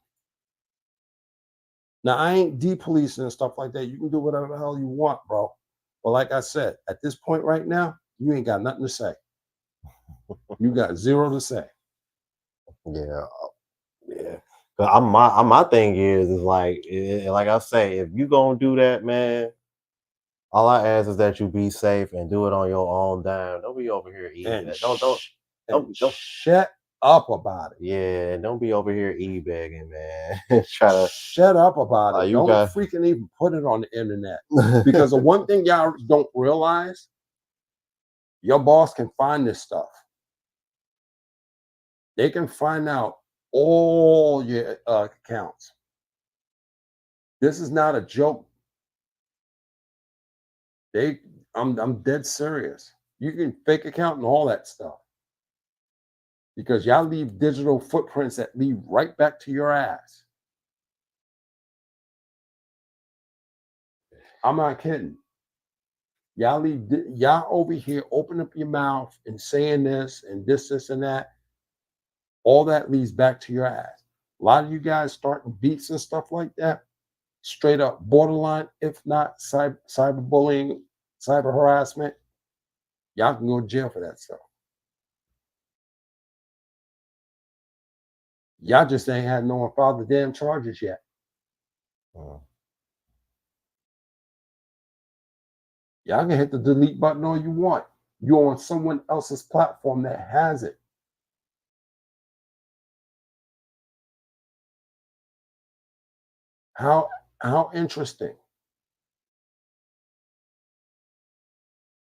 Now, I ain't depolicing and stuff like that. You can do whatever the hell you want, bro. But like I said, at this point right now, you ain't got nothing to say. You got zero to say. Yeah. My thing is like like I say, if you gonna do that, man, all I ask is that you be safe and do it on your own dime. Don't be over here and eBay. Don't don't shut up about it. yeah, don't be over here e-begging, man. Try to Shut up about it. you Don't got freaking even put it on the internet. Because the one thing y'all don't realize, your boss can find this stuff. They can find out all your accounts. This is not a joke. They, I'm dead serious. You can fake account and all that stuff because y'all leave digital footprints that lead right back to your ass. I'm not kidding. Y'all over here open up your mouth and saying this and this, and that. All that leads back to your ass. A lot of you guys starting beats and stuff like that, straight up borderline, if not cyberbullying, cyber harassment. Y'all can go to jail for that stuff. Y'all just ain't had no one file the damn charges yet. Y'all can hit the delete button all you want. You're on someone else's platform that has it. How interesting.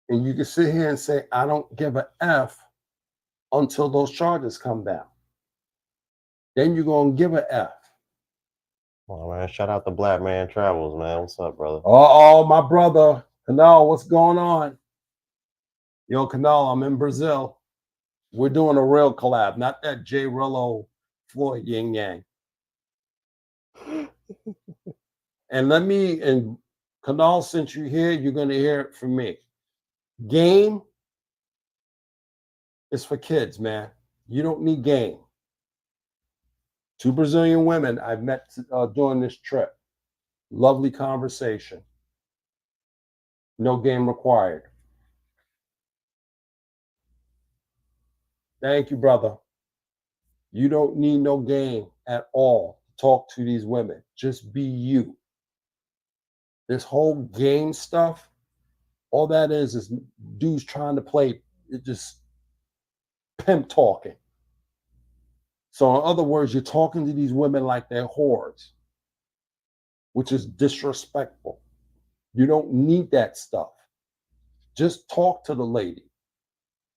And you can sit here and say, I don't give a F until those charges come down. Then you're gonna give a F. Oh man, shout out to Black Man Travels, man. What's up, brother? Oh, my brother, Canal, what's going on? Yo, Canal, I'm in Brazil. We're doing a real collab, not that J Rillo Floyd Yin Yang. And Canal, since you're here, you're gonna hear it from me. Game is for kids, man. You don't need game. 2 Brazilian women I've met during this trip. Lovely conversation. No game required. Thank you, brother. You don't need no game at all to talk to these women. Just be you. This whole game stuff, all that is dudes trying to play, it just pimp talking. So, in other words, you're talking to these women like they're whores, which is disrespectful. You don't need that stuff. Just talk to the lady.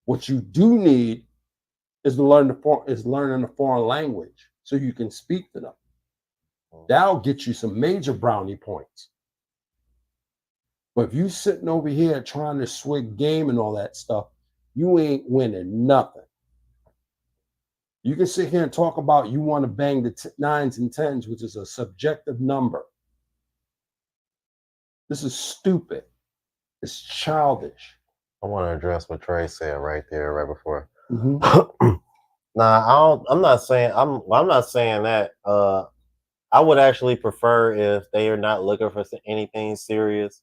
What you do need is learning a foreign language so you can speak to them. That'll get you some major brownie points. But if you sitting over here trying to swig game and all that stuff, you ain't winning nothing. You can sit here and talk about you want to bang the nines and tens, which is a subjective number. This is stupid. It's childish. I want to address what Trey said right there, right before. Mm-hmm. Nah, I'm not saying I'm not saying that. I would actually prefer if they are not looking for anything serious,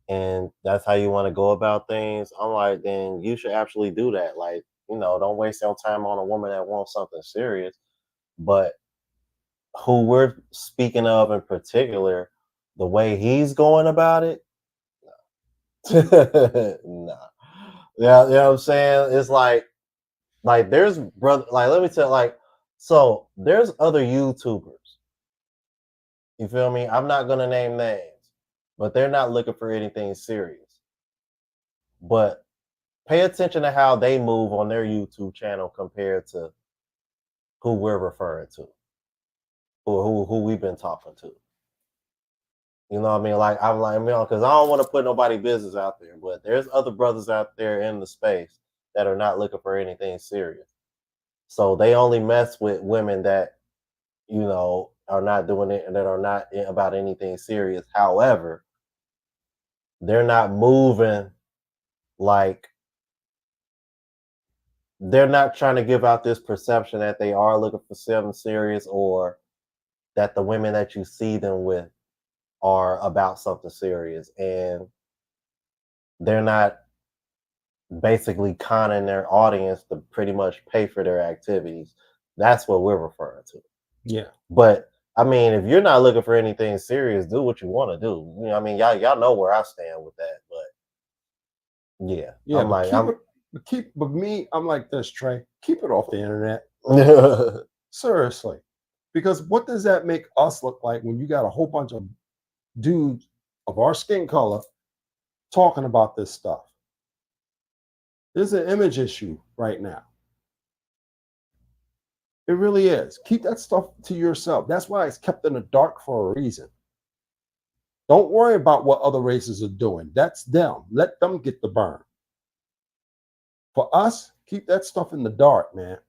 and that's how you want to go about things. I'm like, then you should actually do that. Like, don't waste your time on a woman that wants something serious. But who we're speaking of in particular, the way he's going about it, nah. Yeah, you know what I'm saying? It's like there's brother, like let me tell, like, so there's other YouTubers. You feel me? I'm not gonna name names, but they're not looking for anything serious. But pay attention to how they move on their YouTube channel compared to who we're referring to, who we've been talking to. You know what I mean? Like I'm like, because I don't want to put nobody business out there, but there's other brothers out there in the space that are not looking for anything serious. So they only mess with women that are not doing it and that are not about anything serious. However, they're not moving like they're not trying to give out this perception that they are looking for something serious or that the women that you see them with are about something serious. And they're not basically conning their audience to pretty much pay for their activities. That's what we're referring to. Yeah. But I mean, if you're not looking for anything serious, do what you want to do. You know, I mean, y'all know where I stand with that. But yeah, Yeah, I'm but like keep it but me, I'm like this, Trey. Keep it off the internet. I'm Seriously. Because what does that make us look like when you got a whole bunch of dudes of our skin color talking about this stuff? There's an image issue right now. It really is. Keep that stuff to yourself. That's why it's kept in the dark for a reason. Don't worry about what other races are doing. That's them. Let them get the burn. For us, keep that stuff in the dark, man.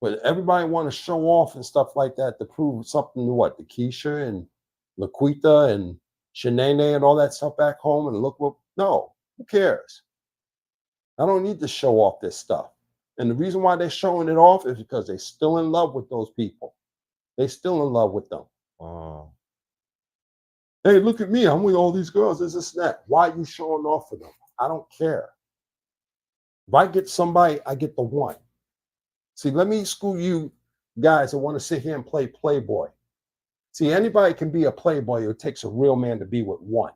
But everybody want to show off and stuff like that to prove something to what? To Keisha and Laquita and Shanae and all that stuff back home. And look what, no, who cares? I don't need to show off this stuff. And the reason why they're showing it off is because they're still in love with those people. They still in love with them. Oh, Hey, look at me. I'm with all these girls. This and that. Why are you showing off for them? I don't care. If I get somebody, I get the one. See, let me school you guys that want to sit here and play Playboy. See, anybody can be a Playboy. It takes a real man to be with one.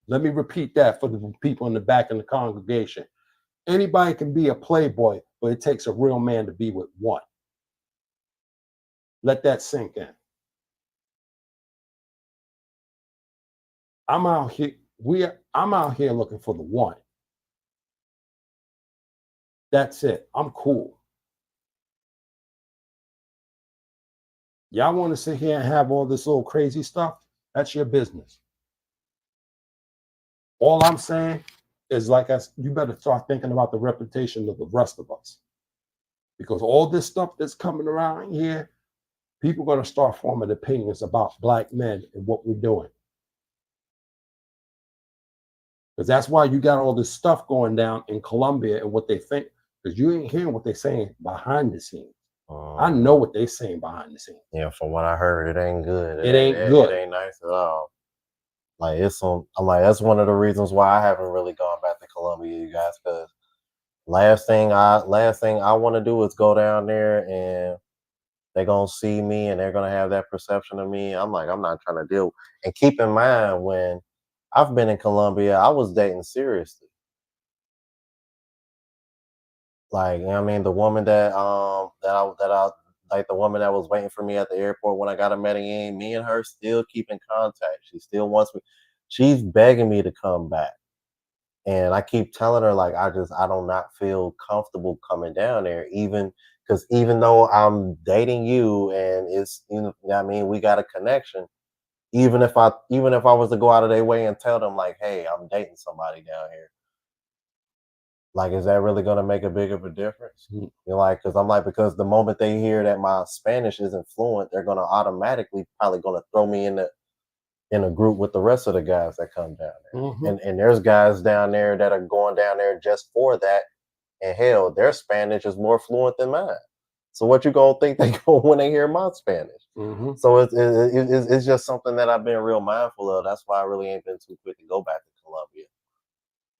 Let me repeat that for the people in the back in the congregation. Anybody can be a Playboy, but it takes a real man to be with one. Let that sink in. I'm out here. I'm out here looking for the one. That's it. I'm cool. Y'all want to sit here and have all this little crazy stuff? That's your business. All I'm saying is, you better start thinking about the reputation of the rest of us, because all this stuff that's coming around here, people are going to start forming opinions about black men and what we're doing. Because that's why you got all this stuff going down in Colombia and what they think. Because you ain't hearing what they're saying behind the scenes. I know what they're saying behind the scenes. yeah. From what I heard, it ain't good. It ain't good. It ain't nice at all. Like it's on. I'm like that's one of the reasons why I haven't really gone back to Colombia, you guys, because last thing I want to do is go down there and they're gonna see me and they're gonna have that perception of me. I'm like, I'm not trying to deal. And keep in mind when I've been in Colombia, I was dating seriously. Like, you know what I mean, the woman that I like the woman that was waiting for me at the airport when I got to Medellin, me and her still keep in contact. She still wants me. She's begging me to come back. And I keep telling her like I do not feel comfortable coming down there, even because even though I'm dating you and it's I mean we got a connection, even if I was to go out of their way and tell them like, hey, I'm dating somebody down here, like is that really gonna make a big of a difference? Mm-hmm. You're like, because I'm like, because the moment they hear that my Spanish isn't fluent, they're gonna automatically probably gonna throw me in a group with the rest of the guys that come down there. Mm-hmm. And there's guys down there that are going down there just for that. And hell, their Spanish is more fluent than mine. So what you gonna think they go when they hear my Spanish? Mm-hmm. So it's just something that I've been real mindful of. That's why I really ain't been too quick to go back to Colombia.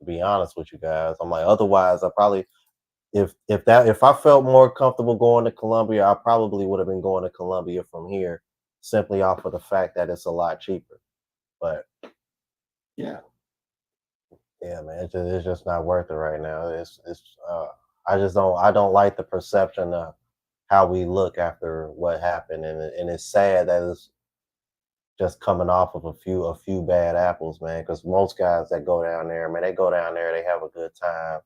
To be honest with you guys, I'm like otherwise I probably if I felt more comfortable going to Colombia, I probably would have been going to Colombia from here, simply off of the fact that it's a lot cheaper. But Yeah. yeah, man, it's just not worth it right now. I don't like the perception of how we look after what happened, and it's sad that it's just coming off of a few bad apples, man. Because most guys that go down there, man, they go down there, they have a good time,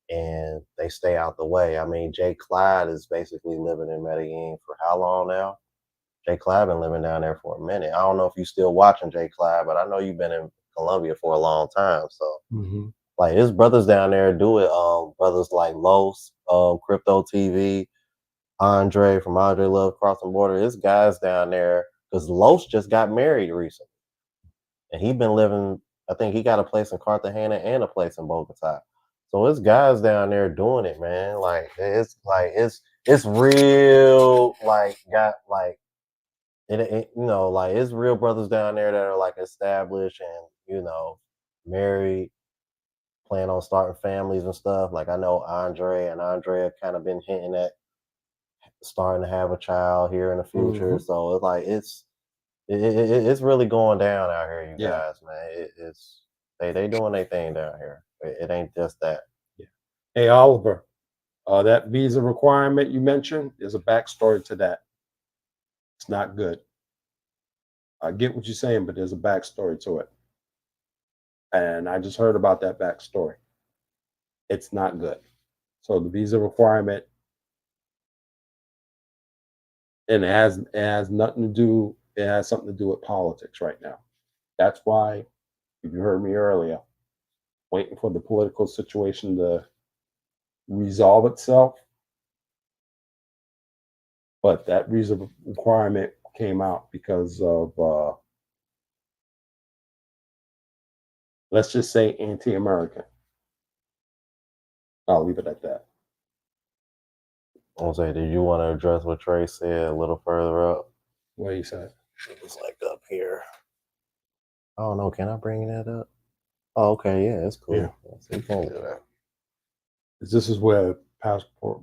and they stay out the way. I mean, Jay Clyde is basically living in Medellin for how long now? Jay Clyde been living down there for a minute. I don't know if you still watching Jay Clyde, but I know you've been in Colombia for a long time, so. Mm-hmm. Like his brothers down there do it. Brothers like Los, Crypto TV, Andre from Andre Love Crossing Border. His guys down there because Los just got married recently, and he been living. I think he got a place in Cartagena and a place in Bogota. So his guys down there doing it, man. Like it's real. Like got like like it's real brothers down there that are like established and married, plan on starting families and stuff. Like I know Andre and Andrea kind of been hinting at starting to have a child here in the future. Mhm. So it's like it's really going down out here, you Yeah, guys, man. It's they doing their thing down here. It ain't just that. yeah. Hey, Oliver, that visa requirement you mentioned, there's a backstory to that. It's not good. I get what you're saying, but there's a backstory to it. And I just heard about that backstory. It's not good. So the visa requirement, and it has nothing to do. It has something to do with politics right now. That's why, if you heard me earlier, waiting for the political situation to resolve itself. But that visa requirement came out because of, let's just say, anti-American. I'll leave it at that. I'll say, did you want to address what Trey said a little further up? What do you say? It's like up here. I don't know. Can I bring that up? Oh, okay. Yeah, it's cool. Yeah. So you can do that. This is where passport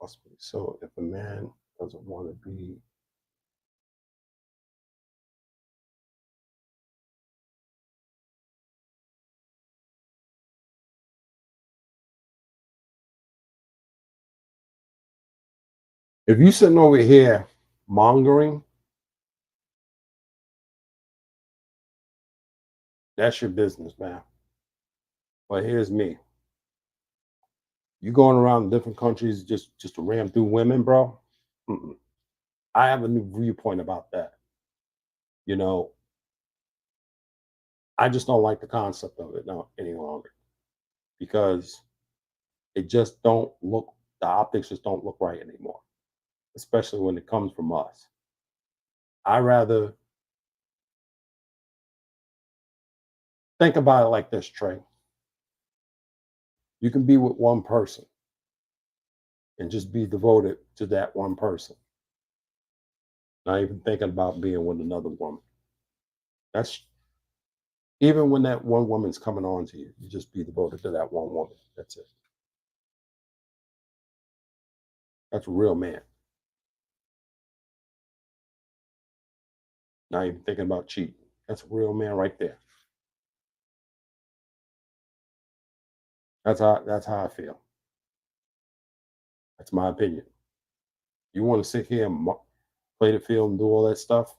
must be. So if a man doesn't want to be, if you sitting over here mongering, that's your business, man. But here's me. You going around different countries just to ram through women, bro? Mm-mm. I have a new viewpoint about that. You know, I just don't like the concept of it no any longer because it just don't look. The optics just don't look right anymore, especially when it comes from us. I rather think about it like this, Trey. You can be with one person and just be devoted to that one person, not even thinking about being with another woman. That's even when that one woman's coming on to you, you just be devoted to that one woman. That's it. That's a real man. Not even thinking about cheating. That's a real man right there. That's how I feel. That's my opinion. You want to sit here and play the field and do all that stuff?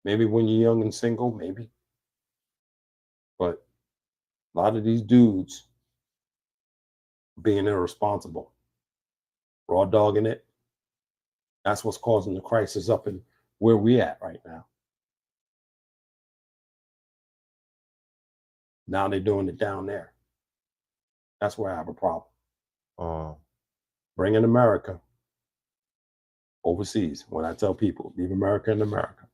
Maybe when you're young and single, maybe. But a lot of these dudes being irresponsible, raw dogging it, that's what's causing the crisis up in where we at right now. Now they're doing it down there. That's where I have a problem. Mm. Bringing America overseas. When I tell people, leave America in America.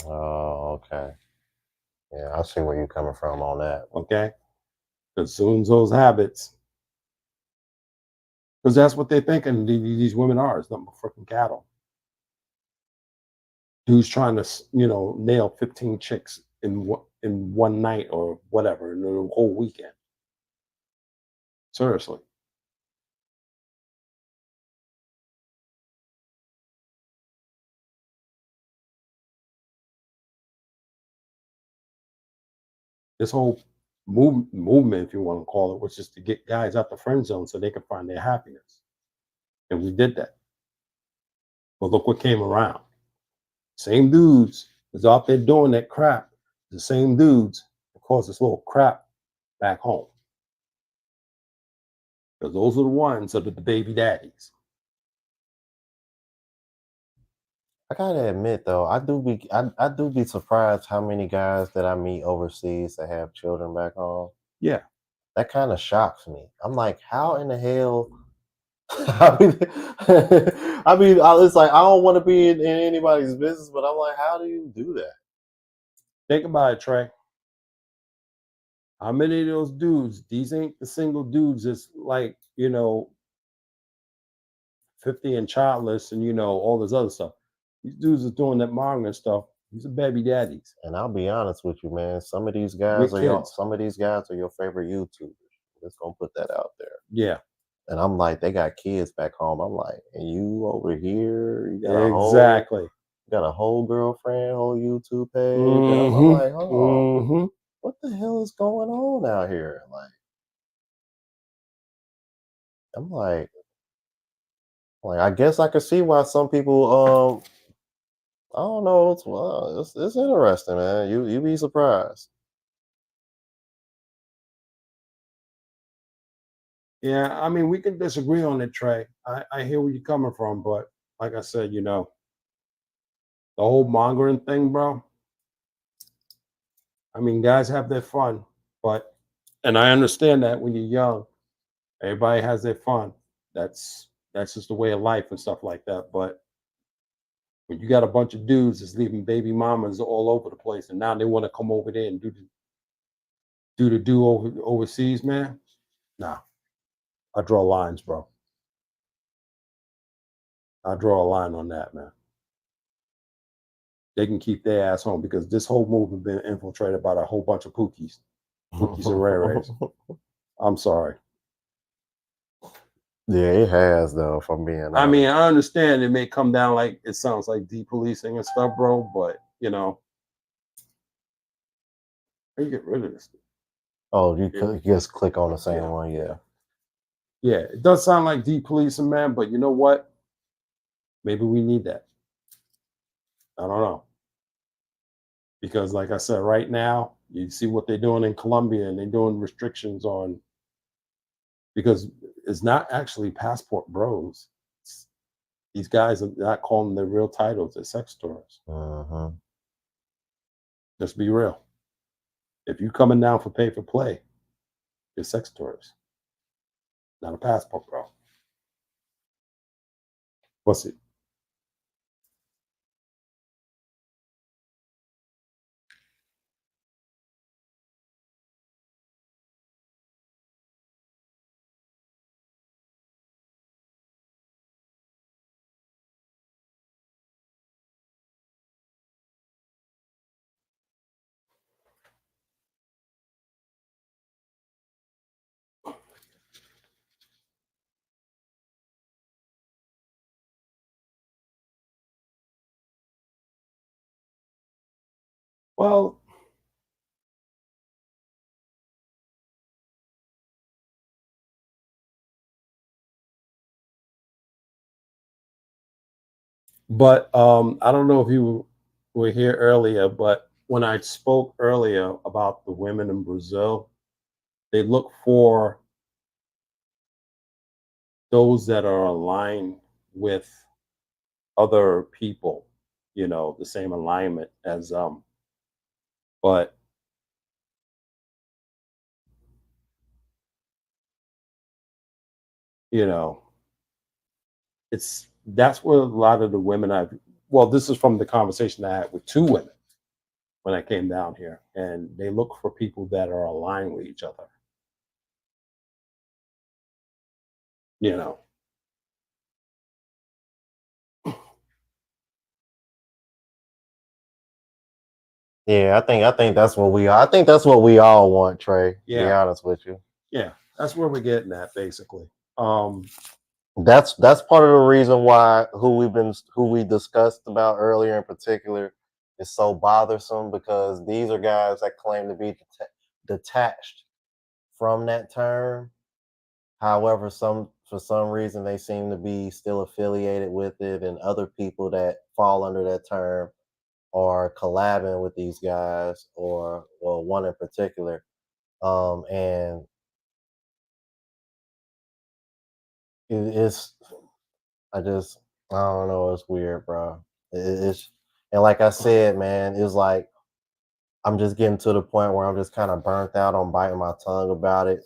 Oh, okay. Yeah, I see where you're coming from on that. Okay? Because soon as those habits, because that's what they're thinking these women are. It's nothing but freaking cattle. Dude's trying to, nail 15 chicks in one night or whatever, in the whole weekend. Seriously. This whole movement, if you want to call it, was just to get guys out the friend zone so they could find their happiness. And we did that. But look what came around. Same dudes was out there doing that crap. The same dudes that caused this little crap back home. Because those are the ones that are the baby daddies. I gotta admit though, I do be surprised how many guys that I meet overseas that have children back home. Yeah. That kind of shocks me. I'm like, how in the hell? I mean, it's like I don't want to be in anybody's business, but I'm like, how do you do that? Think about it, Trey. How many of those dudes, these ain't the single dudes that's like, 50 and childless and all this other stuff. These dudes are doing that manga stuff These are baby daddies And I'll be honest with you, man. Some of these guys with are your kids. favorite YouTubers. Just gonna put that out there. Yeah, And I'm like, they got kids back home. I'm like, and you over here, exactly. you got a whole girlfriend, whole YouTube page. And I'm Mm-hmm. like, hold on, Mm-hmm. what the hell is going on out here? Like, I'm like, I guess I could see why some people, I don't know, it's interesting, man. You be surprised. Yeah, I mean, we can disagree on it, Trey. I hear where you're coming from, but like I said, the whole mongering thing, bro. I mean, guys have their fun, but and I understand that when you're young, everybody has their fun. That's just the way of life and stuff like that. But when you got a bunch of dudes that's leaving baby mamas all over the place, and now they want to come over there and do overseas, man. Nah, I draw lines, bro. I draw a line on that, man. They can keep their ass home because this whole movement been infiltrated by a whole bunch of pookies and rares. I'm sorry. Yeah, it has though, if I'm being I mean, honest. I understand it may come down like it sounds like depolicing and stuff, bro, but how you get rid of this? Oh, you Yeah, could just click on the same yeah, one, yeah. yeah. It does sound like depolicing, man, but you know what? Maybe we need that. I don't know. Because like I said, right now, you see what they're doing in Colombia and they're doing restrictions on because it's not actually passport bros. It's, these guys are not calling their real titles, they're sex tourists. Uh-huh. Let's be real. If you coming down for pay for play, you're a sex tourist, not a passport bro. What's it? Well, but I don't know if you were here earlier, but when I spoke earlier about the women in Brazil, they look for those that are aligned with other people, the same alignment as but you know, it's that's where a lot of the women I've well, this is from the conversation I had with two women when I came down here, and they look for people that are aligned with each other, you know. Yeah, I think that's what we are. I think that's what we all want, Trey, to be Yeah, honest with you. yeah. That's where we're getting at basically. That's part of the reason why who we discussed about earlier in particular is so bothersome because these are guys that claim to be detached from that term. However, some for some reason they seem to be still affiliated with it, and other people that fall under that term are collabing with these guys, or one in particular. And it's I don't know, it's weird, bro. It's and like I said, man, it's like I'm just getting to the point where I'm just kind of burnt out on biting my tongue about it.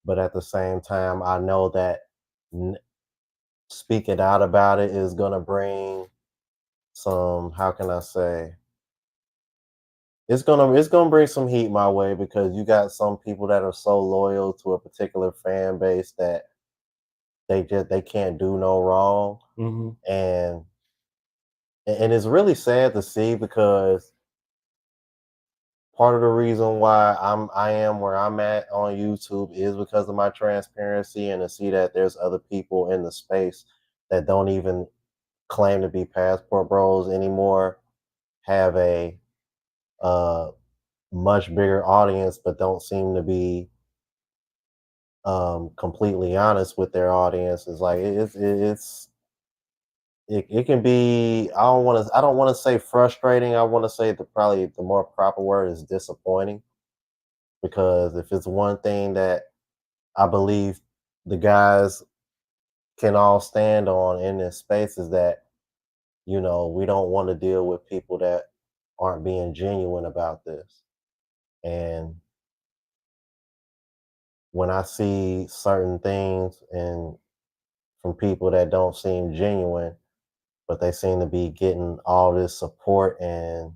But at the same time, I know that n- speaking out about it is gonna bring some. How can I say? It's gonna bring some heat my way because you got some people that are so loyal to a particular fan base that they can't do no wrong, Mhm. and And it's really sad to see because part of the reason why I am where I'm at on YouTube is because of my transparency and to see that there's other people in the space that don't even claim to be passport bros anymore, have a uh much bigger audience but don't seem to be completely honest with their audience. Is like it can be, I don't want to say frustrating. I want to say the probably the more proper word is disappointing, because if it's one thing that I believe the guys can all stand on in this space is that, we don't want to deal with people that aren't being genuine about this. And when I see certain things and from people that don't seem genuine, but they seem to be getting all this support and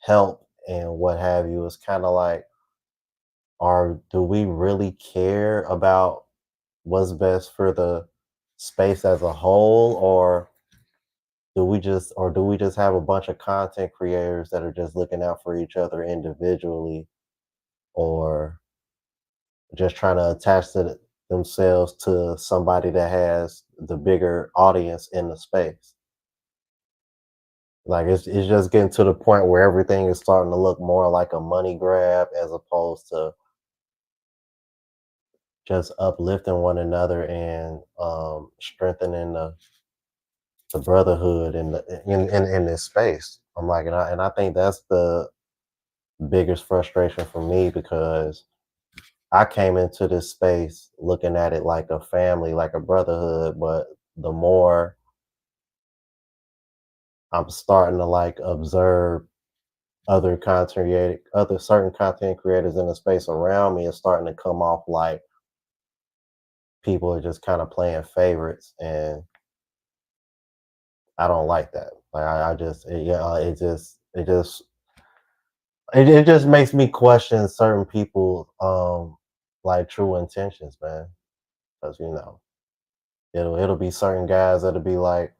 help and what have you, it's kind of like, or do we really care about what's best for the space as a whole, or do we just have a bunch of content creators that are just looking out for each other individually, or just trying to attach themselves to somebody that has the bigger audience in the space? Like it's just getting to the point where everything is starting to look more like a money grab as opposed to just uplifting one another and strengthening the brotherhood in this space. I'm like, and I think that's the biggest frustration for me, because I came into this space looking at it like a family, like a brotherhood, but the more I'm starting to like observe other certain content creators in the space around me, is starting to come off like people are just kind of playing favorites, and I don't like that. Like I just yeah, it just makes me question certain people like true intentions, man. Because it'll be certain guys that'll be like,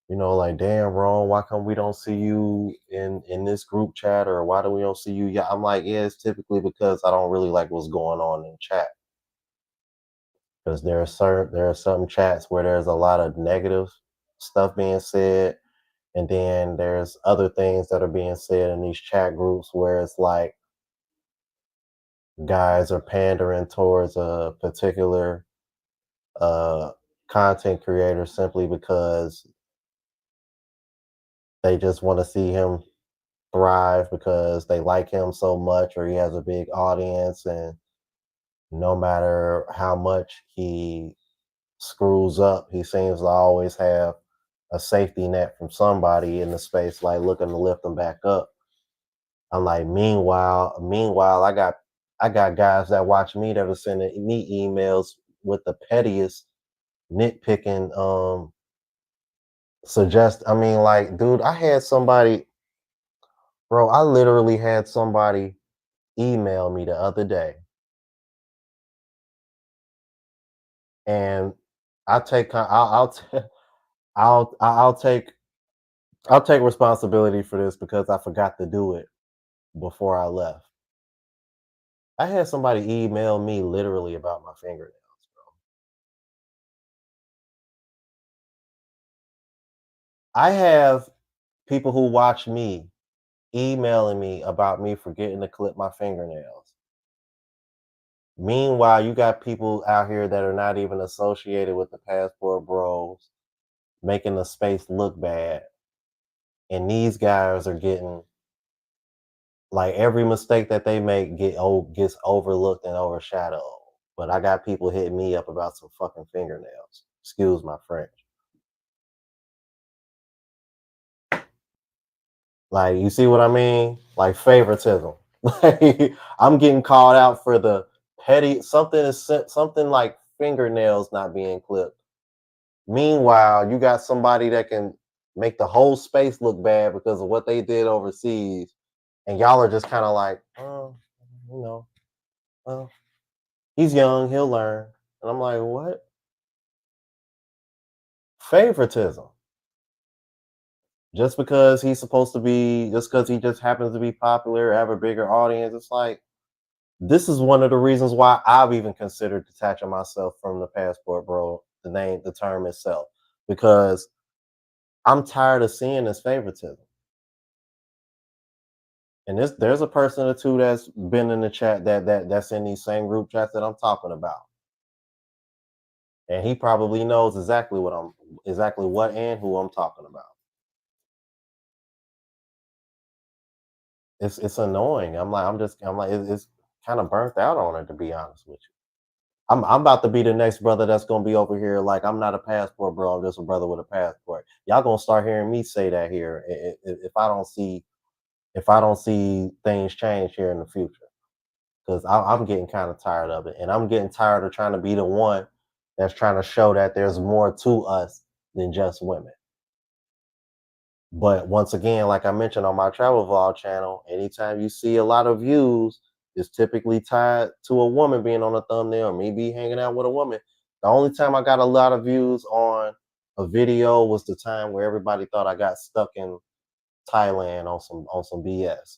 like, damn, wrong, why come we don't see you in this group chat, or why do we don't see you? Yeah, I'm like, yeah, it's typically because I don't really like what's going on in chat. Because there are some chats where there's a lot of negative stuff being said, and then there's other things that are being said in these chat groups where it's like guys are pandering towards a particular uh content creator simply because they just want to see him thrive, because they like him so much, or he has a big audience, and no matter how much he screws up, he seems to always have a safety net from somebody in the space, like looking to lift them back up. I'm like, meanwhile, I got guys that watch me that are sending me emails with the pettiest nitpicking suggest I mean, like, dude, I literally had somebody email me the other day, and I take I'll t- I'll take responsibility for this because I forgot to do it before I left. I had somebody email me literally about my fingernails. I have people who watch me emailing me about me forgetting to clip my fingernails. Meanwhile, you got people out here that are not even associated with the passport bros making the space look bad. And these guys are getting, like, every mistake that they make gets overlooked and overshadowed. But I got people hitting me up about some fucking fingernails. Excuse my French. Like, you see what I mean? Like favoritism. Like, I'm getting called out for the petty something like fingernails not being clipped. Meanwhile, you got somebody that can make the whole space look bad because of what they did overseas, and y'all are just kind of like, oh, you know, well, he's young, he'll learn. And I'm like, what? Favoritism. Just because he's supposed to be, just because he just happens to be popular, have a bigger audience, it's like this is one of the reasons why I've even considered detaching myself from the passport, bro. The name, the term itself, because I'm tired of seeing this favoritism. And there's a person or two that's been in the chat that's in these same group chats that I'm talking about, and he probably knows exactly what and who I'm talking about. It's annoying. It's kind of burnt out on it, to be honest with you. I'm about to be the next brother that's gonna be over here like I'm not a passport bro. I'm just a brother with a passport. Y'all gonna start hearing me say that here if I don't see things change here in the future, because I'm getting kind of tired of it, and I'm getting tired of trying to be the one that's trying to show that there's more to us than just women. But once again, like I mentioned on my travel vlog channel, anytime you see a lot of views, it's typically tied to a woman being on a thumbnail, or me be hanging out with a woman. The only time I got a lot of views on a video was the time where everybody thought I got stuck in Thailand on some BS,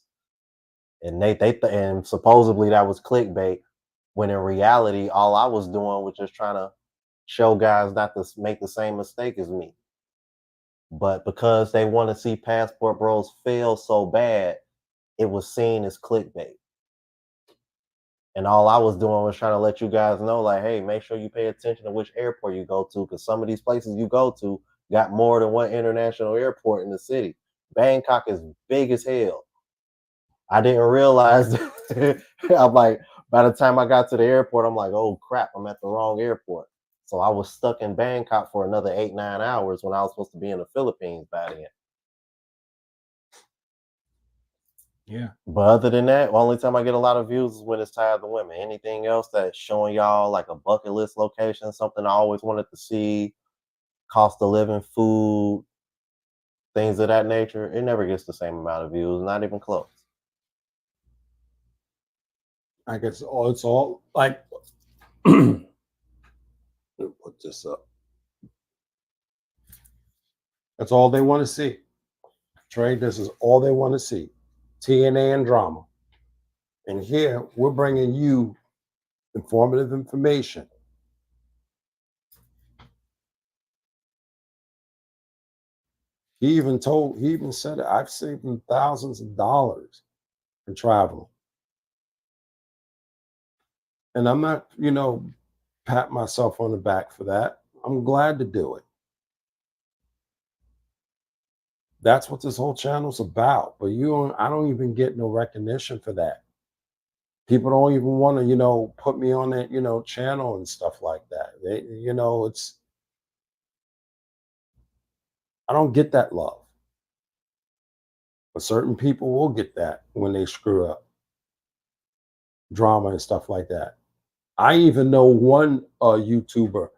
and and supposedly that was clickbait. When in reality, all I was doing was just trying to show guys not to make the same mistake as me. But because they want to see Passport Bros fail so bad, it was seen as clickbait. And all I was doing was trying to let you guys know, like, hey, make sure you pay attention to which airport you go to, because some of these places you go to got more than one international airport in the city. Bangkok is big as hell. I didn't realize. I'm like, by the time I got to the airport, I'm like, oh crap, I'm at the wrong airport. So I was stuck in Bangkok for another 8, 9 hours when I was supposed to be in the Philippines by then. Yeah. But other than that, only time I get a lot of views is when it's tied to women. Anything else that's showing y'all like a bucket list location, something I always wanted to see, cost of living, food, things of that nature, it never gets the same amount of views, not even close. I guess it's all like put this up. That's all they want to see. Trey, this is all they want to see. TNA and drama. And here we're bringing you informative information. He even said it. I've saved him thousands of dollars in traveling. And I'm not, pat myself on the back for that. I'm glad to do it. That's what this whole channel's about. But I don't even get no recognition for that. People don't even want to, put me on that, channel and stuff like that. I don't get that love. But certain people will get that when they screw up. Drama and stuff like that. I even know one YouTuber,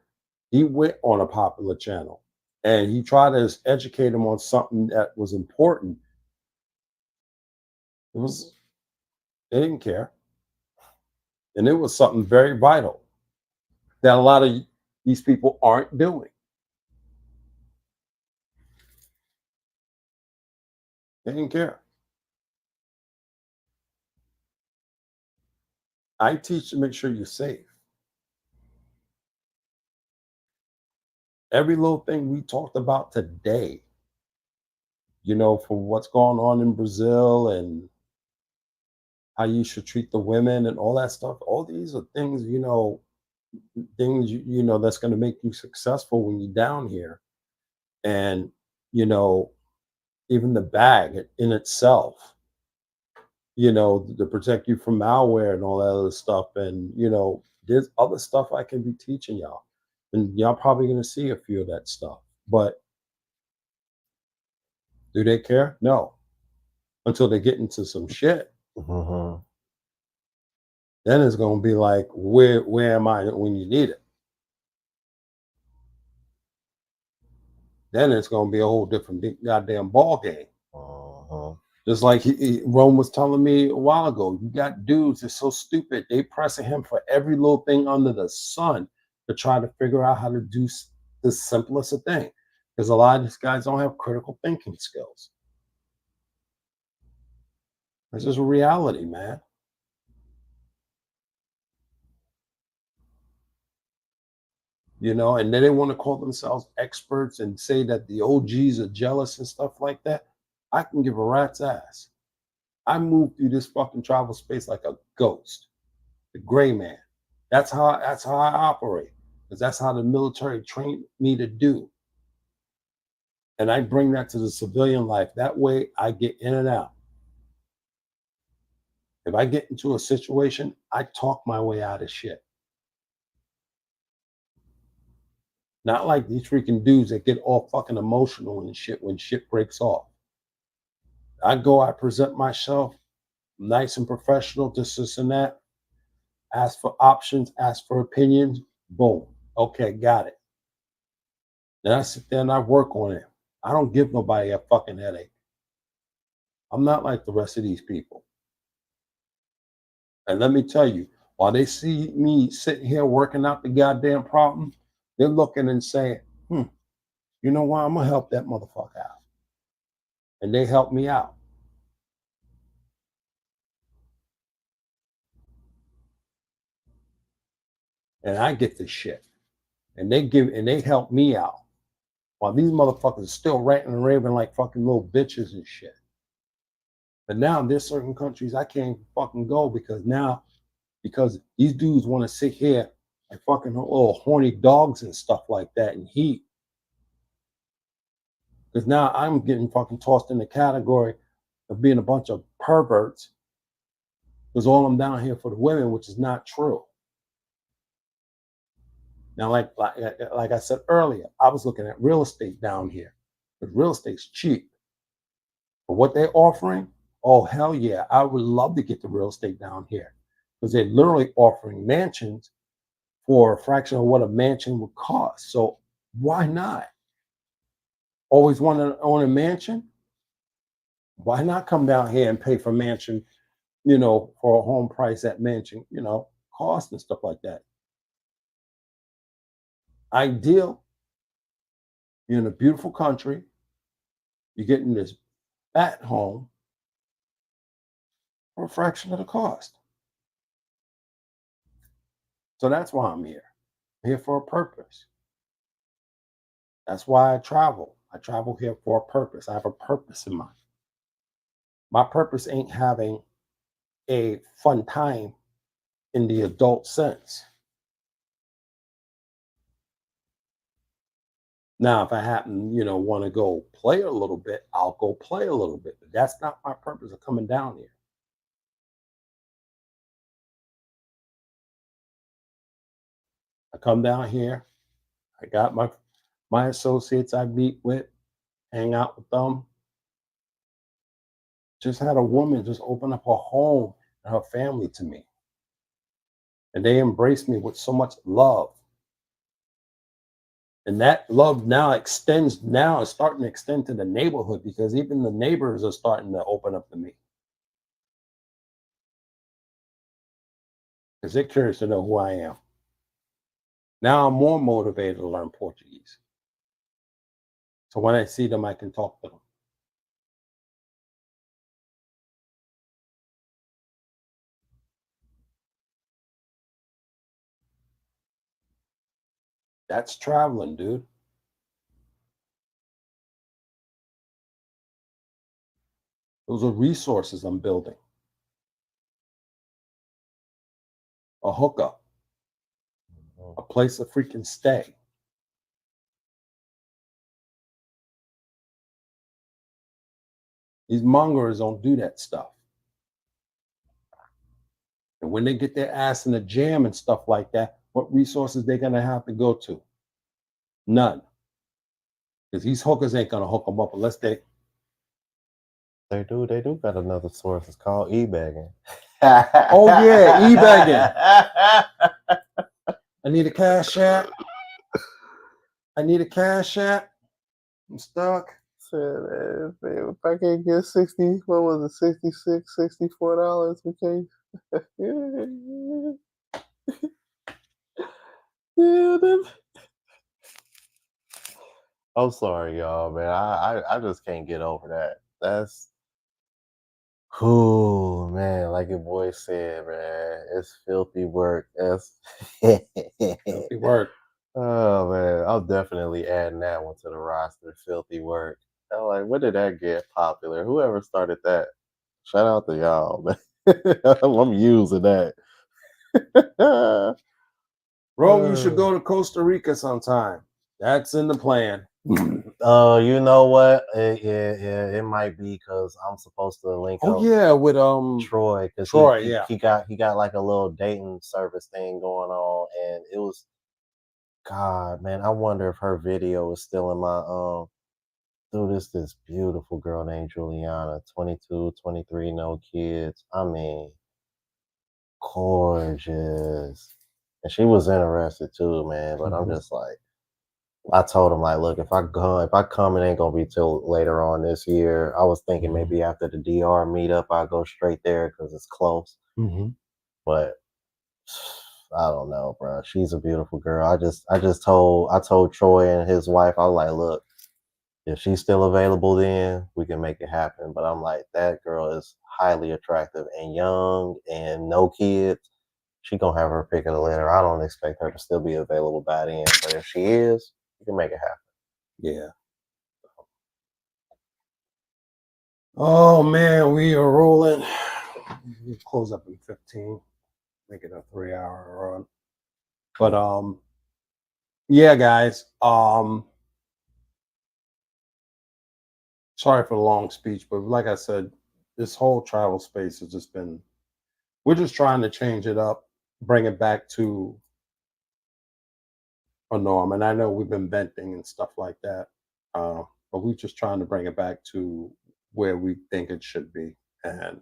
he went on a popular channel and he tried to educate him on something that was important. They didn't care. And it was something very vital that a lot of these people aren't doing. They didn't care. I teach to make sure you're safe. Every little thing we talked about today, for what's going on in Brazil and how you should treat the women and all that stuff. All these are things, that's going to make you successful when you're down here. And, you know, even the bag in itself, to protect you from malware and all that other stuff. And, there's other stuff I can be teaching y'all. And y'all probably going to see a few of that stuff. But do they care? No. Until they get into some shit. Mm-hmm. Then it's going to be like, where am I when you need it? Then it's going to be a whole different goddamn ball game. Uh-huh. Just like Rome was telling me a while ago, you got dudes that's so stupid. They pressing him for every little thing under the sun to try to figure out how to do the simplest of thing. Because a lot of these guys don't have critical thinking skills. This is a reality, man. You know, and then they want to call themselves experts and say that the OGs are jealous and stuff like that. I can give a rat's ass. I moved through this fucking travel space like a ghost, the gray man. That's how I operate. Because that's how the military trained me to do. And I bring that to the civilian life. That way I get in and out. If I get into a situation, I talk my way out of shit. Not like these freaking dudes that get all fucking emotional and shit when shit breaks off. I go, I present myself nice and professional, this and that. Ask for options, ask for opinions. Boom. Okay, got it. Then I sit there and I work on it. I don't give nobody a fucking headache. I'm not like the rest of these people. And let me tell you, while they see me sitting here working out the goddamn problem, they're looking and saying, you know what? I'm going to help that motherfucker out. And they help me out. And I get the shit. And they help me out. While these motherfuckers are still ranting and raving like fucking little bitches and shit. But now there's certain countries I can't fucking go because these dudes want to sit here like fucking little horny dogs and stuff like that and heat. Because now I'm getting fucking tossed in the category of being a bunch of perverts because all I'm down here for the women, which is not true. Now, like I said earlier, I was looking at real estate down here. Because real estate's cheap. But what they're offering, oh hell yeah, I would love to get the real estate down here. Because they're literally offering mansions for a fraction of what a mansion would cost. So why not? Always want to own a mansion? Why not come down here and pay for mansion, for a home price at mansion, cost and stuff like that? Ideal. You're in a beautiful country. You're getting this at home for a fraction of the cost. So that's why I'm here. I'm here for a purpose. That's why I travel. I travel here for a purpose. I have a purpose in mind. My purpose ain't having a fun time in the adult sense. Now, if I happen, want to go play a little bit, I'll go play a little bit. But that's not my purpose of coming down here. I come down here. I got my associates I meet with, hang out with them. Just had a woman just open up her home and her family to me. And they embraced me with so much love. And that love now is starting to extend to the neighborhood because even the neighbors are starting to open up to me. Because they're curious to know who I am. Now I'm more motivated to learn Portuguese. So when I see them, I can talk to them. That's traveling, dude. Those are resources I'm building. A hookup, a place to freaking stay. These mongers don't do that stuff. And when they get their ass in a jam and stuff like that, what resources they gonna have to go to? None. Because these hookers ain't gonna hook them up unless they. They do got another source. It's called e-bagging. Oh yeah, e-bagging. I need a cash app. I need a cash app. I'm stuck. Shit, if I can't get 60, what was it, $66, $64, okay? Yeah, I'm sorry, y'all, man. I just can't get over that. That's cool, man. Like your boy said, man, it's filthy work. That's Filthy work. oh man, I'm definitely adding that one to the roster. Filthy work. I'm like, when did that get popular? Whoever started that? Shout out to y'all, man. I'm using that. Bro, you should go to Costa Rica sometime. That's in the plan. You know what? It might be because I'm supposed to link Oh up yeah, with Troy because Troy, yeah. he got like a little dating service thing going on, and it was God, man. I wonder if her video is still in my dude. This beautiful girl named Juliana, 22, 23, no kids. I mean, gorgeous, and she was interested too, man. But I'm just like. I told him like, look, if I come, it ain't gonna be till later on this year. I was thinking maybe after the DR meetup, I'll go straight there because it's close. But I don't know, bro. She's a beautiful girl. I told Troy and his wife, I was like, look, if she's still available, then we can make it happen. But I'm like, that girl is highly attractive and young and no kids. She gonna have her pick of the litter. I don't expect her to still be available by then, but if she is, we can make it happen. Yeah. Oh man, we are rolling. We close up in 15. Make it a 3-hour run. But yeah, guys. Sorry for the long speech, but like I said, this whole travel space has just been. We're just trying to change it up, bring it back to a norm. And I know we've been venting and stuff like that, but we're just trying to bring it back to where we think it should be, and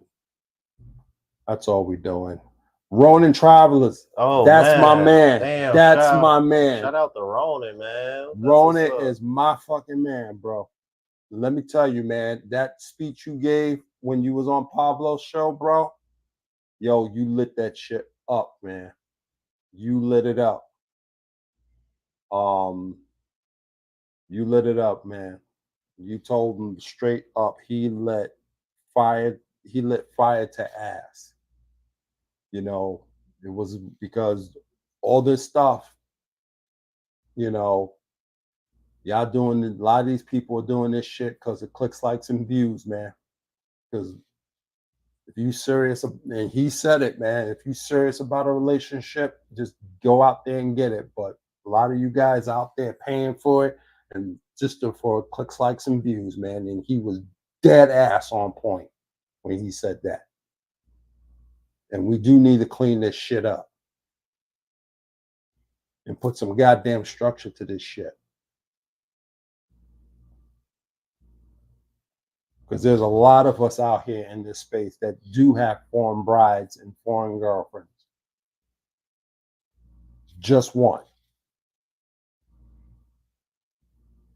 that's all we're doing. Ronin Travelers, Oh that's my man. damn! That's my man. Shout out to Ronan, man. That's what's Ronin up. is my fucking man, bro. Let me tell you, man, that speech you gave when you was on Pablo's show, bro, yo, you lit that shit up, man. You lit it up. Um, you lit it up, man. You told him straight up fire, he lit fire to ass. You know, it was because all this stuff, you know, y'all doing a lot of these people are doing this shit because it clicks, likes, and views, man. Because if you serious, and he said it, man, if you serious about a relationship, just go out there and get it. But a lot of you guys out there paying for it and just for clicks, likes, and views, man. And he was dead ass on point when he said that. And we do need to clean this shit up and put some goddamn structure to this shit. Because there's a lot of us out here in this space that do have foreign brides and foreign girlfriends. Just one.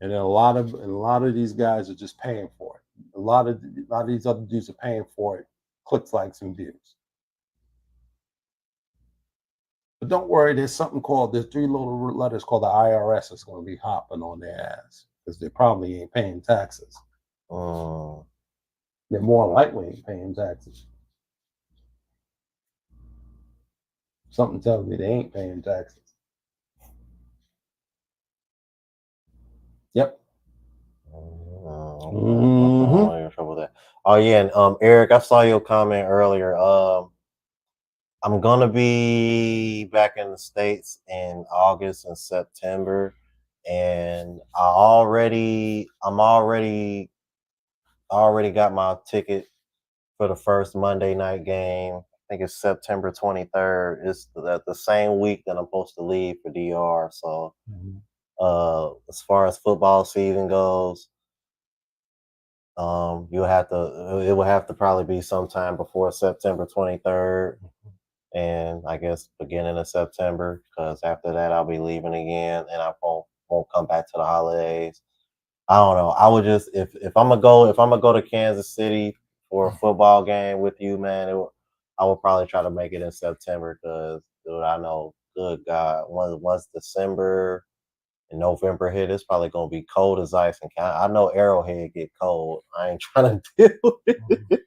And a lot of these guys are just paying for it. A lot of these other dudes are paying for it. Clicks, likes, and views. But don't worry, there's 3 little letters called the IRS that's going to be hopping on their ass because they probably ain't paying taxes. They're more likely ain't paying taxes. Something tells me they ain't paying taxes. Yep. In trouble with that. Oh yeah, and Eric, I saw your comment earlier. I'm gonna be back in the States in August and September, and I already got my ticket for the first Monday night game. I think it's September 23rd. It's the same week that I'm supposed to leave for DR. So, as far as football season goes, it will have to probably be sometime before September 23rd, and I guess beginning of September, because after that I'll be leaving again, and I won't come back to the holidays. I don't know. I would just if I'm gonna go to Kansas City for a football game with you, man, I would probably try to make it in September because, dude, I know, good God, once December and November hit, it's probably gonna be cold as ice. And I know Arrowhead get cold. I ain't trying to deal with it.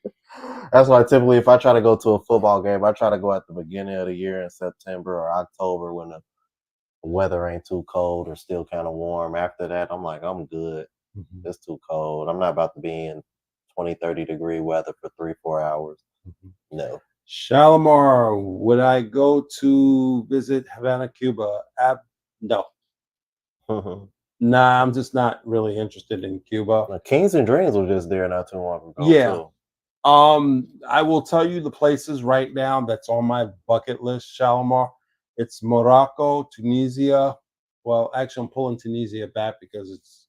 That's why typically if I try to go to a football game, I try to go at the beginning of the year in September or October when the weather ain't too cold or still kind of warm. After that, I'm like, I'm good. Mhm, It's too cold. I'm not about to be in 20, 30-degree weather for 3, 4 hours. mhm. No. Shalimar, would I go to visit Havana, Cuba? No. Nah, I'm just not really interested in Cuba. Kings and Dreams was just there not too long ago Yeah. too. I will tell you the places right now that's on my bucket list, Shalimar. It's Morocco, Tunisia. Well, actually, I'm pulling Tunisia back because it's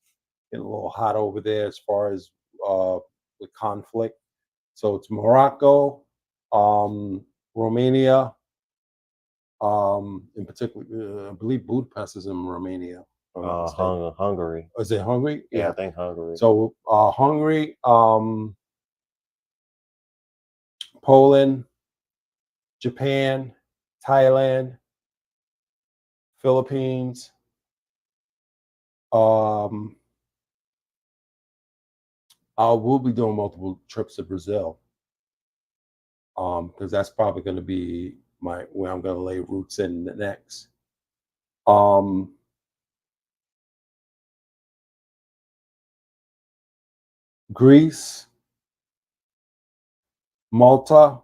getting a little hot over there as far as uh, with conflict. So it's Morocco, Romania, in particular, I believe Budapest is in Romania, if I'm not mistaken. Hungary. Is it Hungary? Yeah, I Yeah. think Hungary. So Hungary, Poland, Japan, Thailand, Philippines. Um, I will be doing multiple trips to Brazil, because that's probably going to be my where I'm going to lay roots in next. Um, Greece, Malta,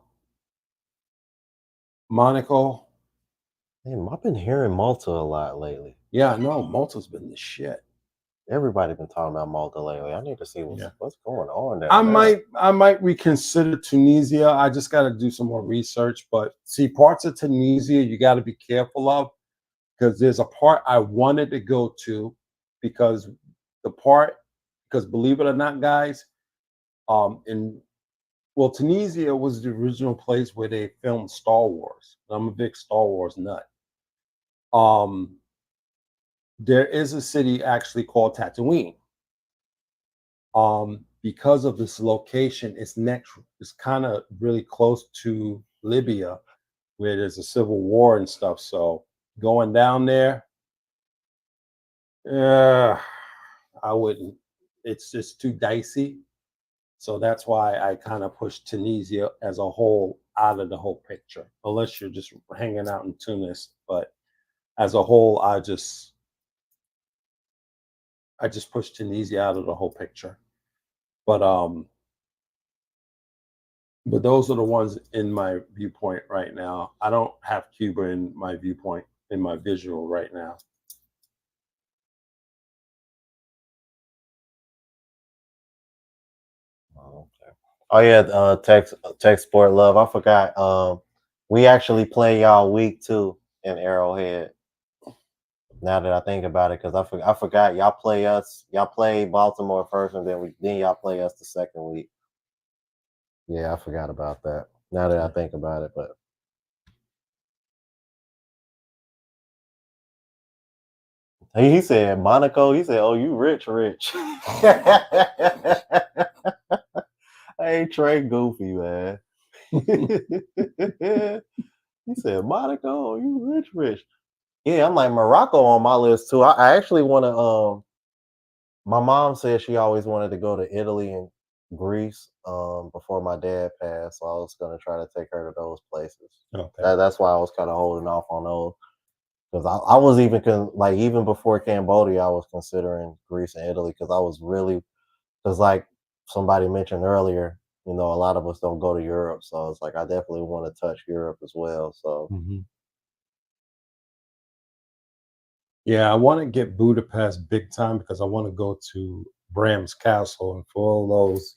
Monaco. Damn, I've been hearing Malta a lot lately. Yeah, no, Malta's been the shit. Everybody been talking about Malta lately. I need to see Yeah. what's going on I down there. might reconsider Tunisia. I just got to do some more research. But see, parts of Tunisia you got to be careful of because there's a part I wanted to go to because the part because believe it or not, guys, in well, Tunisia was the original place where they filmed Star Wars. I'm a big Star Wars nut. Um, there is a city actually called Tatooine. Because of this location, it's kind of really close to Libya, where there's a civil war and stuff. So going down there, yeah, I wouldn't. It's just too dicey. So that's why I kind of push Tunisia as a whole out of the whole picture, unless you're just hanging out in Tunis. But as a whole, I just push Tunisia out of the whole picture. But but those are the ones in my viewpoint right now. I don't have Cuba in my viewpoint in my visual right now. Oh, okay. Oh yeah, tech sport love. I forgot. We actually play y'all week 2 in Arrowhead. Now that I think about it, because I forgot y'all play us. Y'all play Baltimore first, and then y'all play us the second week. Yeah, I forgot about that. Now that I think about it, but he said Monaco. He said, "Oh, you rich, rich." Hey, Trey, goofy man. He said Monaco. Oh, you rich, rich. Yeah, I'm like Morocco on my list too. I actually want to. My mom said she always wanted to go to Italy and Greece before my dad passed, so I was gonna try to take her to those places. Okay. That's why I was kind of holding off on those because I was even like even before Cambodia, I was considering Greece and Italy because I was really because like somebody mentioned earlier, a lot of us don't go to Europe, so it's like I definitely want to touch Europe as well. So Mhm. Yeah, I want to get Budapest big time because I want to go to Bram's Castle, and for all those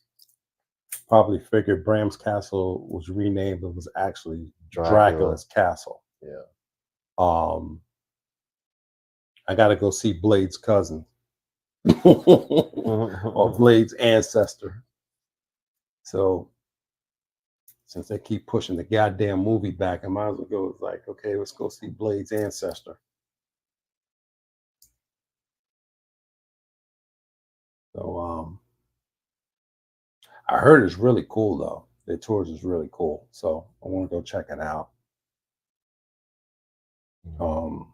probably figured Bram's Castle was renamed, it was actually Dracula, Dracula's Castle. yeah. Um, I got to go see Blade's cousin or Blade's ancestor. So since they keep pushing the goddamn movie back, I might as well go. It's like, okay, let's go see Blade's ancestor. So I heard it's really cool though. The tours is really cool. So I want to go check it out. Um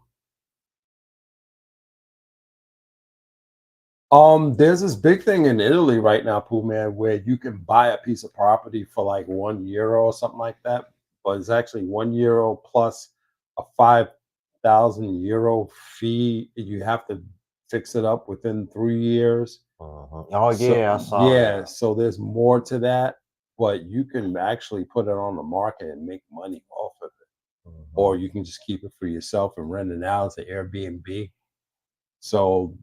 There's this big thing in Italy right now, Pooh man, where you can buy a piece of property for like €1 or something like that. But it's actually €1 plus a €5,000 fee. You have to fix it up within 3 years. Mhm. Oh So yeah, I saw yeah, that. so there's more to that, but you can actually put it on the market and make money off of it. Or Mhm. you can just keep it for yourself and rent it out as an Airbnb. So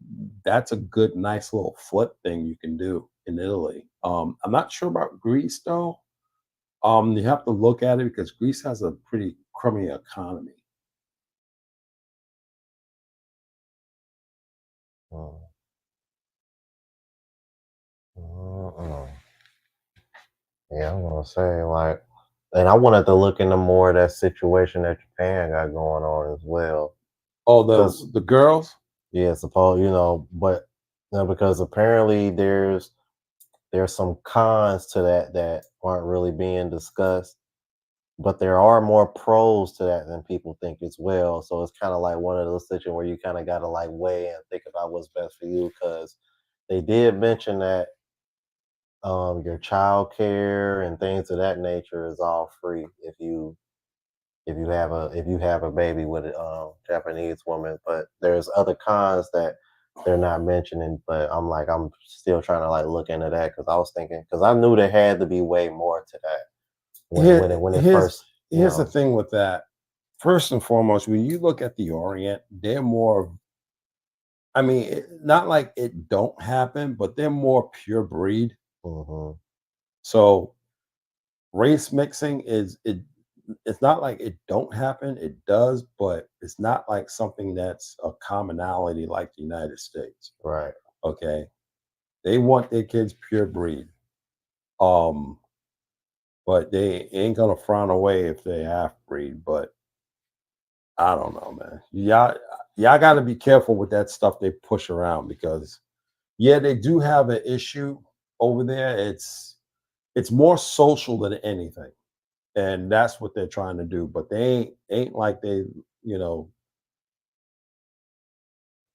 that's a good, nice little flip thing you can do in Italy. I'm not sure about Greece though. You have to look at it because Greece has a pretty crummy economy. Mm. Mm-mm. Yeah, I'm gonna say like, and I wanted to look into more of that situation that Japan got going on as well, Oh, because the girls. yeah, suppose but because apparently there's some cons to that aren't really being discussed, but there are more pros to that than people think as well. So it's kind of like one of those situations where you kind of got to like weigh and think about what's best for you, because they did mention that your child care and things of that nature is all free if you have a baby with a Japanese woman. But there's other cons that they're not mentioning. But I'm still trying to like look into that, because I was thinking, because I knew there had to be way more to that when it Here's first here's the thing with that. First and foremost, when you look at the Orient, they're more. I mean, not like it don't happen, but they're more pure breed. hmm So race mixing is it. It's not like it don't happen. It does, but it's not like something that's a commonality like the United States. right. Okay, they want their kids pure breed. Um, but they ain't gonna frown away if they half breed. But I don't know, man. Y'all got to be careful with that stuff they push around because yeah, they do have an issue over there. It's more social than anything, and that's what they're trying to do. But they ain't like you know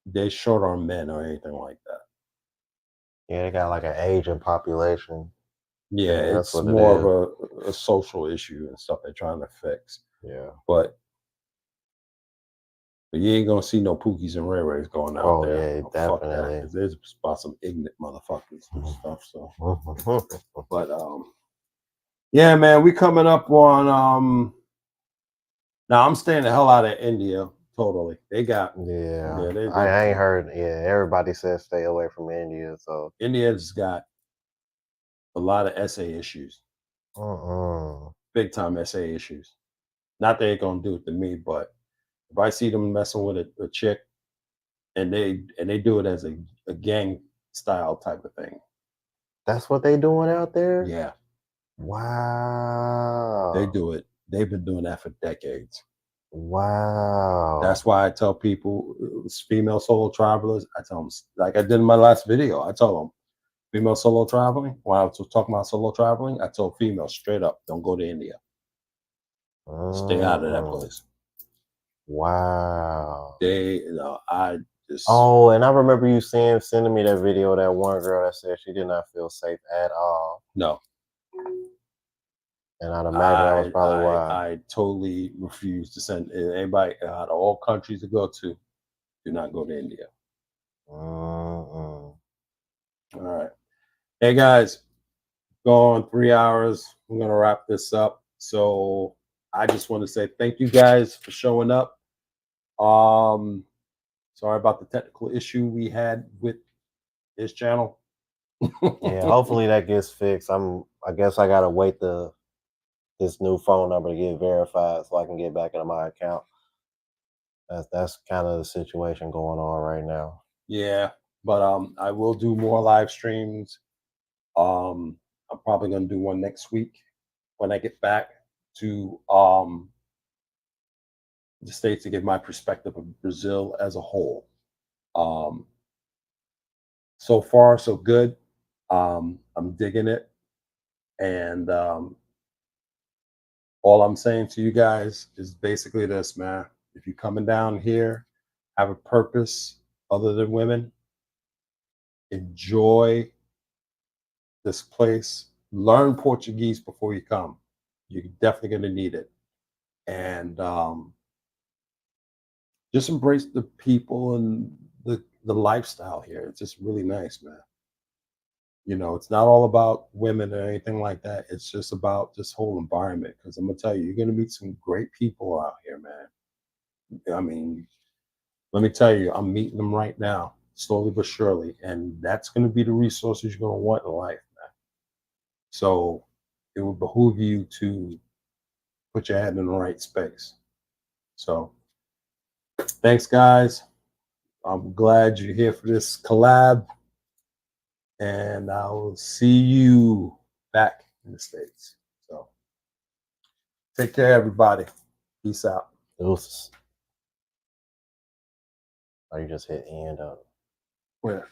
they short on men or anything like that. Yeah, they got like an aging population. Yeah, Yeah, that's it's what it more is. of a social issue and stuff they're trying to fix. Yeah. But you ain't gonna see no Pookies and Ray Rays going out Oh there. yeah, Oh, fuck that, definitely. because there's about some ignorant motherfuckers and stuff. So, but yeah, man, we coming up on now I'm staying the hell out of India. Totally, they got Yeah, yeah, I ain't heard. Yeah, everybody says stay away from India. So, India's got a lot of SA issues, mm-mm. big time SA issues. Not that they gonna do it to me, but if I see them messing with a chick and they do it as a gang style type of thing. That's what they doing out there. Yeah, they Wow, do it. They've been doing that for decades. wow. That's why I tell people, female solo travelers, I tell them, like I did in my last video, I tell them, female solo traveling, when I was talking about solo traveling, I told females straight up, don't go to India. Stay out of that Mm-mm. place. Wow. I just, Oh, and I remember you sending me that video of that one girl that said she did not feel safe at all, no, and I'd imagine that was probably why. I totally refuse to send anybody out of all countries to go to, do not go to India. Mm-mm. All right. Hey guys, gone 3 hours. We're gonna wrap this up. So I just want to say thank you guys for showing up. Um, sorry about the technical issue we had with this channel. Yeah, hopefully that gets fixed. I guess I gotta wait this new phone number to get verified so I can get back into my account. That's kind of the situation going on right now. Yeah, but I will do more live streams. I'm probably gonna do one next week when I get back to the States to give my perspective of Brazil as a whole. Um, so far, so good. I'm digging it. And all I'm saying to you guys is basically this, man. If you're coming down here, have a purpose other than women. enjoy this place. Learn Portuguese before you come. You're definitely going to need it. And just embrace the people and the lifestyle here. It's just really nice, man. You know, it's not all about women or anything like that. It's just about this whole environment. Because I'm gonna tell you, you're gonna meet some great people out here, man. I mean, let me tell you, I'm meeting them right now, slowly but surely, and that's gonna be the resources you're gonna want in life, man. So it would behoove you to put your head in the right space. So thanks, guys. I'm glad you're here for this collab, and I will see you back in the States. So take care, everybody. Peace out. Deuces. Or you just hit end up. Where?